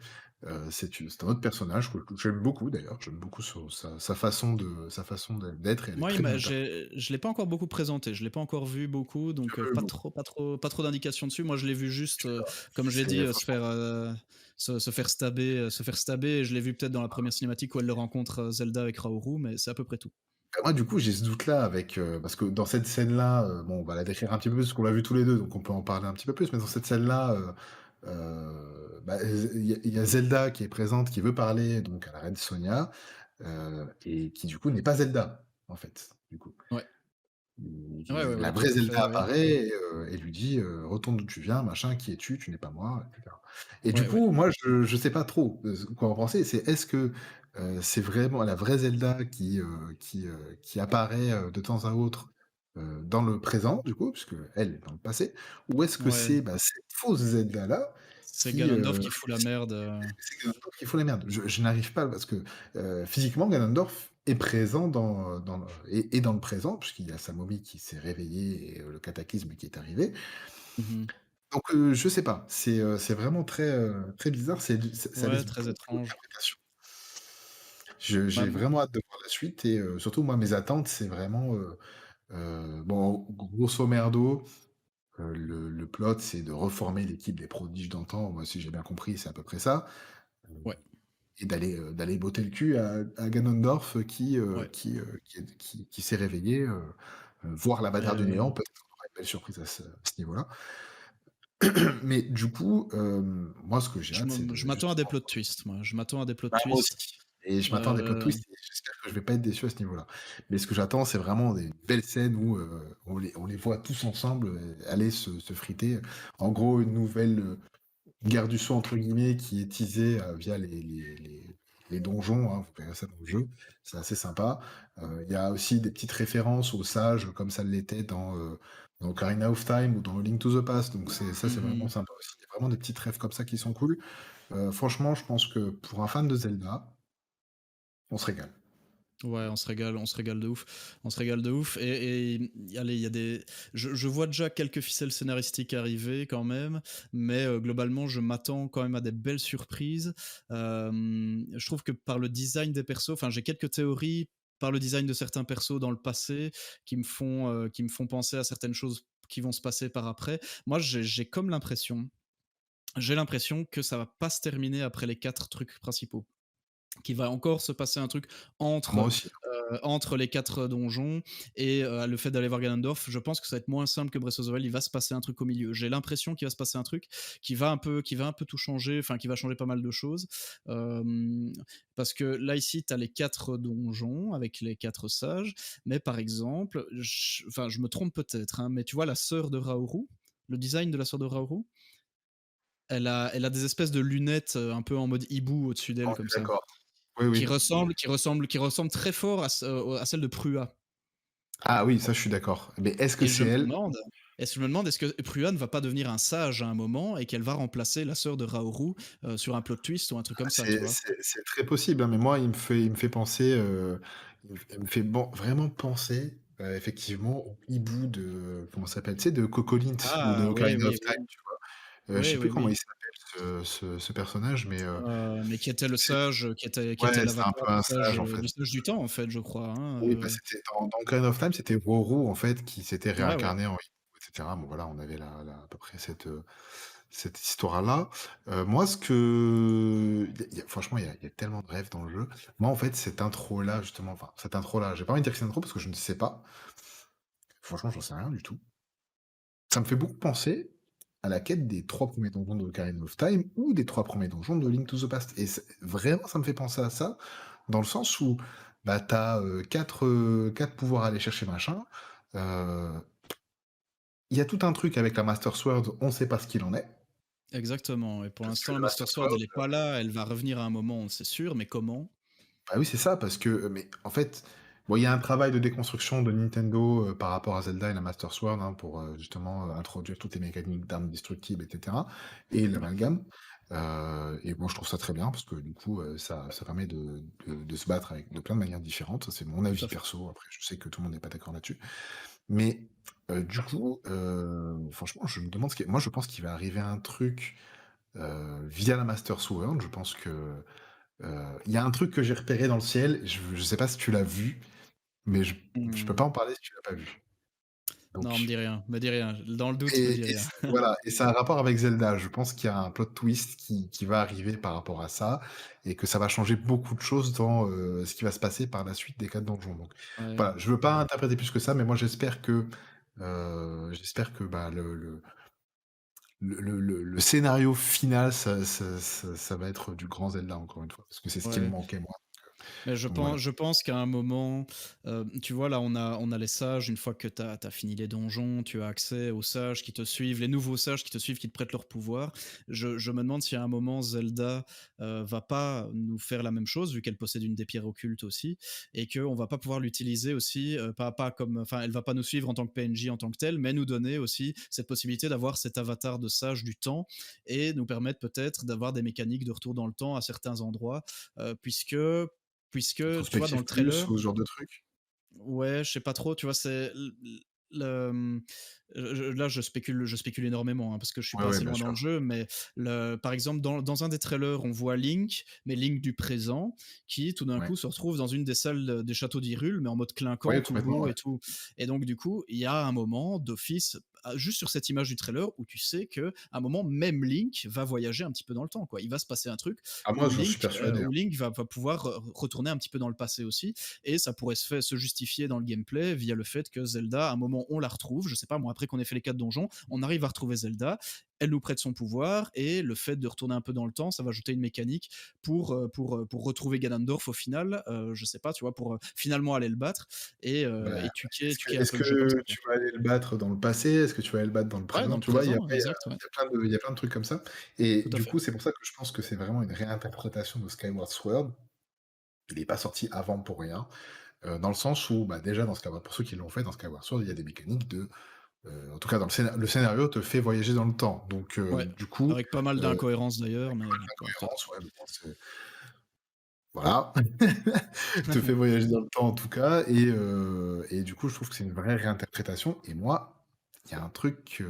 c'est un autre personnage que j'aime beaucoup d'ailleurs. J'aime beaucoup sa façon d'être et elle est Moi, très bien interprétée. je l'ai pas encore beaucoup présenté, je l'ai pas encore vu beaucoup, donc Bon, pas trop d'indications dessus. Moi, je l'ai vu juste, tu verras, comme j'ai dit, c'est franchement se faire stabber. Et je l'ai vu peut-être dans la première cinématique où elle le rencontre Zelda avec Raoru, mais c'est à peu près tout. bah, moi, du coup, j'ai ce doute-là avec, parce que dans cette scène-là, bon, on va la décrire un petit peu plus parce qu'on l'a vu tous les 2, donc on peut en parler un petit peu plus, mais dans cette scène-là, bah, il y a Zelda qui est présente, qui veut parler donc à la reine Sonia, et qui du coup n'est pas Zelda, en fait, du coup. Ouais, ouais, ouais, La ouais, tout vraie à fait, Zelda ouais, apparaît et lui dit, «Retourne d'où tu viens, machin, qui es-tu? Tu n'es pas moi», et cetera. Et du ouais, ouais. coup, moi, je sais pas trop, quoi en penser. Est-ce que, c'est vraiment la vraie Zelda qui apparaît, de temps à autre, dans le présent, du coup, puisqu'elle est dans le passé? Ou est-ce que Ouais, c'est, bah, cette fausse Zelda-là c'est Ganondorf qui fout la merde. c'est Ganondorf qui fout la merde. Je n'arrive pas parce que, physiquement, Ganondorf est présent dans le présent, puisqu'il y a sa momie qui s'est réveillée et le cataclysme qui est arrivé. Mmh. Donc, je sais pas, c'est vraiment très bizarre, ça Ouais, laisse très beaucoup étrange. d'interprétations. Bah, J'ai vraiment hâte de voir la suite et surtout moi mes attentes, c'est vraiment, Bon, grosso merdo, le plot, c'est de reformer l'équipe des prodiges d'antan. Moi, si j'ai bien compris, c'est à peu près ça. Heu Ouais, et d'aller botter le cul à Ganondorf ouais. qui s'est réveillé, voir l'avatar du néant. Heu, Peut-être qu'on aura une belle surprise à ce niveau-là. Mais du coup, moi, ce que j'ai hâte, c'est de je m'attends à des justement. plot twists, moi. Je m'attends à des plot Bah, moi aussi, twists. et je m'attends à des plot Heu, twists et j'espère que je vais pas être déçu à ce niveau-là. Mais ce que j'attends, c'est vraiment des belles scènes où, on les voit tous ensemble, aller se friter. En gros, une nouvelle, «guerre du sang» entre guillemets qui est teasée, via les donjons, hein, vous verrez ça dans le jeu. C'est assez sympa. Il y a aussi des petites références aux sages comme ça l'était dans Ocarina of Time ou dans A Link to the Past, donc c'est vraiment mmh sympa aussi. Il y a vraiment des petites rêves comme ça qui sont cool. Franchement, je pense que pour un fan de Zelda, on se régale. Ouais, on se régale de ouf. On se régale de ouf allez, il y a des je vois déjà quelques ficelles scénaristiques arriver quand même, mais globalement, je m'attends quand même à des belles surprises. Je trouve que par le design des persos, enfin, j'ai quelques théories par le design de certains persos dans le passé qui me font penser à certaines choses qui vont se passer par après. Moi, j'ai l'impression que ça va pas se terminer après les 4 trucs principaux, qu'il va encore se passer un truc Moi entre, aussi. entre les 4 donjons et le fait d'aller voir Ganondorf. Je pense que ça va être moins simple que Breath of the Wild. Il va se passer un truc au milieu. J'ai l'impression qu'il va se passer un truc qui va un peu tout changer, enfin qui va changer pas mal de choses. Parce que là ici, tu as les 4 donjons avec les 4 sages, mais par exemple, enfin je me trompe peut-être, hein, mais tu vois la sœur de Raoru, le design de la sœur de Raoru, elle a des espèces de lunettes un peu en mode hibou au-dessus On d'elle comme est ça d'accord. Oui, oui. qui ressemble très fort à celle de Prua. Ah oui, ça, je suis d'accord. Mais est-ce que Et je c'est me elle? demande, est-ce que Prua ne va pas devenir un sage à un moment et qu'elle va remplacer la sœur de Raoru sur un plot twist ou un truc comme ça, tu vois? C'est très possible, hein, mais moi, il me fait penser, il me fait vraiment penser, effectivement, au hibou de comment ça s'appelle? Tu sais, de Cocolint ou de Ah ouais, Ocarina of oui, Time, oui. tu vois? Je Oui, sais plus oui, comment oui. il s'appelle ce personnage, mais Mais qui était le c'est sage, qui ouais, était c'est un l'avatar peu un sage, en fait. du sage du temps, en fait, je crois, hein, Oui, bah, c'était dans Ocarina of Time, c'était Woru, en fait, qui s'était Ouais, ouais. réincarné en hibou et cetera. Bon, voilà, on avait la à peu près cette histoire-là. Moi, ce que il y a franchement, il y a tellement de rêves dans le jeu. Moi, en fait, cette intro-là, justement, enfin, cette intro-là, j'ai pas envie de dire que c'est une intro parce que je ne sais pas. Franchement, j'en sais rien du tout. Ça me fait beaucoup penser à la quête des 3 premiers donjons de Ocarina of Time ou des 3 premiers donjons de Link to the Past et vraiment, ça me fait penser à ça, dans le sens où, bah, tu as, 4 pouvoirs à aller chercher, machin. Heu, il y a tout un truc avec la Master Sword, on sait pas ce qu'il en est, Exactement, et pour parce que l'instant, la la Master Master Sword, Sword. elle est pas là, elle va revenir à un moment, c'est sûr, mais comment? Bah oui, c'est ça, parce que, mais en fait, bon, il y a un travail de déconstruction de Nintendo, par rapport à Zelda et la Master Sword, hein, pour, justement, introduire toutes les mécaniques d'armes destructibles et cetera et Ouais, l'amalgame, et moi je trouve ça très bien parce que du coup, ça permet de se battre avec de plein de manières différentes. Ça, c'est mon tout avis à fait. perso, après je sais que tout le monde n'est pas d'accord là-dessus. Mais, du coup, franchement, je me demande ce qui moi je pense qu'il va arriver un truc, via la Master Sword. Je pense que il y a un truc que j'ai repéré dans le ciel, je sais pas si tu l'as vu, mais je peux Mmh. pas en parler si tu l'as pas vu. Non, Donc me dis rien. Dans le doute, me dis et rien. c voilà et c'est un rapport avec Zelda. Je pense qu'il y a un plot twist qui va arriver par rapport à ça et que ça va changer beaucoup de choses dans, ce qui va se passer par la suite des 4 donjons. Donc Ouais. voilà, je veux pas interpréter plus que ça, mais moi j'espère que, bah, le scénario final, ça va être du grand Zelda encore une fois, parce que c'est ce qui me Ouais. manquait moi, Mais donc voilà. je pense qu'à un moment, tu vois, là, on a les sages, une fois que tu as fini les donjons, tu as accès aux sages qui te suivent, les nouveaux sages qui te suivent, qui te prêtent leur pouvoir. Je me demande si à un moment Zelda, va pas nous faire la même chose, vu qu'elle possède une des pierres occultes aussi, et qu'on va pas pouvoir l'utiliser aussi, pas comme enfin, elle va pas nous suivre en tant que PNJ en tant que telle, mais nous donner aussi cette possibilité d'avoir cet avatar de sage du temps et nous permettre peut-être d'avoir des mécaniques de retour dans le temps à certains endroits, puisque tu vois, dans Introspectif le plus trailer, ou ce genre de truc? ouais, je sais pas trop, tu vois, le, là, je spécule énormément, hein, parce que je suis Ouais, pas ouais, assez bien loin dans le sûr. jeu, mais par exemple, dans un des trailers, on voit Link, mais Link du présent, qui tout d'un Ouais. coup se retrouve dans une des salles des châteaux d'Hyrule, mais en mode clinquant, Ouais, tout complètement, beau ouais. et tout. Et donc, du coup, il y a un moment d'office, juste sur cette image du trailer, où tu sais que à un moment, même Link va voyager un petit peu dans le temps, quoi. Il va se passer un truc Ah moi, j'en suis persuadé, hein. où Link va pouvoir retourner un petit peu dans le passé aussi, et ça pourrait se justifier dans le gameplay via le fait que Zelda, à un moment, on la retrouve. Je sais pas, moi, après qu'on ait fait les 4 donjons, on arrive à retrouver Zelda. Elle nous prête son pouvoir, et le fait de retourner un peu dans le temps, ça va ajouter une mécanique pour retrouver Ganondorf au final. Je sais pas, tu vois, pour finalement aller le battre Bah, et tuer, est-ce que tuer un est-ce peu le jeu comme ça, que quoi. tu vas aller le battre dans le passé? Est-ce que tu vas aller le battre dans le Ouais, dans présent? le Tu vois? présent, exact, ouais, Il y a plein de trucs comme ça et tout à du fait. coup, c'est pour ça que je pense que c'est vraiment une réinterprétation de Skyward Sword. Il est pas sorti avant pour rien, dans le sens où, bah, déjà dans Skyward pour ceux qui l'ont fait, dans Skyward Sword, il y a des mécaniques en tout cas dans le scénario te fait voyager dans le temps donc Ouais, du coup, avec pas mal heu, d'incohérences d'ailleurs, mais bon, peu importe. l'incohérence, ouais, mais bon, c'est voilà, te fait voyager dans le temps en tout cas et du coup, je trouve que c'est une vraie réinterprétation et moi, il y a un truc,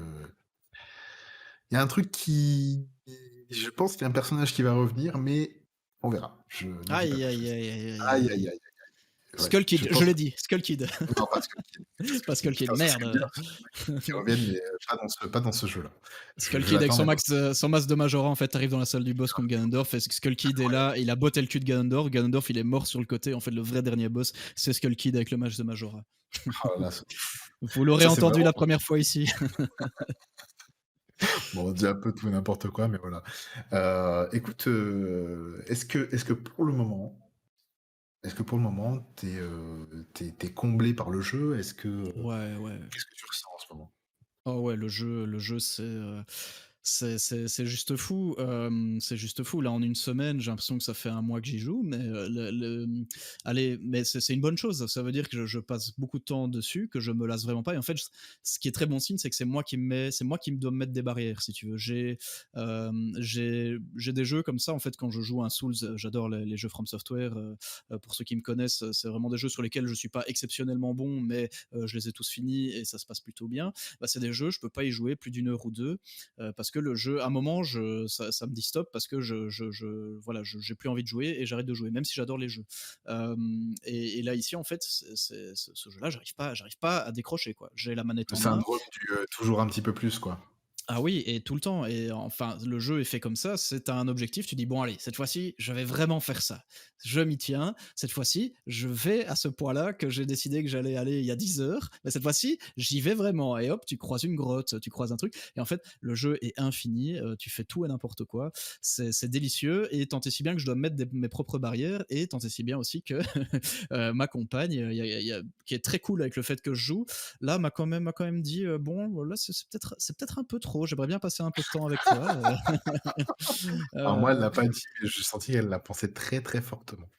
il y a un truc qui je pense qu'il y a un personnage qui va revenir, mais on verra. Je n'en dis pas Aïe, plus. aïe, aïe, aïe, aïe, Aïe, aïe, aïe, aïe. aïe, je Skull je Kid, je pense l'ai que dit, Skull Kid. non, pas Pas Skull Kid. Skull Kid, Putain, ça serait bien merde. qui revienne, mais pas dans ce jeu-là. Skull Je Kid avec l'attends, son mais pas max, son masque de Majora, en fait, t'arrives dans la salle du boss contre Ganondorf, et Skull Kid est là, il a botté le cul de Ganondorf. Ganondorf, il est mort sur le côté. En fait, le vrai dernier boss, c'est Skull Kid avec le masque de Majora. oh là là, Vous l'aurez ça c'est entendu vraiment la première fois ici. bon, on dit un peu tout et n'importe quoi, mais voilà. Écoute, est-ce que pour le moment, tu es comblé par le jeu? Ouais, ouais. Qu'est-ce que tu ressens en ce moment? Oh ouais, le jeu, c'est juste fou. C'est juste fou. Là, en une semaine, j'ai l'impression que ça fait un mois que j'y joue, mais allez, mais c'est une bonne chose. Ça veut dire que je passe beaucoup de temps dessus, que je me lasse vraiment pas. Et en fait, ce qui est très bon signe, c'est que c'est moi qui me dois me mettre des barrières, si tu veux. J'ai des jeux comme ça, en fait, quand je joue à un Souls. J'adore les jeux From Software. Pour ceux qui me connaissent, c'est vraiment des jeux sur lesquels je suis pas exceptionnellement bon, mais je les ai tous finis et ça se passe plutôt bien. Bah, c'est des jeux, je peux pas y jouer plus d'une heure ou deux, parce que le jeu, à un moment, ça me dit stop, parce que voilà, j'ai plus envie de jouer et j'arrête de jouer, même si j'adore les jeux. Et là, ici, en fait, ce jeu-là, j'arrive pas à décrocher, quoi. J'ai la manette Le en main. syndrome du, toujours un petit peu plus, quoi. Ah oui, et tout le temps. Et enfin, le jeu est fait comme ça. C'est un objectif. Tu dis bon, allez, cette fois-ci, je vais vraiment faire ça. Je m'y tiens. Cette fois-ci, je vais à ce point-là que j'ai décidé que j'allais aller il y a 10 heures. Mais cette fois-ci, j'y vais vraiment. Et hop, tu croises une grotte, tu croises un truc. Et en fait, le jeu est infini. Tu fais tout et n'importe quoi. C'est délicieux. Et tant et si bien que je dois mettre mes propres barrières. Et tant et si bien aussi que ma compagne, qui est très cool avec le fait que je joue, là, m'a quand même dit bon, là, c'est peut-être un peu trop. J'aimerais bien passer un peu de temps avec toi. Alors moi, elle Euh, l'a pas dit, mais j'ai senti qu'elle l'a pensé très, très fortement.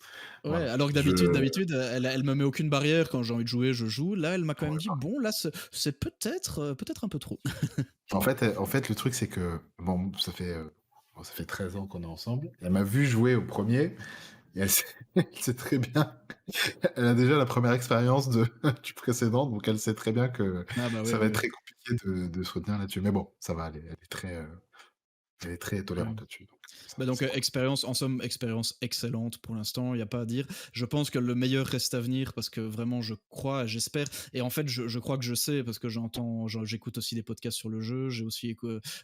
ouais, Voilà. alors que d'habitude, elle me met aucune barrière. Quand j'ai envie de jouer, je joue. Là, elle m'a quand même dit bon, là, c'est peut-être un peu trop. En fait, le truc, c'est que, bon, ça fait 13 ans qu'on est ensemble. Elle m'a vu jouer au premier et elle sait elle sait très bien elle a déjà la première expérience du précédent, donc elle sait très bien que Ah bah oui, ça va oui, être oui. très compliqué de se retenir là-dessus. Mais bon, ça va aller, elle est très Ouais. tolérante là-dessus, donc Bah donc, ça va. expérience, en somme, expérience excellente pour l'instant, il y a pas à dire. Je pense que le meilleur reste à venir, parce que vraiment je crois, j'espère, et en fait je crois que je sais, parce que j'écoute aussi des podcasts sur le jeu, j'ai aussi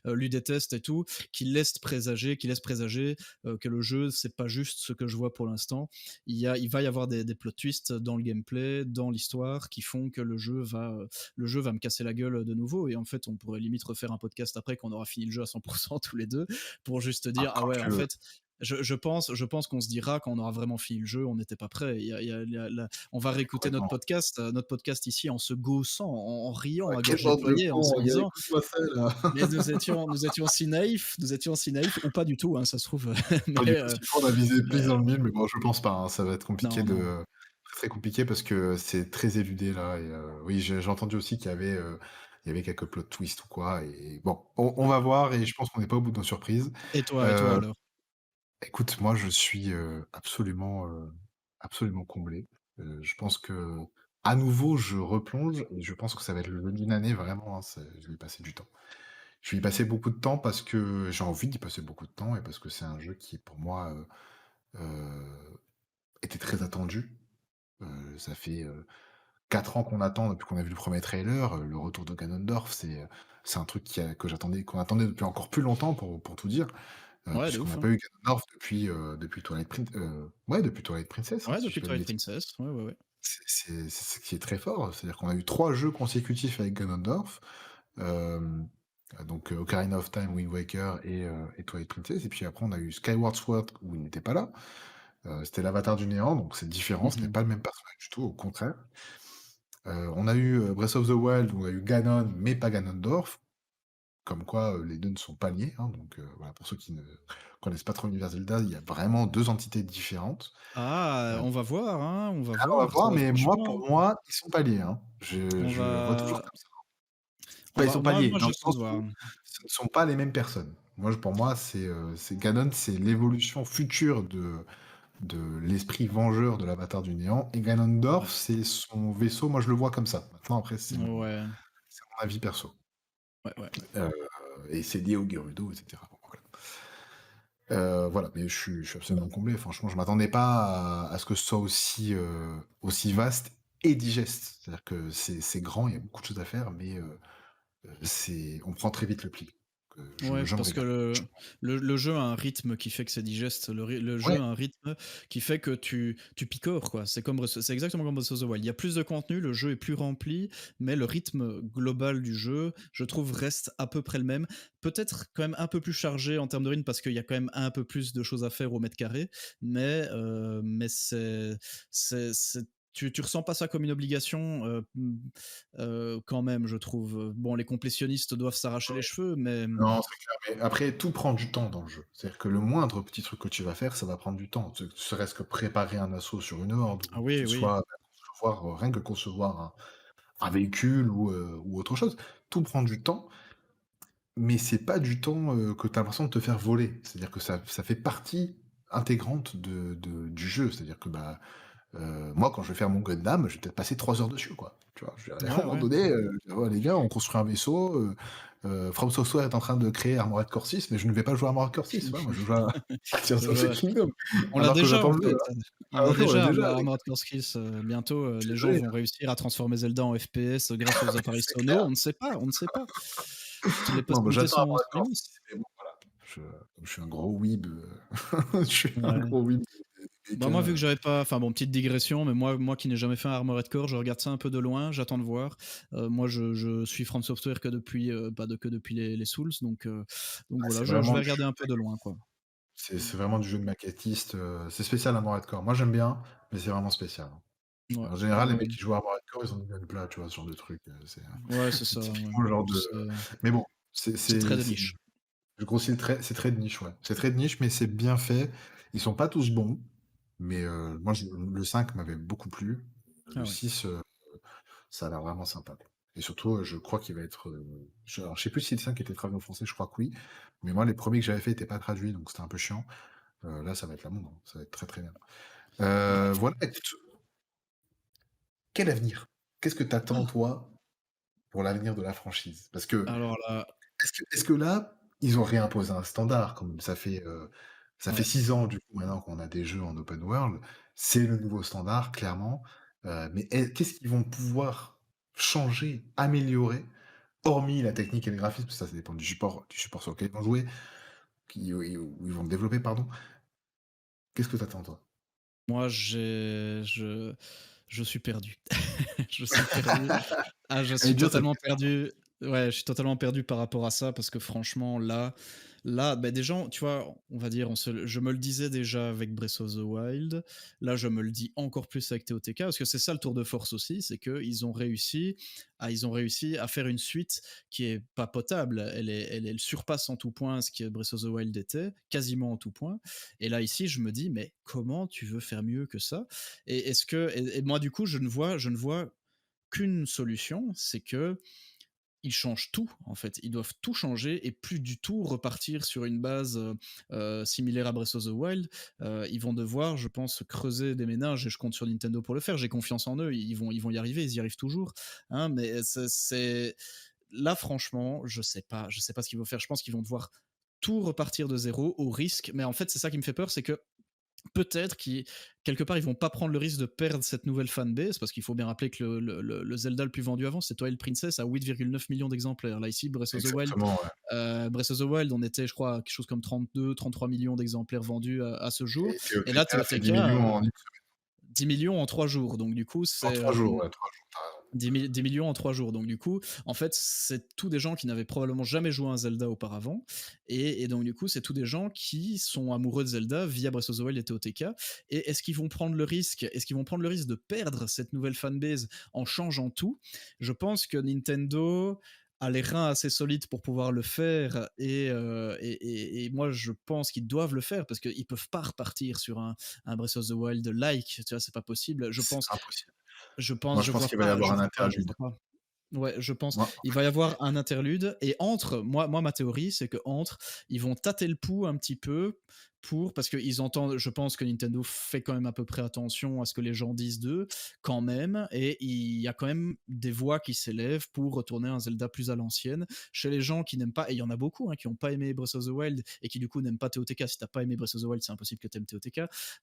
lu des tests et tout, qui laissent présager que le jeu, c'est pas juste ce que je vois pour l'instant. Il va y avoir des plot twists dans le gameplay, dans l'histoire, qui font que le jeu va me casser la gueule de nouveau. Et en fait, on pourrait limite refaire un podcast après, qu'on aura fini le jeu à 100% tous les deux, pour juste Ah, dire ah quand ouais, tu en veux. fait, je pense qu'on se dira quand on aura vraiment fini le jeu, on n'était pas prêt. On va réécouter Complètement. notre podcast ici, en se gaussant, en riant Ouais, à quelle gorge bande de déployée, en cons, se regarde, disant écoute-moi ça là. mais nous étions si naïfs, ou pas du tout, hein, ça se trouve. Ah, mais, du coup, s'il faut, on a visé mais plus dans le mille, mais bon, je pense pas, hein. Ça va être compliqué non, non. très, très compliqué parce que c'est très éludé là et oui, j'ai entendu aussi il y avait quelques plot twists ou quoi et bon, on va voir et je pense qu'on n'est pas au bout de nos surprises. Et toi Heu, alors? écoute, moi, je suis, absolument comblé. Je pense que à nouveau, je replonge et je pense que ça va être le jeu d'une année vraiment, hein, je vais y passer du temps. Je vais y passer beaucoup de temps parce que j'ai envie d'y passer beaucoup de temps et parce que c'est un jeu qui pour moi, était très attendu. Ça fait, 4 ans qu'on attend depuis qu'on a vu le premier trailer, le retour de Ganondorf, c'est un truc qu'on attendait depuis encore plus longtemps pour tout dire, Ouais, de puisqu'on ouf, n'a hein. pas eu Ganondorf depuis ouais, depuis Twilight Princess, hein, Ouais, si je dis depuis pas de Twilight bêtises. Princess, ouais, ouais, ouais. C'est ce qui est très fort, c'est-à-dire qu'on a eu 3 jeux consécutifs avec Ganondorf, hem, donc Ocarina of Time, Wind Waker et Twilight Princess et puis après on a eu Skyward Sword où il n'était pas là, c'était l'Avatar du néant, donc c'est différent, ce n'est Mmh. pas le même personnage du tout, au contraire. On a eu, Breath of the Wild, où on a eu Ganon, mais pas Ganondorf, comme quoi, les 2 ne sont pas liés, hein, donc voilà, pour ceux qui ne connaissent pas trop l'univers Zelda, il y a vraiment 2 entités différentes. Ah, on va voir, hein, on va On va voir, voir, mais moi, pour franchement, moi, ils sont pas liés, hein. on Je le vois toujours va comme ça. Enfin, ils sont pas liés, moi dans le j'attends sens de voir. où ce ne sont pas les mêmes personnes. Pour moi, c'est Ganon, c'est l'évolution future de l'esprit vengeur de l'Avatar du néant et Ouais, Ganondorf, c'est son vaisseau. Moi, je le vois comme ça. Maintenant, après, ouais, c'est mon avis perso. ouais, ouais. Heu et c'est lié au Gerudo et cetera. Bon, voilà. Voilà, mais je suis absolument comblé. Franchement, je m'attendais pas à ce que ce soit aussi vaste et digeste. C'est-à-dire que c'est grand, il y a beaucoup de choses à faire, mais c'est on prend très vite le pli. Le Ouais, jeu me parce que régale. le jeu a un rythme qui fait que c'est digeste. Le Ouais, jeu a un rythme qui fait que tu picores, quoi. C'est exactement comme Breath of the Wild. Il y a plus de contenu, le jeu est plus rempli, mais le rythme global du jeu, je trouve, reste à peu près le même. Peut-être quand même un peu plus chargé en termes de rythme parce qu'il y a quand même un peu plus de choses à faire au mètre carré, mais tu ressens pas ça comme une obligation, quand même, je trouve. Bon, les complétionnistes doivent s'arracher les cheveux, mais non, c'est clair, mais après tout prend du temps dans le jeu. C'est-à-dire que le moindre petit truc que tu vas faire, ça va prendre du temps. Ne serait-ce que préparer un assaut sur une horde ah ou que oui, ce oui. soit concevoir, rien que concevoir un véhicule ou autre chose. Tout prend du temps. Mais c'est pas du temps, que tu as l'impression de te faire voler. C'est-à-dire que ça fait partie intégrante du jeu. C'est-à-dire que, bah, moi, quand je vais faire mon Gundam, je vais peut-être passer 3 heures dessus, quoi. Tu vois? Je veux dire, à un Ouais, moment ouais. donné, «Ouais, les gars, on construit un vaisseau, From Software est en train de créer Armored Core 6, mais je ne vais pas jouer à Armored Core 6, voilà, moi je joue à Tears of the Je Kingdom, On l'a alors que déjà j'attends en le 2, fait. hein. On Ah l'a ouais, on l'a déjà déjà les Armored gars, Core Skills, bientôt, je suis les gens désolé, vont réussir à transformer Zelda en FPS grâce aux appareils c'est Sono, clair. on ne sait pas, on ne sait pas. Les Non, bah, possibilités j'attends sont Armored Core immenses. 6, mais bon, voilà. Je Comme je suis un gros weeb, je suis un Ouais. gros weeb des Bah, mechas, moi, vu que j'avais pas enfin bon, petite digression, mais moi qui n'ai jamais fait un Armored Core, je regarde ça un peu de loin, j'attends de voir. Moi, je suis From Software que depuis les Souls, donc voilà, c'est je vraiment vais du regarder un peu de loin, quoi. c'est vraiment du jeu de maquettiste, c'est spécial Armored Core. Moi, j'aime bien, mais c'est vraiment spécial, hein. Ouais, En général, les ouais, mecs qui jouent à Armored Core, ils ont du gunpla, tu vois? Ce genre de truc, ouais, c'est c'est ça, ouais. typiquement le genre de C'est mais bon, c'est très de niche. je grossis le trait, c'est très de niche, ouais. C'est très de niche, mais c'est bien fait. Ils sont pas tous bons, mais moi, le 5 m'avait beaucoup plu. Le Ah ouais. 6, ça a l'air vraiment sympa. Et surtout, je crois qu'il va être, alors je sais plus si le 5 était traduit en français, je crois que oui. Mais moi, les premiers que j'avais fait étaient pas traduits, donc c'était un peu chiant. Là, ça va être la bombe, hein. Ça va être très, très bien. Ouais. Voilà, écoute, quel avenir? Qu'est-ce que t'attends toi, pour l'avenir de la franchise? Parce que Alors là, est-ce que là, ils ont réimposé un standard comme ça fait ouais. 6 ans du coup maintenant qu'on a des jeux en open world, c'est le nouveau standard clairement, mais qu'est-ce qu'ils vont pouvoir changer, améliorer, hormis la technique et le graphisme? Ça dépend du support sur lequel ils vont jouer, où ils vont développer, pardon. Qu'est-ce que t'attends toi? Moi, je suis perdu. Je suis perdu. Ah, je Elle est suis dure cette totalement question. perdu. Ouais, je suis totalement perdu par rapport à ça parce que franchement, là, bah, des gens, tu vois, on va dire, je me le disais déjà avec Breath of the Wild. Là, je me le dis encore plus avec TOTK parce que c'est ça le tour de force aussi, c'est ils ont réussi à faire une suite qui est pas potable. Elle surpasse en tout point ce que Breath of the Wild était, quasiment en tout point. Et là, ici, je me dis, mais comment tu veux faire mieux que ça? Et moi, du coup, je ne vois qu'une solution, c'est que ils changent tout, en fait. Ils doivent tout changer et plus du tout repartir sur une base, similaire à Breath of the Wild. Ils vont devoir, je pense, creuser des méninges et je compte sur Nintendo pour le faire. J'ai confiance en eux, ils vont y arriver, ils y arrivent toujours, hein, mais c'est là, franchement, je sais pas ce qu'ils vont faire. Je pense qu'ils vont devoir tout repartir de zéro au risque, mais en fait, c'est ça qui me fait peur, c'est que peut-être qu'ils quelque part, ils vont pas prendre le risque de perdre cette nouvelle fanbase, parce qu'il faut bien rappeler que le Zelda le plus vendu avant, c'est Twilight Princess à 8,9 millions d'exemplaires. Là, ici, Exactement, ouais. Breath of the Wild, on était, je crois, quelque chose comme 32-33 millions d'exemplaires vendus à ce jour. Et Et là, TOTK a fait 10 TOTK, millions en 10 millions en 3 jours. Donc, du coup, en c'est 3 jours, ouais, 3 jours, tu raison. 10 millions en 3 jours. Donc, du coup, en fait, c'est tous des gens qui n'avaient probablement jamais joué à un Zelda auparavant. Et donc, du coup, c'est tous des gens qui sont amoureux de Zelda via Breath of the Wild et TOTK. Et est-ce qu'ils vont prendre le risque de perdre cette nouvelle fanbase en changeant tout? Je pense que Nintendo a les reins assez solides pour pouvoir le faire et moi je pense qu'ils doivent le faire parce qu'ils peuvent pas repartir sur un Breath of the Wild like, tu vois, c'est pas possible. C'est impossible. Moi, je Je pense vois qu'il va y pas, avoir je un vois pas, je interlude. vois pas. Ouais, je pense. Moi, en Il fait, va y avoir un interlude et entre, ma théorie, c'est que entre, ils vont tâter le pouls un petit peu parce qu'ils entendent, je pense que Nintendo fait quand même à peu près attention à ce que les gens disent d'eux, quand même, et il y a quand même des voix qui s'élèvent pour retourner un Zelda plus à l'ancienne. Chez les gens qui n'aiment pas, et il y en a beaucoup, hein, qui n'ont pas aimé Breath of the Wild et qui du coup n'aiment pas TOTK. Si t'as pas aimé Breath of the Wild, c'est impossible que t'aimes TOTK.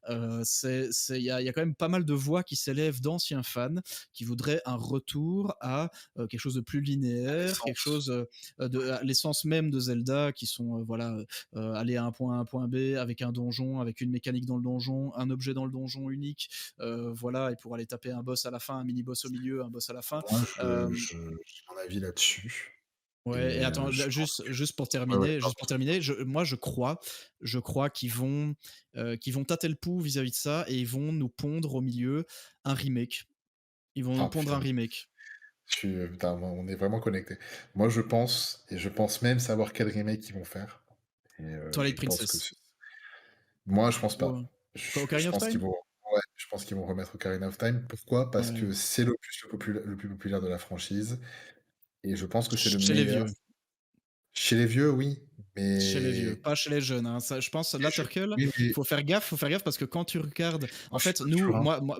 Il y a quand même pas mal de voix qui s'élèvent d'anciens fans qui voudraient un retour à quelque chose de plus à linéaire, quelque l'essence. chose de à l'essence même de Zelda, qui sont voilà, aller à un point A, un point B avec un donjon, avec une mécanique dans le donjon, un objet dans le donjon unique, voilà, et pour aller taper un boss à la fin, un mini boss au milieu, un boss à la fin. Moi, Euh, j'ai mon avis là-dessus Ouais, et et attends, je là, pense que ouais, ouais, juste pardon, pour je t'en terminer, moi je crois qu'ils vont tâter le pouls vis-à-vis de ça et ils vont nous pondre au milieu un remake. Ils vont nous ah pondre un putain, remake. putain, on est vraiment connectés. Moi, je pense et je pense même savoir quel remake ils vont faire et je Twilight pense que Princess. moi, je pense Ou, pas. Je Ocarina of pense qu'ils Time? vont ouais, je pense qu'ils vont remettre Ocarina of Time. Pourquoi? Parce Ouais. que c'est l'opus le plus populaire de la franchise et je pense que c'est le Chez les meilleur. vieux. Chez les vieux, oui, Chez les vieux, mais pas chez les jeunes, hein. Ça, je pense, les là, jeux Turcle, oui, mais faut faire gaffe parce que quand tu regardes, en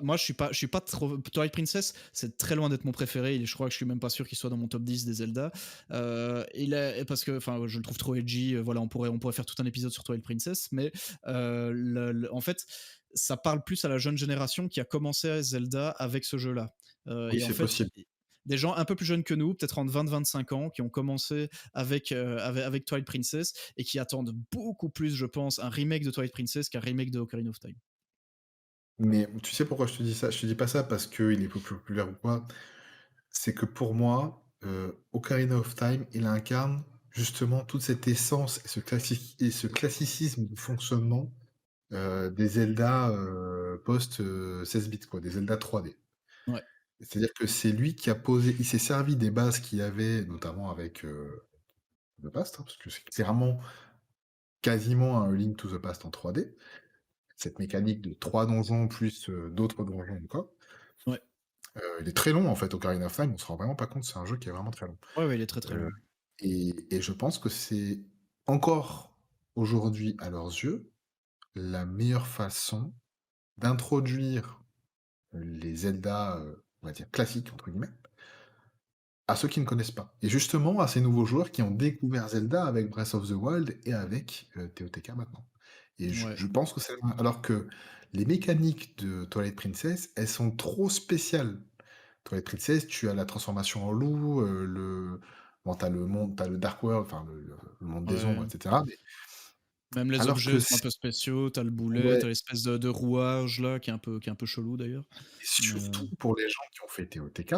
moi, je suis fait, pas sûr, hein. je suis pas trop. Twilight Princess, c'est très loin d'être mon préféré. Je crois que je suis même pas sûr qu'il soit dans mon top 10 des Zelda. Parce que, enfin, je le trouve trop edgy. Voilà, on pourrait faire tout un épisode sur Twilight Princess, mais en fait, ça parle plus à la jeune génération qui a commencé à Zelda avec ce jeu-là. Oui, Et en c'est fait, possible. des gens un peu plus jeunes que nous, peut-être entre 20-25 ans, qui ont commencé avec Twilight Princess et qui attendent beaucoup plus, je pense, un remake de Twilight Princess qu'un remake de Ocarina of Time. Mais tu sais pourquoi je te dis ça? Je te dis pas ça parce qu'il est plus populaire ou quoi. C'est que pour moi, Ocarina of Time, il incarne justement toute cette essence et ce classicisme de fonctionnement, des Zelda, post, 16 bits quoi, des Zelda 3D. Ouais, C'est-à-dire que c'est lui qui a posé il s'est servi des bases qu'il y avait notamment avec, The Past, hein, parce que c'est clairement quasiment un Link to the Past en 3D. Cette mécanique de 3 donjons plus, d'autres donjons encore. ouais, Il est très long en fait, Ocarina of Time, on se rend vraiment pas compte, c'est un jeu qui est vraiment très long. ouais, ouais, il est très très Heu long. et je pense que c'est encore aujourd'hui, à leurs yeux, la meilleure façon d'introduire les Zelda, on va dire «classiques» entre guillemets, à ceux qui ne connaissent pas. Et justement à ces nouveaux joueurs qui ont découvert Zelda avec Breath of the Wild et avec, TOTK maintenant. Et Ouais. je pense que c'est alors que les mécaniques de Twilight Princess, elles sont trop spéciales. Twilight Princess, tu as la transformation en loup, bon, tu le Dark World, enfin le monde des ombres, et Ouais. cetera, mais Même les alors que objets sont un c peu spéciaux. T'as le boulet, ouais, t'as l'espèce de rouage là qui est un peu chelou d'ailleurs. et Mais surtout pour les gens qui ont fait TOTK,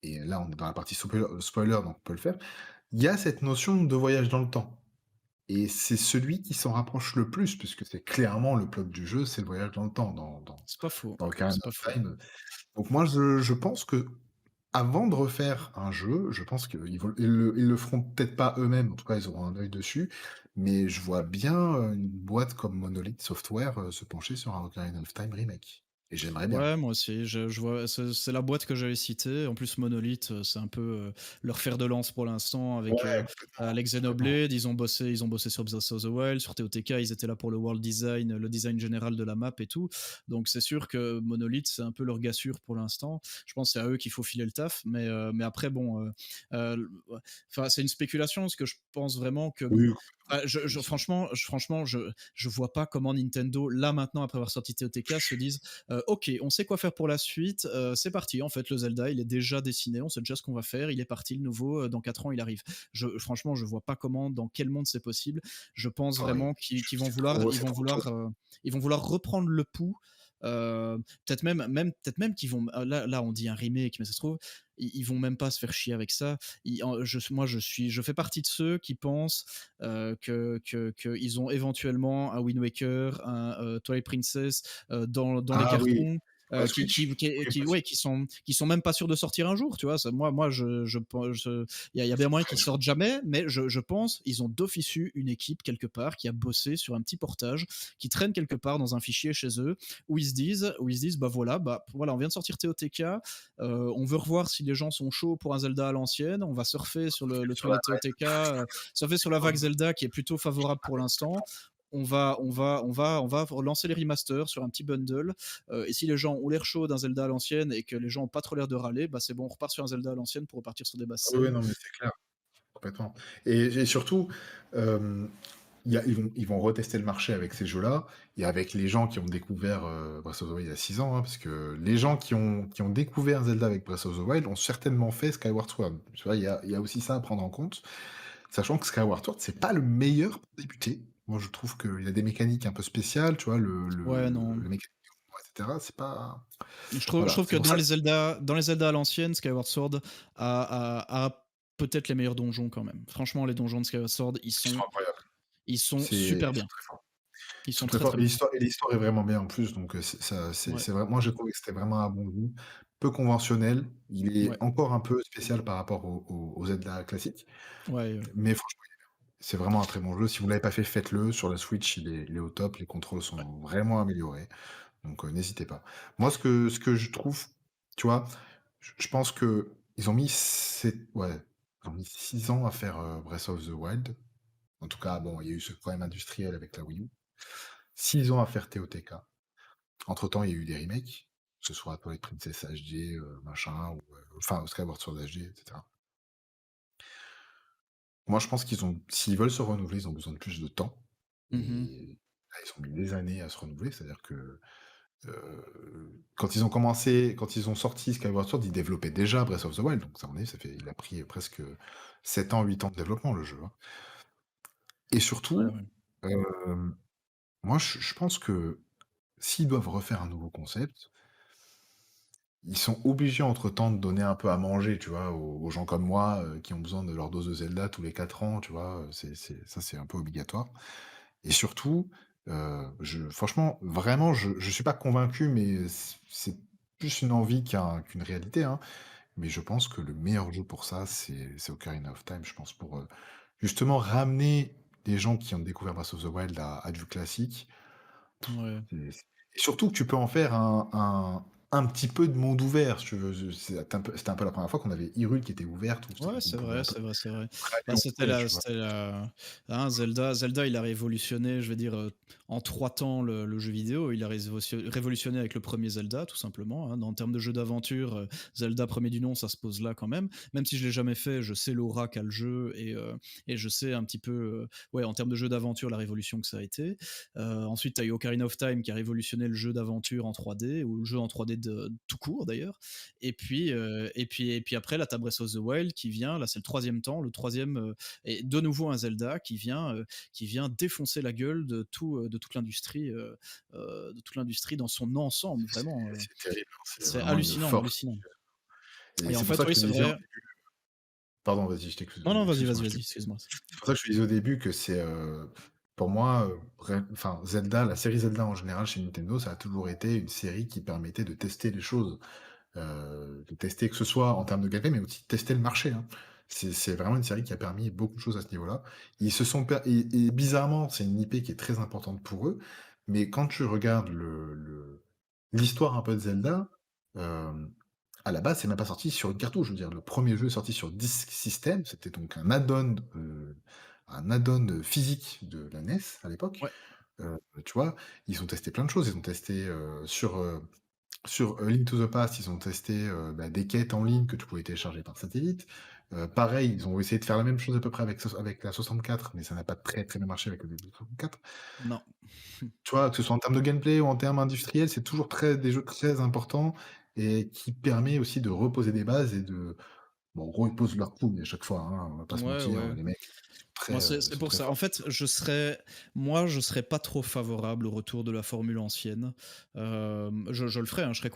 et là, on est dans la partie spoiler, donc on peut le faire. Il y a cette notion de voyage dans le temps et c'est celui qui s'en rapproche le plus puisque c'est clairement le plot du jeu, c'est le voyage dans le temps c'est pas faux. dans Ocarina C'est pas of faux. Time. Donc moi, je pense que avant de refaire un jeu, je pense ils le feront peut-être pas eux-mêmes, en tout cas, ils auront un œil dessus, mais je vois bien, une boîte comme Monolith Software, se pencher sur un Ocarina of Time remake. et j'aimerais bien. Ouais, moi aussi, je vois, c'est la boîte que j'avais citée. En plus, Monolith, c'est un peu, leur fer de lance pour l'instant avec, Ouais, complètement, avec complètement. Xenoblade. Ils ont bossé sur Breath of the Wild, sur TOTK, ils étaient là pour le world design, le design général de la map et tout. Donc c'est sûr que Monolith, c'est un peu leur gars sûr pour l'instant. Je pense que c'est à eux qu'il faut filer le taf, mais après bon, ouais, enfin, c'est une spéculation parce que je pense vraiment que Oui, complètement. bah, franchement, je vois pas comment Nintendo, là maintenant, après avoir sorti TOTK, se dise ok, on sait quoi faire pour la suite, c'est parti. En fait, le Zelda, il est déjà dessiné, on sait déjà ce qu'on va faire, il est parti, le nouveau, dans 4 ans, il arrive. Franchement, je vois pas comment, dans quel monde c'est possible. Je pense Pareil, vraiment qu'ils vont vouloir, trop ils c'est vont trop de vouloir, choses. ils vont vouloir reprendre le pouls. Peut-être même qu'ils vont. Là, on dit un remake, mais ça se trouve, ils vont même pas se faire chier avec ça. Moi, je fais partie de ceux qui pensent que ils ont éventuellement un Wind Waker, un Twilight Princess dans les Ah oui, cartons. pour la Switch? Oui, Ouais, qui sont même pas sûrs de sortir un jour, tu vois. Moi, il y a bien moyen qu'ils sortent jamais, mais je pense ils ont d'office eu une équipe quelque part qui a bossé sur un petit portage qui traîne quelque part dans un fichier chez eux où ils se disent bah voilà, on vient de sortir TOTK, on veut revoir si les gens sont chauds pour un Zelda à l'ancienne, on va surfer sur le sur truc de la TOTK, surfer sur la vague Zelda qui est plutôt favorable pour l'instant. On va relancer les remasters sur un petit bundle. Et si les gens ont l'air chauds d'un Zelda à l'ancienne et que les gens ont pas trop l'air de râler, bah c'est bon, on repart sur un Zelda à l'ancienne pour repartir sur des bases oui, oui, saines. non, mais c'est clair, complètement. Et surtout, hem, ils vont retester le marché avec ces jeux-là et avec les gens qui ont découvert, Breath of the Wild il y a 6 ans, hein, parce que les gens qui ont découvert Zelda avec Breath of the Wild ont certainement fait Skyward Sword. Tu vois, il y a aussi ça à prendre en compte, sachant que Skyward Sword, c'est pas le meilleur pour débuter. Moi, je trouve qu'il a des mécaniques un peu spéciales, tu vois? Ouais, non. Le mécanique et cetera, c'est pas Je voilà, trouve c'est que pour dans ça les Zelda à l'ancienne, Skyward Sword a peut-être les meilleurs donjons quand même. Franchement, les donjons de Skyward Sword, ils qu'ils sont sont, incroyables. ils sont super Ils sont bien. très forts. Ils Ils sont sont très très forts très et bien. l'histoire est vraiment bien en plus, donc Ouais, c'est vraiment moi j'ai trouvé que c'était vraiment un bon goût, peu conventionnel. Il ouais, est encore un peu spécial par rapport aux Zelda classiques, ouais, ouais. mais franchement, c'est vraiment un très bon jeu. Si vous l'avez pas fait, faites-le. Sur la Switch, il est au top, les contrôles Ouais. sont vraiment améliorés, donc n'hésitez pas. Moi, ce que je trouve, tu vois, je pense qu'ils ont mis 6 ans à faire, Breath of the Wild. En tout cas, bon, il y a eu ce problème industriel avec la Wii U. 6 ans à faire TOTK. Entre-temps, il y a eu des remakes, que ce soit Twilight Princess HD, machin, ou enfin Skyward Sword HD, et cetera. Moi, je pense qu'ils ont s'ils veulent se renouveler, ils ont besoin de plus de temps Mmh. et là, ils ont mis des années à se renouveler. C'est-à-dire que, quand ils ont sorti Skyward Sword, ils développaient déjà Breath of the Wild, donc ça, à mon avis, il a pris presque 7 ans, 8 ans de développement, le jeu, hein. Et Ouais, surtout, ouais. moi, je pense que s'ils doivent refaire un nouveau concept, ils sont obligés entre-temps de donner un peu à manger, tu vois, aux gens comme moi, qui ont besoin de leur dose de Zelda tous les 4 ans, tu vois? C'est un peu obligatoire et surtout, franchement, vraiment, je suis pas convaincu, mais c'est plus une envie qu'une réalité, hein, mais je pense que le meilleur jeu pour ça, c'est Ocarina of Time, je pense, pour, justement ramener les gens qui ont découvert Breath of the Wild à du classique. Ouais. Et surtout que tu peux en faire un petit peu de monde ouvert, si tu veux. C'était un peu la première fois qu'on avait Hyrule qui était ouverte, où Ouais, on c'est pouvait vrai, un peu c'est vrai, c'est vrai. aller Bah, où on voulait, tu vois? c'était la hein, Zelda, il a révolutionné, je vais dire, en 3 temps le jeu vidéo. Il a révolutionné avec le premier Zelda, tout simplement, hein. En termes de jeu d'aventure, Zelda premier du nom, ça se pose là quand même. Même si je l'ai jamais fait, je sais l'aura qu'a le jeu et je sais un petit peu, ouais, en termes de jeu d'aventure, la révolution que ça a été. Ensuite, tu as eu Ocarina of Time qui a révolutionné le jeu d'aventure en 3D ou le jeu en 3D de tout court d'ailleurs. Et puis après, là, tu as Breath of the Wild qui vient, là, c'est le troisième temps, le troisième, et de nouveau un Zelda qui vient défoncer la gueule de toute l'industrie dans son ensemble, C'est vraiment. c'est terrible, hein, c'est C'est vraiment une hallucinant, force hallucinant. et Et en c'est pour fait, ça que oui, je te c'est disais au vrai. début pardon, vas-y, Non, non, vas-y, vas-y, excuse-moi, je vas-y, t'ai coupé. excuse-moi. C'est pour ça que je te disais au début que pour moi, Zelda, la série Zelda en général chez Nintendo, ça a toujours été une série qui permettait de tester les choses. De tester que ce soit en termes de gameplay, mais aussi de tester le marché, hein. C'est vraiment une série qui a permis beaucoup de choses à ce niveau-là. Ils se sont per et bizarrement, c'est une IP qui est très importante pour eux, mais quand tu regardes l'histoire un peu de Zelda, hem, à la base, c'est même pas sorti sur une cartouche. Je veux dire, le premier jeu sorti sur Disk System, c'était donc un add-on, physique de la NES à l'époque. Ouais. Tu vois? Ils ont testé plein de choses. Ils ont testé, sur, Link to the Past, ils ont testé, bah, des quêtes en ligne que tu pouvais télécharger par satellite. Pareil, ils ont essayé de faire la même chose à peu près avec la 64, mais ça n'a pas très, très bien marché avec le 64. Non. Tu vois? Que ce soit en termes de gameplay ou en termes industriels, c'est toujours des jeux très importants et qui permet aussi de reposer des bases et bon, en gros, ils posent leurs couilles à chaque fois, hein, on va pas se Ouais, mentir, ouais. les mecs, ils sont Moi, très, c'est ils c'est sont pour très ça. En forts. fait, je serais pas trop favorable au retour de la formule ancienne. Je le ferais, hein, je serais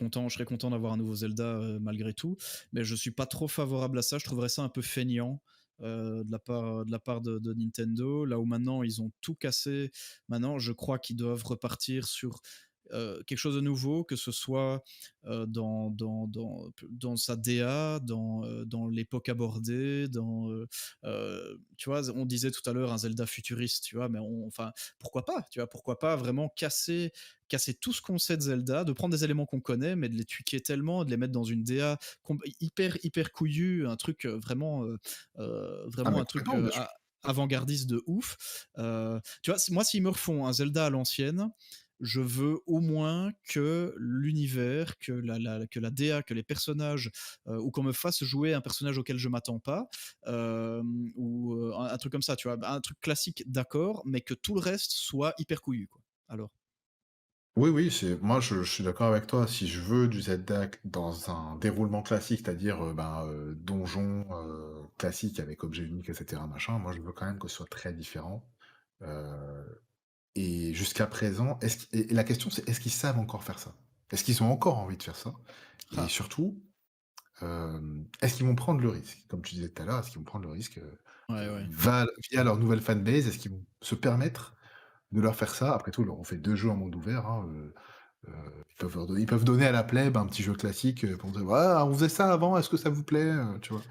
content d'avoir un nouveau Zelda, malgré tout, mais je suis pas trop favorable à ça. Je trouverais ça un peu feignant, de la part de Nintendo. Là où maintenant ils ont tout cassé, maintenant je crois qu'ils doivent repartir sur, quelque chose de nouveau, que ce soit, dans sa DA, dans l'époque abordée, tu vois, on disait tout à l'heure un Zelda futuriste, tu vois, mais enfin, pourquoi pas, tu vois, pourquoi pas vraiment casser tout ce qu'on sait de Zelda, de prendre des éléments qu'on connaît, mais de les tweaker tellement, de les mettre dans une DA hyper couillue, un truc Ah vraiment mais un truc complètement, bien sûr. avant-gardiste de ouf. Tu vois, moi, s'ils me refont un Zelda à l'ancienne, je veux au moins que l'univers, que la DA, que les personnages, ou qu'on me fasse jouer un personnage auquel je m'attends pas, ou un truc comme ça, tu vois, un truc classique, d'accord, mais que tout le reste soit hyper couillu, quoi. Alors, Oui, oui, moi je suis d'accord avec toi. Si je veux du Zelda dans un déroulement classique, c'est-à-dire, ben, donjon, classique avec objet unique et cetera machin, moi je veux quand même que ce soit très différent. Heu et jusqu'à présent, et la question c'est: est-ce qu'ils savent encore faire ça? Est-ce qu'ils ont encore envie de faire ça? Et ah, surtout, est-ce qu'ils vont prendre le risque? Comme tu disais tout à l'heure, est-ce qu'ils vont prendre le risque, ouais, ouais. via leur nouvelle fanbase? Est-ce qu'ils vont se permettre de leur faire ça? Après tout, ils leur ont fait 2 jeux en monde ouvert, hein, ils peuvent donner à la plèbe un petit jeu classique, pour dire: «Ouais, on faisait ça avant, est-ce que ça vous plaît?» Tu vois?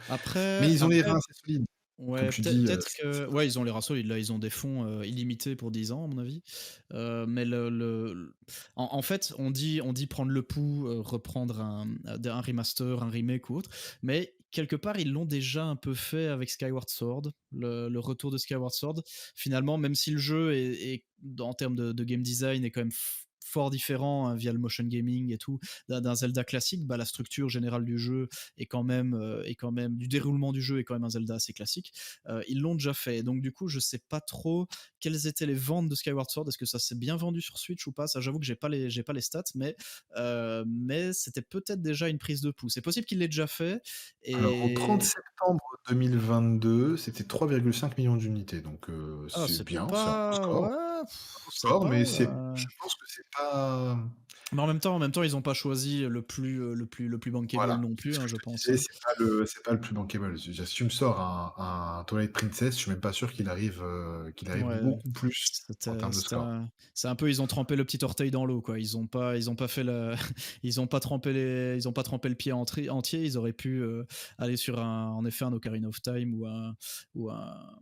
Mais ils ont les Après, reins assez solides. Comme ouais, tu dis, peut-être que ouais, ils ont les rats solides, là, ils ont des fonds, illimités pour 10 ans, à mon avis. Mais en fait, on dit prendre le pouls, reprendre un remaster, un remake ou autre, mais quelque part, ils l'ont déjà un peu fait avec Skyward Sword, le retour de Skyward Sword. Finalement, même si le jeu en termes de game design, est quand même fort différent, hein, via le motion gaming et tout, d'un Zelda classique, bah, la structure générale du jeu est quand même du déroulement du jeu est quand même un Zelda assez classique. Ils l'ont déjà fait. Donc du coup, je sais pas trop quelles étaient les ventes de Skyward Sword. Est-ce que ça s'est bien vendu sur Switch ou pas? Ça, j'avoue que j'ai pas les stats, mais c'était peut-être déjà une prise de pouls. C'est possible qu'il l'ait déjà fait. Alors au 30 Et septembre 2022, c'était 3,5 millions d'unités, donc ah, c'est c'est bien, c'est un beau pas, score. ouais, Un beau ça score, va. mais je pense que c'est pas, Mais en même temps, ils ont pas choisi le plus bankable voilà, non c'est plus, ce hein, que je je te pense, disais, hein. c'est pas le plus bankable. Je veux dire, si tu me sors un Twilight Princess, je suis même pas sûr qu'il arrive Ouais, beaucoup plus en c'était termes de c'était score. un c'est un peu, ils ont trempé le petit orteil dans l'eau, quoi. Ils ont pas fait la ils ont pas trempé le pied entier. Ils auraient pu, aller sur en effet, un Ocarina of Time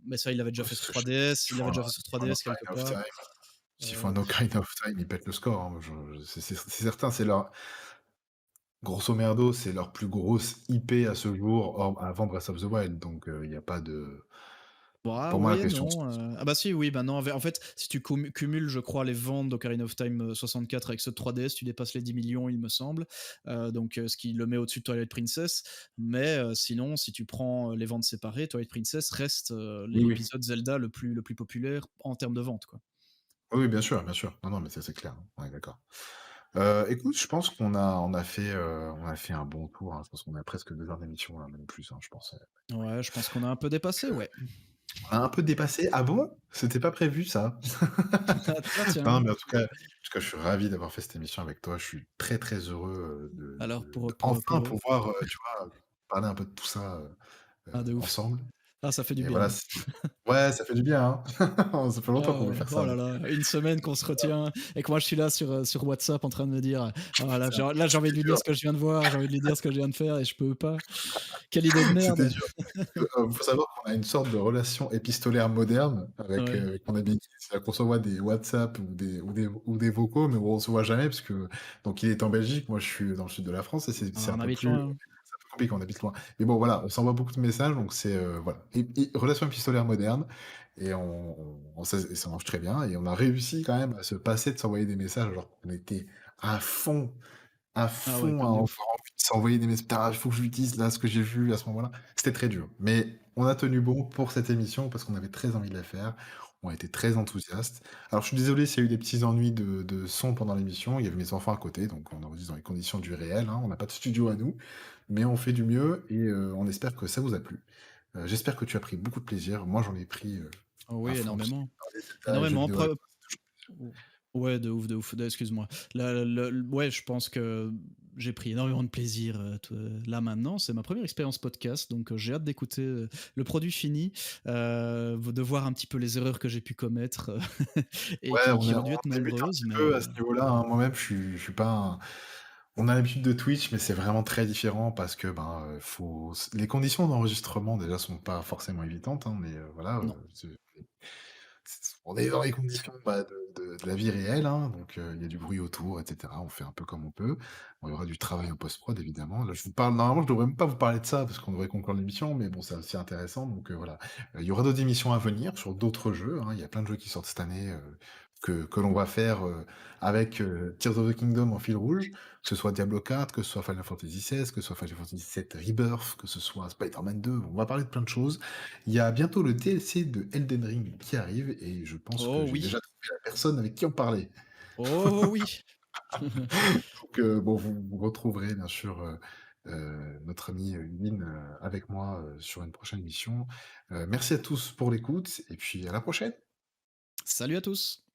mais ça, il l'avait déjà Ouais, fait sur s'ils 3DS, il font l'avait un déjà fait sur s'ils font un 3DS quelque Ocarina of part. Time s'ils font Heu, un Ocarina of Time, ils pètent le score, hein. C'est certain, c'est leur grosso merdo, c'est leur plus grosse IP à ce jour, avant Breath of the Wild, donc il y a pas de bah, pour moi, la oui et question se non, pose ah bah, si, oui, maintenant, en fait, si tu cumules, je crois, les ventes d'Ocarina of Time, 64 avec ceux de 3DS, tu dépasses les 10 millions, il me semble. Donc, ce qui le met au-dessus de Twilight Princess. Mais, sinon, si tu prends, les ventes séparées, Twilight Princess reste, oui, oui. l'épisode Zelda le plus populaire en termes de vente, quoi. Oui, oui, bien sûr, bien sûr. Non, non, mais ça, c'est clair, hein. On est d'accord. Écoute, je pense on a fait un bon tour, hein. Je pense qu'on a presque 2 heures d'émission, là, même plus, hein, je pense, Ouais, je pense qu'on a un peu dépassé, ouais. on a un peu dépassé. Ah bon? C'était pas prévu ça? Ah Non, tiens. mais en tout cas, je suis ravi d'avoir fait cette émission avec toi. Je suis très, très heureux, Alors de enfin pour pouvoir, tu vois, parler un peu de tout ça, ah, de ouf. ensemble. Ah, ça fait du et bien, voilà, hein. ouais, ça fait du bien, hein. Ça fait longtemps Ah qu'on veut ouais, faire oh ça, là donc là, une semaine qu'on se retient et que moi je suis là sur WhatsApp en train de me dire: «Ah là, putain, j'ai envie de c'était lui dire dur, ce que je viens de voir, j'ai envie de lui dire ce que je viens de faire et je peux pas. Quelle idée de c'était merde!» dur. Faut savoir qu'on a une sorte de relation épistolaire moderne Ouais. avec mon ami. C'est-à-dire qu'on s'envoie des WhatsApp ou des vocaux, mais on se voit jamais parce que donc il est en Belgique, moi je suis dans le sud de la France et c'est Ah, un on peu habite plus loin, hein. c'est un peu compliqué, on habite loin. Mais bon voilà, on s'envoie beaucoup de messages donc c'est, voilà. Et relation épistolaire moderne et ça marche très bien et on a réussi quand même à se passer de s'envoyer des messages alors qu'on était à fond à Ah ouais, fond, à comme des avoir oufs. envie de s'envoyer des messages: «Putain, il faut que je lui dise là ce que j'ai vu à ce moment-là». C'était très dur, mais on a tenu bon pour cette émission parce qu'on avait très envie de la faire. On était très enthousiastes. Alors je suis désolé s'il y a eu des petits ennuis de son pendant l'émission, il y avait mes enfants à côté, donc on enregistre dans les conditions du réel, hein. On n'a pas de studio à nous, mais on fait du mieux et on espère que ça vous a plu. J'espère que tu as pris beaucoup de plaisir. Moi, j'en ai pris, Ah à oui, fond, parce que énormément. parler Zelda et jeux Énormément, vidéo avec pre toi, c'est toujours Ou ouais, de ouf, excuse-moi. Ouais, je pense que j'ai pris énormément de plaisir, là, maintenant. C'est ma première expérience podcast, donc j'ai hâte d'écouter, le produit fini, de voir un petit peu les erreurs que j'ai pu commettre, et ouais, qui on ont dû être débute un nombreuses, petit mais peu à ce niveau-là, hein. Moi-même, je suis pas un on a l'habitude de Twitch, mais c'est vraiment très différent parce que, ben, faut les conditions d'enregistrement déjà sont pas forcément évidentes, hein, mais voilà, non. on est dans les conditions, bah, de la vie réelle, hein, donc il y a du bruit autour et cetera. On fait un peu comme on peut. Bon, il y aura du travail en post-prod évidemment. Là, je vous parle normalement, je devrais même pas vous parler de ça parce qu'on devrait conclure l'émission, mais bon, c'est aussi intéressant donc voilà. Il y aura d'autres émissions à venir sur d'autres jeux, hein. Il y a plein de jeux qui sortent cette année, que l'on va faire, avec, Tears of the Kingdom en fil rouge, que ce soit Diablo 4, que ce soit Final Fantasy XVI, que ce soit Final Fantasy VII Rebirth, que ce soit Spider-Man 2. On va parler de plein de choses. Il y a bientôt le DLC de Elden Ring qui arrive et je pense que Oh j'ai oui, déjà trouvé la personne avec qui en parler. oh oui. Donc bon, vous retrouverez bien sûr, notre amie, Lynn, avec moi, sur une prochaine émission. Merci à tous pour l'écoute et puis à la prochaine. Salut à tous.